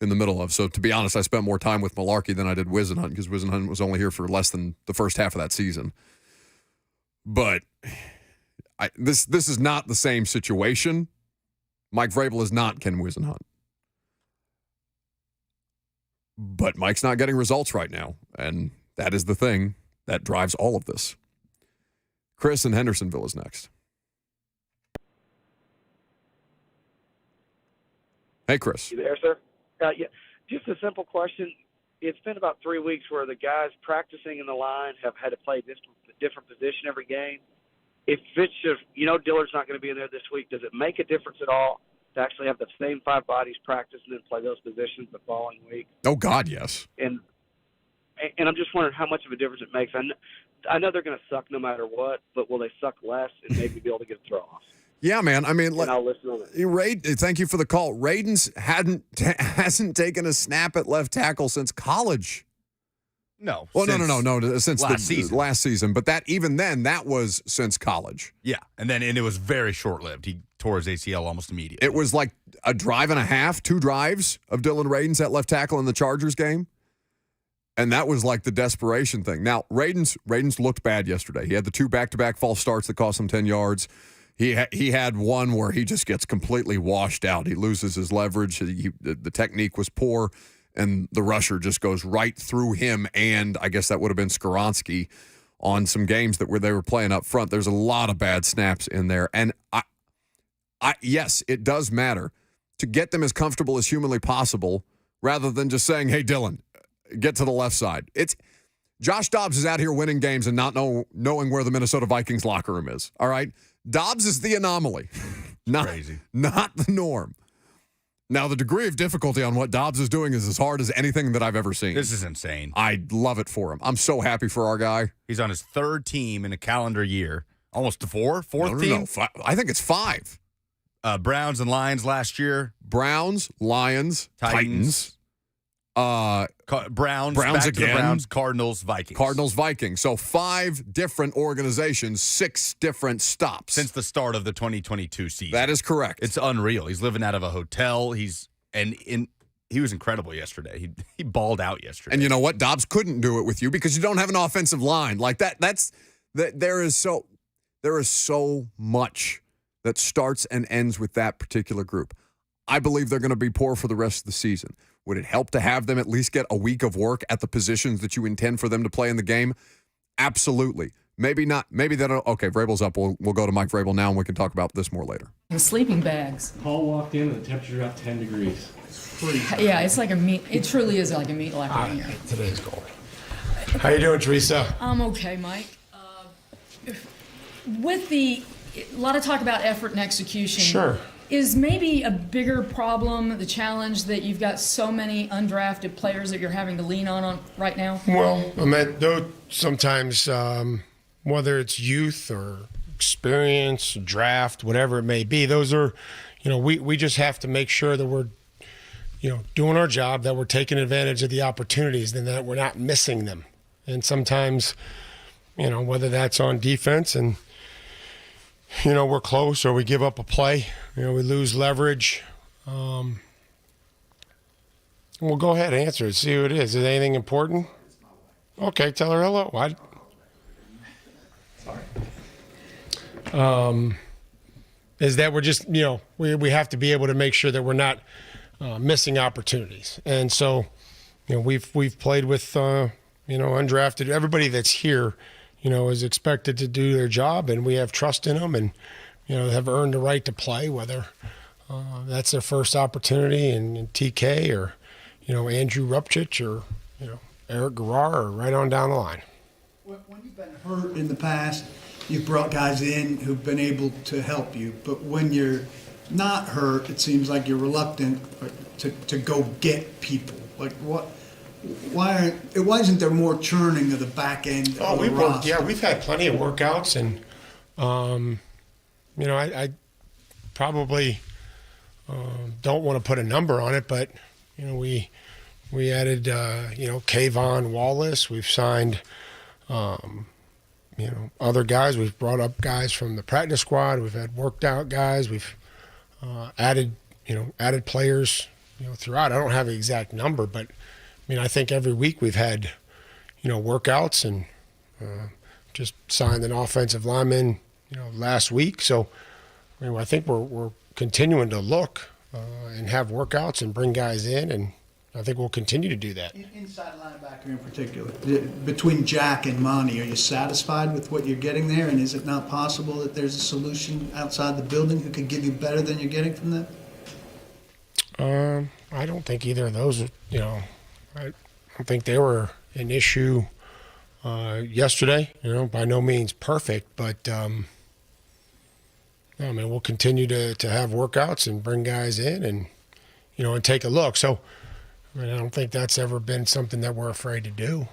in the middle of. So, to be honest, I spent more time with Malarkey than I did Wisenhunt because Wisenhunt was only here for less than the first half of that season. But this is not the same situation. Mike Vrabel is not Ken Wisenhunt. But Mike's not getting results right now, and that is the thing that drives all of this. Chris in Hendersonville is next. Hey, Chris. You there, sir? Yeah, just a simple question. It's been about 3 weeks where the guys practicing in the line have had to play a different position every game. If it's just, Dillard's not going to be in there this week, does it make a difference at all to actually have the same 5 bodies practice and then play those positions the following week? Oh, God, yes. And I'm just wondering how much of a difference it makes. I know they're going to suck no matter what, but will they suck less and maybe be able to get a throw off? Yeah, man. I mean, I'll listen on it. Thank you for the call. Radens hasn't taken a snap at left tackle since college. No. Well, no. Since last season. But even then, that was since college. Yeah, and it was very short-lived. He tore his ACL almost immediately. It was like a drive and a half, 2 drives of Dylan Radens at left tackle in the Chargers game. And that was like the desperation thing. Now, Radens looked bad yesterday. He had the 2 back-to-back false starts that cost him 10 yards. He had one where he just gets completely washed out. He loses his leverage. The technique was poor, and the rusher just goes right through him, and I guess that would have been Skoronski on some games where they were playing up front. There's a lot of bad snaps in there. And yes, it does matter to get them as comfortable as humanly possible rather than just saying, hey, Dylan, get to the left side. Josh Dobbs is out here winning games and not knowing where the Minnesota Vikings locker room is. All right? Dobbs is the anomaly, Crazy. Not the norm. Now, the degree of difficulty on what Dobbs is doing is as hard as anything that I've ever seen. This is insane. I love it for him. I'm so happy for our guy. He's on his 3rd team in a calendar year. Almost to 4? 4th team? No. I think it's 5. Browns and Lions last year. Browns, Lions, Titans. Browns again. To the Browns, Cardinals, Vikings. So 5 different organizations, 6 different stops. Since the start of the 2022 season. That is correct. It's unreal. He's living out of a hotel. He was incredible yesterday. He balled out yesterday. And you know what? Dobbs couldn't do it with you because you don't have an offensive line. Like that. There is so much that starts and ends with that particular group. I believe they're going to be poor for the rest of the season. Would it help to have them at least get a week of work at the positions that you intend for them to play in the game? Absolutely. Maybe not. Maybe they don't. Okay, Vrabel's up. We'll go to Mike Vrabel now, and we can talk about this more later. And sleeping bags. Paul walked in, and the temperature about 10 degrees. Yeah, it's like a meat. It truly is like a meat locker in here. Today's goal. How you doing, Teresa? I'm okay, Mike. With a lot of talk about effort and execution. Sure. Is maybe a bigger problem the challenge that you've got so many undrafted players that you're having to lean on right now? Well, I mean, though sometimes whether it's youth or experience, draft, whatever it may be, those are, we just have to make sure that we're, doing our job, that we're taking advantage of the opportunities and that we're not missing them. And sometimes, whether that's on defense and, we're close or we give up a play, we lose leverage. We'll go ahead and answer it, see who it is. Is anything important? Okay, tell her hello. What? Sorry. Is that we're just, we have to be able to make sure that we're not missing opportunities. And so, we've played with, undrafted, everybody that's here, is expected to do their job, and we have trust in them and, have earned the right to play, whether that's their first opportunity in TK or, Andrew Rupchich or, Eric Garrar or right on down the line. When you've been hurt in the past, you've brought guys in who've been able to help you. But when you're not hurt, it seems like you're reluctant to go get people. Like what? Why isn't there more churning of the back end? Oh, we've had plenty of workouts, and I probably don't want to put a number on it, but we added Kayvon Wallace. We've signed other guys. We've brought up guys from the practice squad. We've had worked out guys. We've added players, throughout. I don't have an exact number, but I think every week we've had, workouts and just signed an offensive lineman, last week. So, I think we're continuing to look and have workouts and bring guys in, and I think we'll continue to do that. Inside linebacker in particular, between Jack and Monty, are you satisfied with what you're getting there? And is it not possible that there's a solution outside the building who could give you better than you're getting from them? I don't think either of those, I don't think they were an issue yesterday. By no means perfect, but we'll continue to have workouts and bring guys in and, and take a look. So, I don't think that's ever been something that we're afraid to do.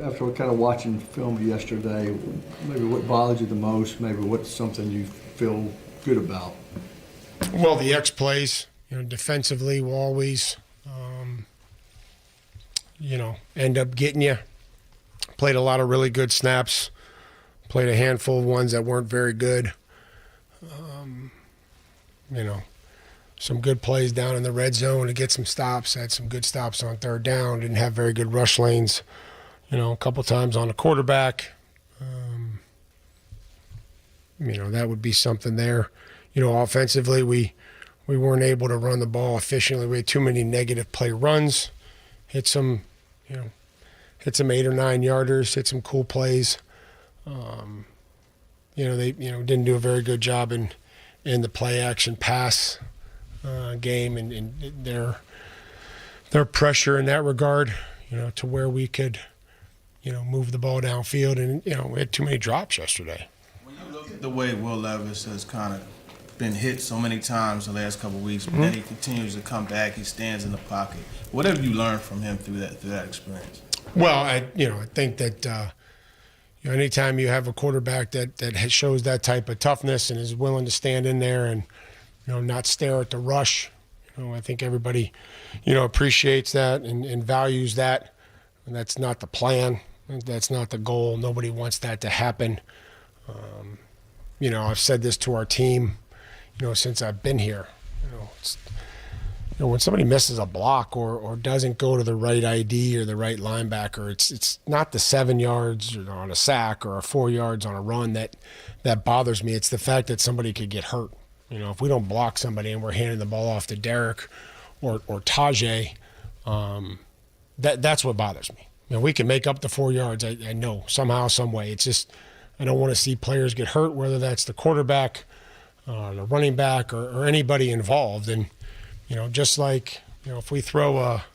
After kind of watching film yesterday, maybe what bothers you the most? Maybe what's something you feel good about? Well, the X plays, defensively will always, end up getting you. Played a lot of really good snaps. Played a handful of ones that weren't very good. Some good plays down in the red zone to get some stops. Had some good stops on third down. Didn't have very good rush lanes, a couple times on the quarterback. That would be something there. Offensively, we weren't able to run the ball efficiently. We had too many negative play runs. Hit some 8 or 9 yarders. Hit some cool plays. They didn't do a very good job in the play action pass game and their pressure in that regard, to where we could, move the ball downfield, and we had too many drops yesterday. When you look at the way Will Levis has kind of been hit so many times the last couple of weeks, but then he continues to come back, he stands in the pocket. What have you learned from him through that experience? Well, I think that anytime you have a quarterback that shows that type of toughness and is willing to stand in there and not stare at the rush, I think everybody appreciates that and values that. And that's not the plan. That's not the goal. Nobody wants that to happen. I've said this to our team, since I've been here. When somebody misses a block or doesn't go to the right ID or the right linebacker, it's not the 7 yards on a sack or 4 yards on a run that bothers me. It's the fact that somebody could get hurt. If we don't block somebody and we're handing the ball off to Derek or Tajay, that's what bothers me. We can make up the 4 yards, I know, somehow, some way. It's just I don't want to see players get hurt, whether that's the quarterback, the running back, or anybody involved. And just like, if we throw a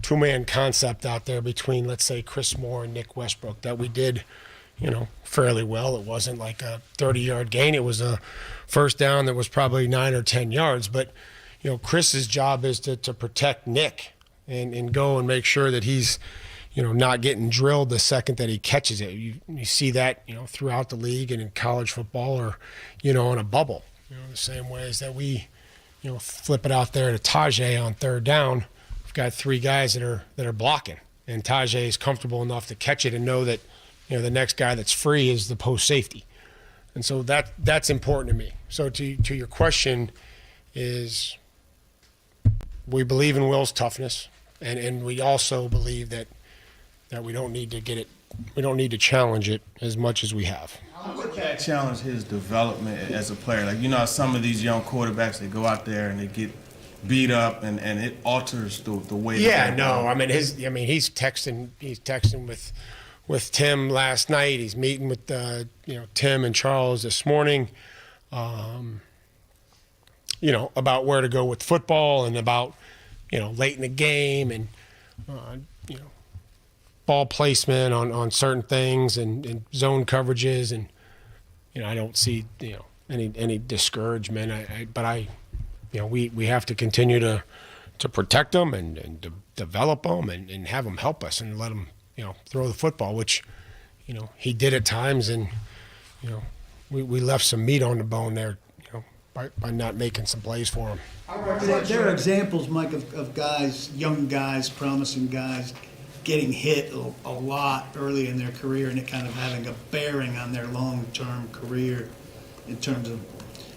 two-man concept out there between, let's say, Chris Moore and Nick Westbrook, that we did, fairly well. It wasn't like a 30-yard gain. It was a first down that was probably 9 or 10 yards. But, Chris's job is to protect Nick and go and make sure that he's, not getting drilled the second that he catches it. You see that, throughout the league and in college football or, in a bubble. The same way as that we flip it out there to Tajay on third down. We've got 3 guys that are blocking, and Tajay is comfortable enough to catch it and know that the next guy that's free is the post safety, and so that's important to me. So to your question is, we believe in Will's toughness, and we also believe that we don't need to get it. We don't need to challenge it as much as we have. How would that challenge his development as a player? Like, some of these young quarterbacks, they go out there and they get beat up, and it alters the way. Yeah, no. He's texting with Tim last night. He's meeting with Tim and Charles this morning. About where to go with football and about late in the game and ball placement on certain things and zone coverages, and I don't see any discouragement. We have to continue to protect them and to develop them and have them help us and let them throw the football, which he did at times, and we left some meat on the bone there by not making some plays for him. There are examples, Mike, of guys, young guys, promising guys, getting hit a lot early in their career and it kind of having a bearing on their long-term career in terms of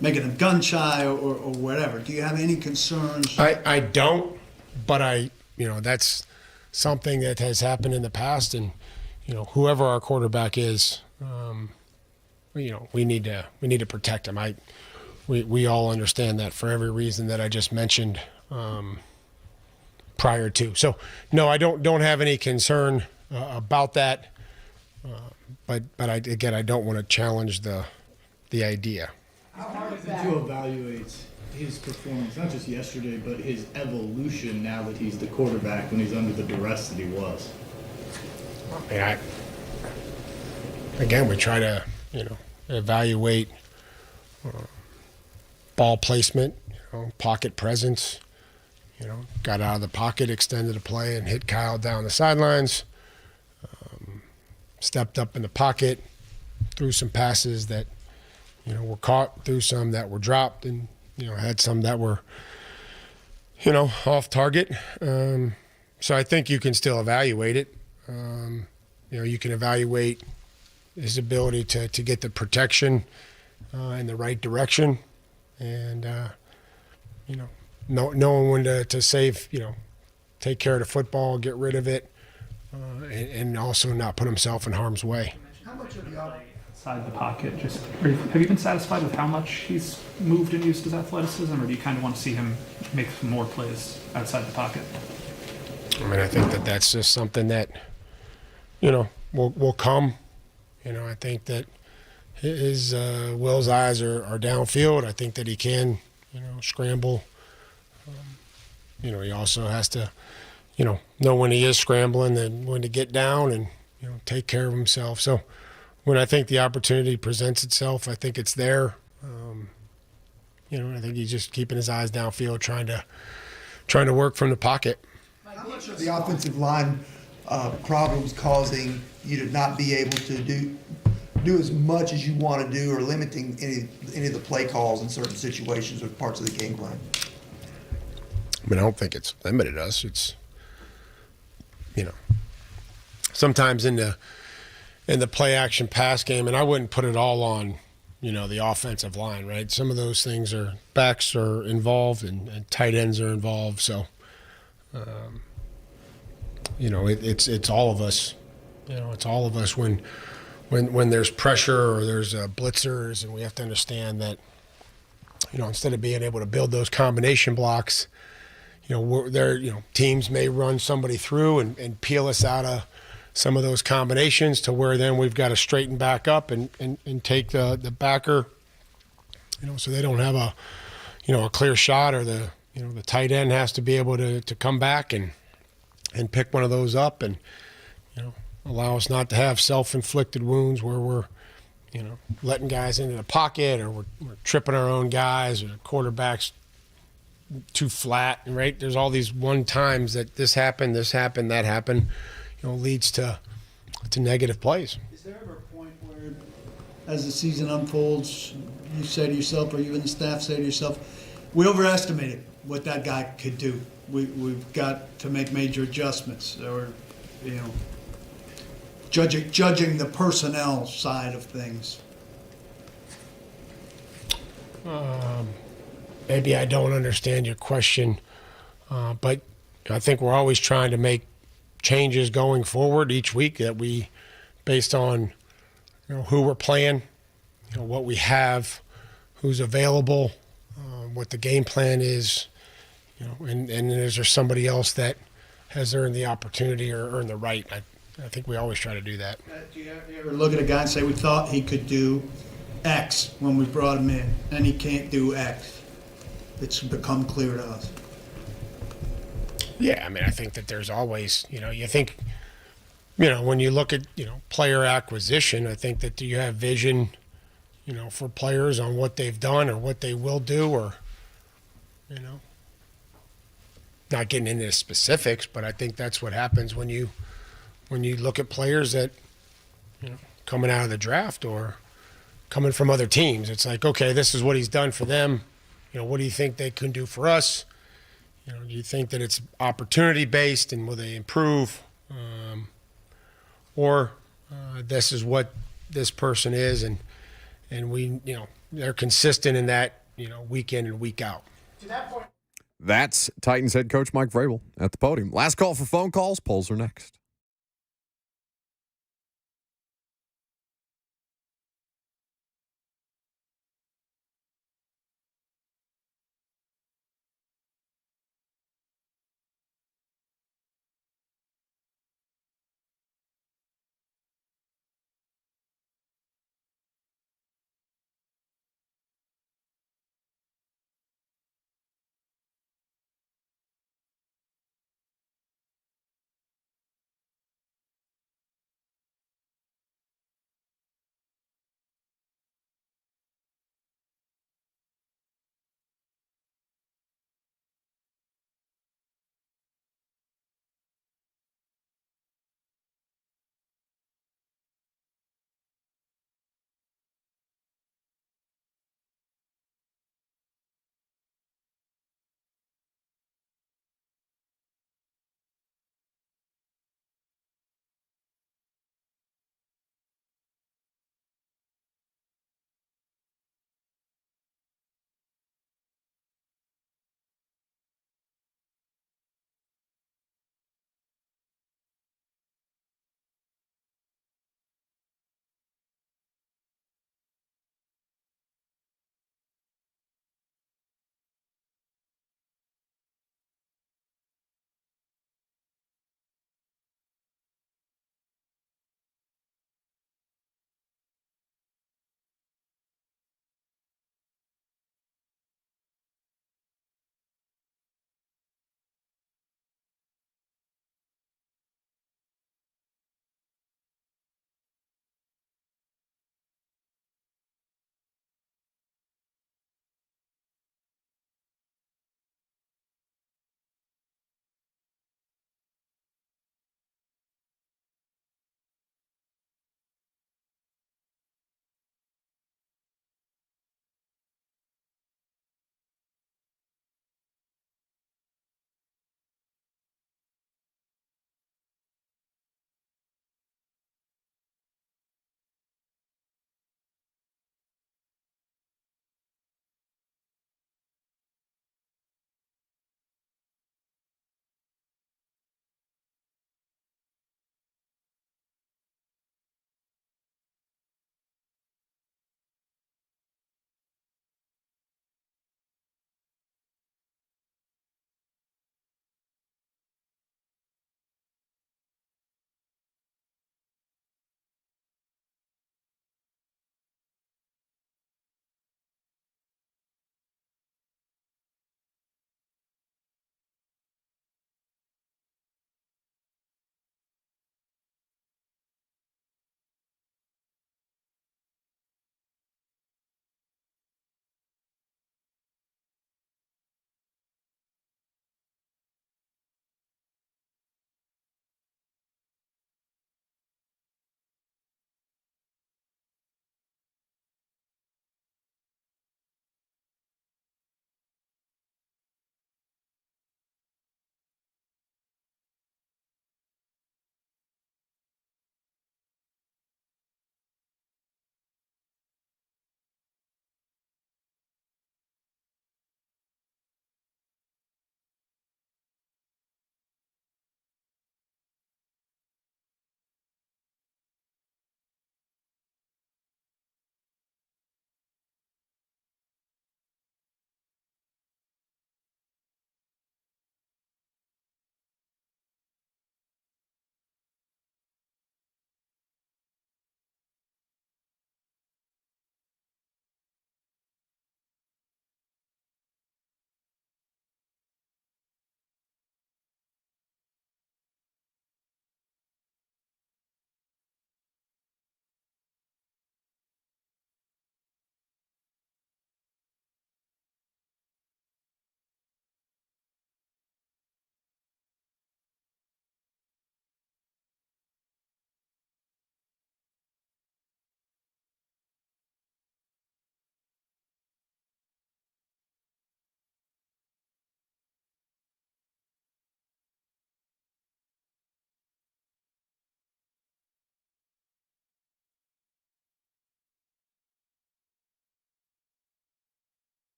making them gun shy or whatever. Do you have any concerns? I don't, but that's something that has happened in the past, and whoever our quarterback is, we need to protect him. We all understand that for every reason that I just mentioned prior to. So no, I don't have any concern about that. But I don't want to challenge the idea. How hard is it to evaluate his performance, not just yesterday, but his evolution now that he's the quarterback when he's under the duress that he was? Again, we try to, evaluate ball placement, pocket presence. Got out of the pocket, extended a play, and hit Kyle down the sidelines. Stepped up in the pocket, threw some passes that, were caught, threw some that were dropped, and, had some that were, off target. So I think you can still evaluate it. You can evaluate his ability to get the protection in the right direction, and knowing when to save, take care of the football, get rid of it, and also not put himself in harm's way. How much of the outside the pocket? Have you been satisfied with how much he's moved and used his athleticism, or do you kind of want to see him make some more plays outside the pocket? I think that's just something that, will come. I think that his Will's eyes are downfield. I think that he can, scramble. He also has to, know when he is scrambling and when to get down and, take care of himself. So when I think the opportunity presents itself, I think it's there. I think he's just keeping his eyes downfield, trying to work from the pocket. How much of the offensive line problems causing you to not be able to do as much as you want to do, or limiting any of the play calls in certain situations or parts of the game plan? I don't think it's limited us. It's, sometimes in the play action pass game, and I wouldn't put it all on, the offensive line, right? Some of those things backs are involved and tight ends are involved. So, it's all of us. It's all of us when there's pressure or there's blitzers, and we have to understand that, instead of being able to build those combination blocks, teams may run somebody through and peel us out of some of those combinations, to where then we've got to straighten back up and take the backer, so they don't have a clear shot, or the tight end has to be able to come back and pick one of those up, and allow us not to have self-inflicted wounds where we're letting guys into the pocket, or we're tripping our own guys, or the quarterback's too flat, right? There's all these one times that this happened, that happened, leads to negative plays. Is there ever a point where, as the season unfolds, you say to yourself, or you and the staff say to yourself, we overestimated what that guy could do. We've got to make major adjustments, or, judging the personnel side of things? Maybe I don't understand your question, but I think we're always trying to make changes going forward each week, that we, based on who we're playing, what we have, who's available, what the game plan is, and is there somebody else that has earned the opportunity or earned the right? I think we always try to do that. Do you ever look at a guy and say, we thought he could do X when we brought him in, and he can't do X? It's become clear to us. Yeah, I think that there's always, you think, when you look at, player acquisition, I think that you have vision, for players on what they've done or what they will do, or, not getting into specifics, but I think that's what happens when you look at players that, coming out of the draft or coming from other teams. It's like, okay, this is what he's done for them. What do you think they can do for us? Do you think that it's opportunity based, and will they improve or this is what this person is, and we, they're consistent in that, week in and week out. That's Titans head coach Mike Vrabel at the podium. Last call for phone calls. Polls are next.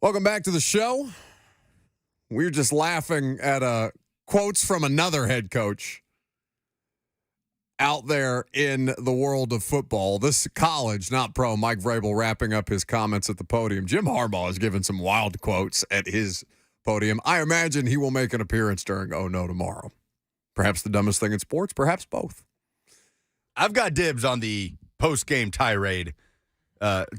Welcome back to the show. We were just laughing at quotes from another head coach out there in the world of football. This college, not pro, Mike Vrabel wrapping up his comments at the podium. Jim Harbaugh has given some wild quotes at his podium. I imagine he will make an appearance during Oh No tomorrow. Perhaps the dumbest thing in sports, perhaps both. I've got dibs on the post-game tirade.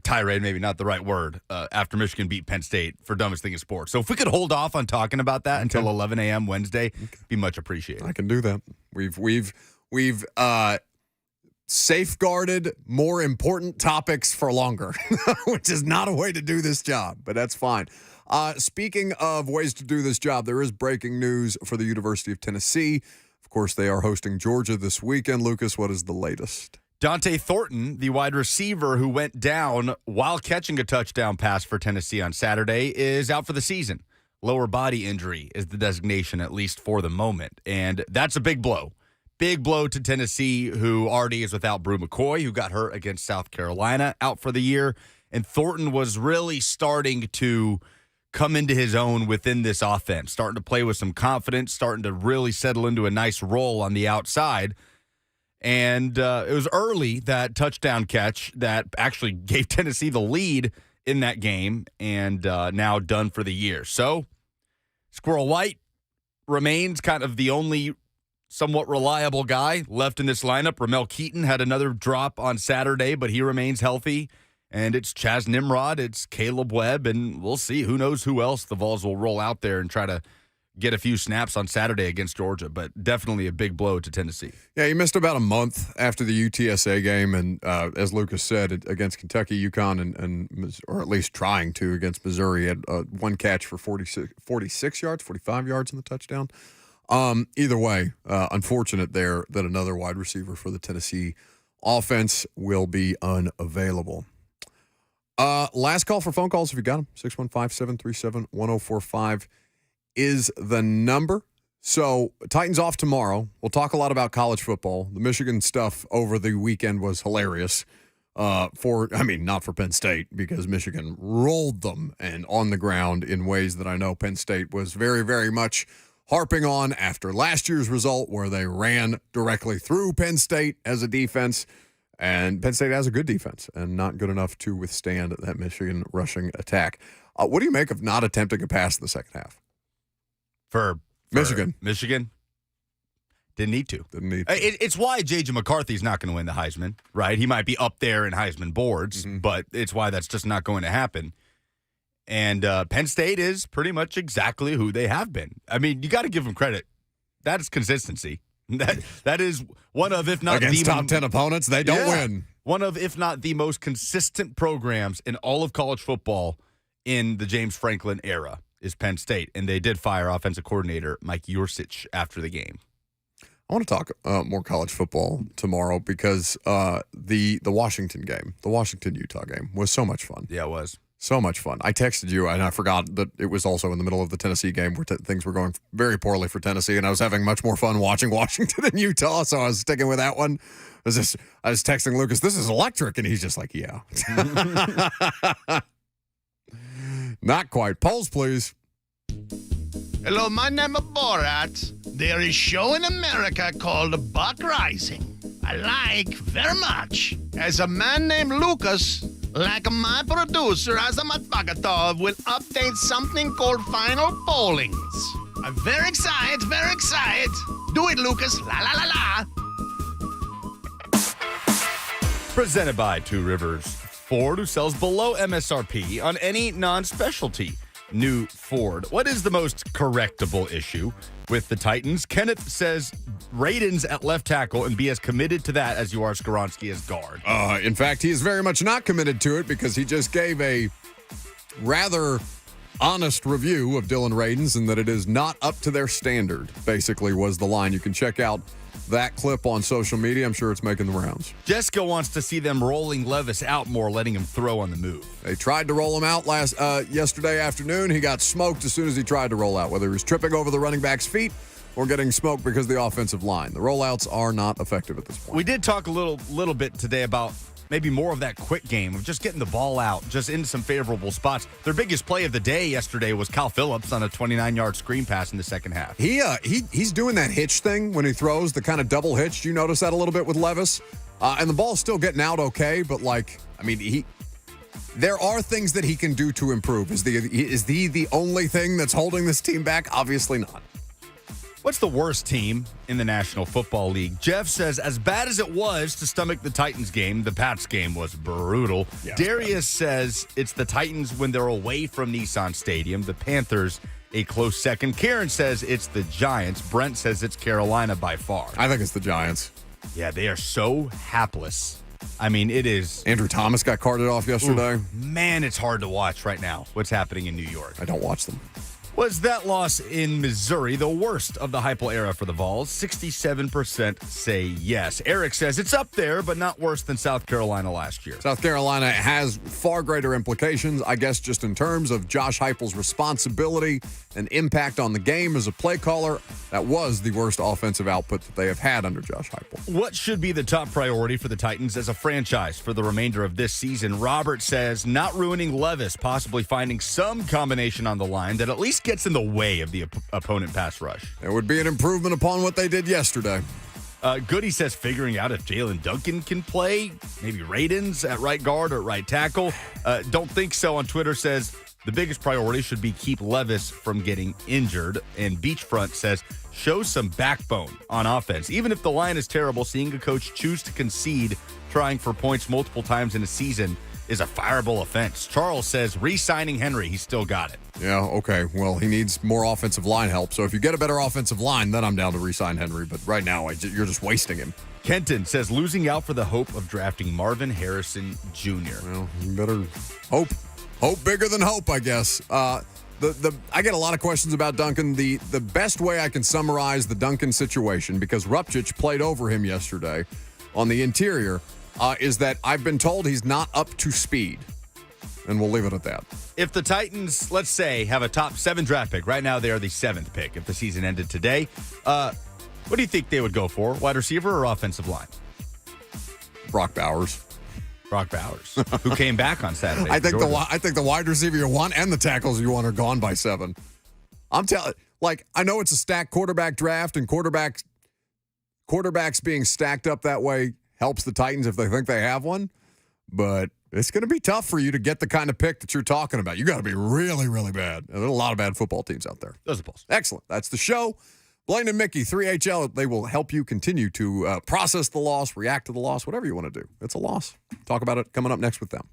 Tirade, maybe not the right word, after Michigan beat Penn State for dumbest thing in sports. So if we could hold off on talking about that until 11 a.m. Wednesday, be much appreciated. I can do that. We've safeguarded more important topics for longer, which is not a way to do this job, but that's fine. Speaking of ways to do this job, there is breaking news for the University of Tennessee. Of course, they are hosting Georgia this weekend. Lucas, what is the latest? Dante Thornton, the wide receiver who went down while catching a touchdown pass for Tennessee on Saturday, is out for the season. Lower body injury is the designation, at least for the moment. And that's a big blow. Big blow to Tennessee, who already is without Brew McCoy, who got hurt against South Carolina, out for the year. And Thornton was really starting to come into his own within this offense, starting to play with some confidence, starting to really settle into a nice role on the outside. And it was early, that touchdown catch that actually gave Tennessee the lead in that game, and now done for the year. So Squirrel White remains kind of the only somewhat reliable guy left in this lineup. Ramel Keaton had another drop on Saturday, but he remains healthy. And it's Chaz Nimrod, it's Caleb Webb, and we'll see. Who knows who else the Vols will roll out there and try to get a few snaps on Saturday against Georgia, but definitely a big blow to Tennessee. Yeah, he missed about a month after the UTSA game, and as Lucas said, against Kentucky, UConn, and or at least trying to against Missouri, had one catch for 46 yards, 45 yards in the touchdown. Either way, unfortunate there that another wide receiver for the Tennessee offense will be unavailable. Last call for phone calls if you got them. 615-737-1045 is the number. So Titans off tomorrow. We'll talk a lot about college football. The Michigan stuff over the weekend was hilarious. Not for Penn State, because Michigan rolled them and on the ground in ways that I know Penn State was very, very much harping on after last year's result, where they ran directly through Penn State as a defense. And Penn State has a good defense and not good enough to withstand that Michigan rushing attack. What do you make of not attempting a pass in the second half? For Michigan. Didn't need to. It's why J.J. McCarthy's not going to win the Heisman, right? He might be up there in Heisman boards, but it's why that's just not going to happen. And Penn State is pretty much exactly who they have been. I mean, you got to give them credit. That is consistency. That is one of, if not against the top 10 opponents, they don't win. One of, if not the most consistent programs in all of college football in the James Franklin era is Penn State, and they did fire offensive coordinator Mike Yursich after the game. I want to talk more college football tomorrow because the Washington game, the Washington-Utah game, was so much fun. Yeah, it was. So much fun. I texted you, and I forgot that it was also in the middle of the Tennessee game where things were going very poorly for Tennessee, and I was having much more fun watching Washington and Utah, so I was sticking with that one. I was texting Lucas, this is electric, and he's just like, yeah. Not quite. Polls, please. Hello, my name is Borat. There is a show in America called Buck Rising. I like very much. As a man named Lucas, like my producer, as a motherfucker, will update something called Final Pollings. I'm very excited, very excited. Do it, Lucas. La la la la. Presented by Two Rivers Ford, who sells below MSRP on any non-specialty new Ford. What is the most correctable issue with the Titans? Kenneth says Radins at left tackle and be as committed to that as you are Skoronski as guard. In fact, he is very much not committed to it because he just gave a rather honest review of Dylan Radins and that it is not up to their standard, basically was the line. You can check out that clip on social media. I'm sure it's making the rounds. Jessica wants to see them rolling Levis out more, letting him throw on the move. They tried to roll him out yesterday afternoon. He got smoked as soon as he tried to roll out, whether he was tripping over the running back's feet or getting smoked because of the offensive line. The rollouts are not effective at this point. We did talk a little bit today about maybe more of that quick game of just getting the ball out, just into some favorable spots. Their biggest play of the day yesterday was Kyle Phillips on a 29-yard screen pass in the second half. He's doing that hitch thing when he throws, the kind of double hitch. Do you notice that a little bit with Levis? And the ball's still getting out okay, but there are things that he can do to improve. Is he the only thing that's holding this team back? Obviously not. What's the worst team in the National Football League? Jeff says, as bad as it was to stomach the Titans game, the Pats game was brutal. Yeah, Darius says it's the Titans when they're away from Nissan Stadium. The Panthers, a close second. Karen says it's the Giants. Brent says it's Carolina by far. I think it's the Giants. Yeah, they are so hapless. I mean, it is. Andrew Thomas got carted off yesterday. Ooh, man, it's hard to watch right now what's happening in New York. I don't watch them. Was that loss in Missouri the worst of the Heupel era for the Vols? 67% say yes. Eric says it's up there, but not worse than South Carolina last year. South Carolina has far greater implications, I guess, just in terms of Josh Heupel's responsibility and impact on the game as a play caller. That was the worst offensive output that they have had under Josh Heupel. What should be the top priority for the Titans as a franchise for the remainder of this season? Robert says not ruining Levis, possibly finding some combination on the line that at least gets in the way of the opponent pass rush. It would be an improvement upon what they did yesterday. Goody says figuring out if Jalen Duncan can play, maybe Radins at right guard or right tackle. Don't think so on Twitter says the biggest priority should be keep Levis from getting injured. And Beachfront says show some backbone on offense. Even if the line is terrible, seeing a coach choose to concede trying for points multiple times in a season is a fireable offense. Charles says re-signing Henry, he's still got it. Yeah, okay. Well, he needs more offensive line help. So if you get a better offensive line, then I'm down to re-sign Henry. But right now, you're just wasting him. Kenton says losing out for the hope of drafting Marvin Harrison Jr. Well, you better hope bigger than hope, I guess. I get a lot of questions about Duncan. The best way I can summarize the Duncan situation, because Rupchich played over him yesterday on the interior, is that I've been told he's not up to speed. And we'll leave it at that. If the Titans, let's say, have a top 7 draft pick, right now they are the 7th pick if the season ended today, what do you think they would go for? Wide receiver or offensive line? Brock Bowers, who came back on Saturday. I think the wide receiver you want and the tackles you want are gone by 7. I'm telling, I know it's a stacked quarterback draft, and quarterbacks being stacked up that way helps the Titans if they think they have one, but it's going to be tough for you to get the kind of pick that you're talking about. You got to be really, really bad. And there are a lot of bad football teams out there. Those are balls. Excellent. That's the show. Blaine and Mickey, 3HL, they will help you continue to process the loss, react to the loss, whatever you want to do. It's a loss. Talk about it coming up next with them.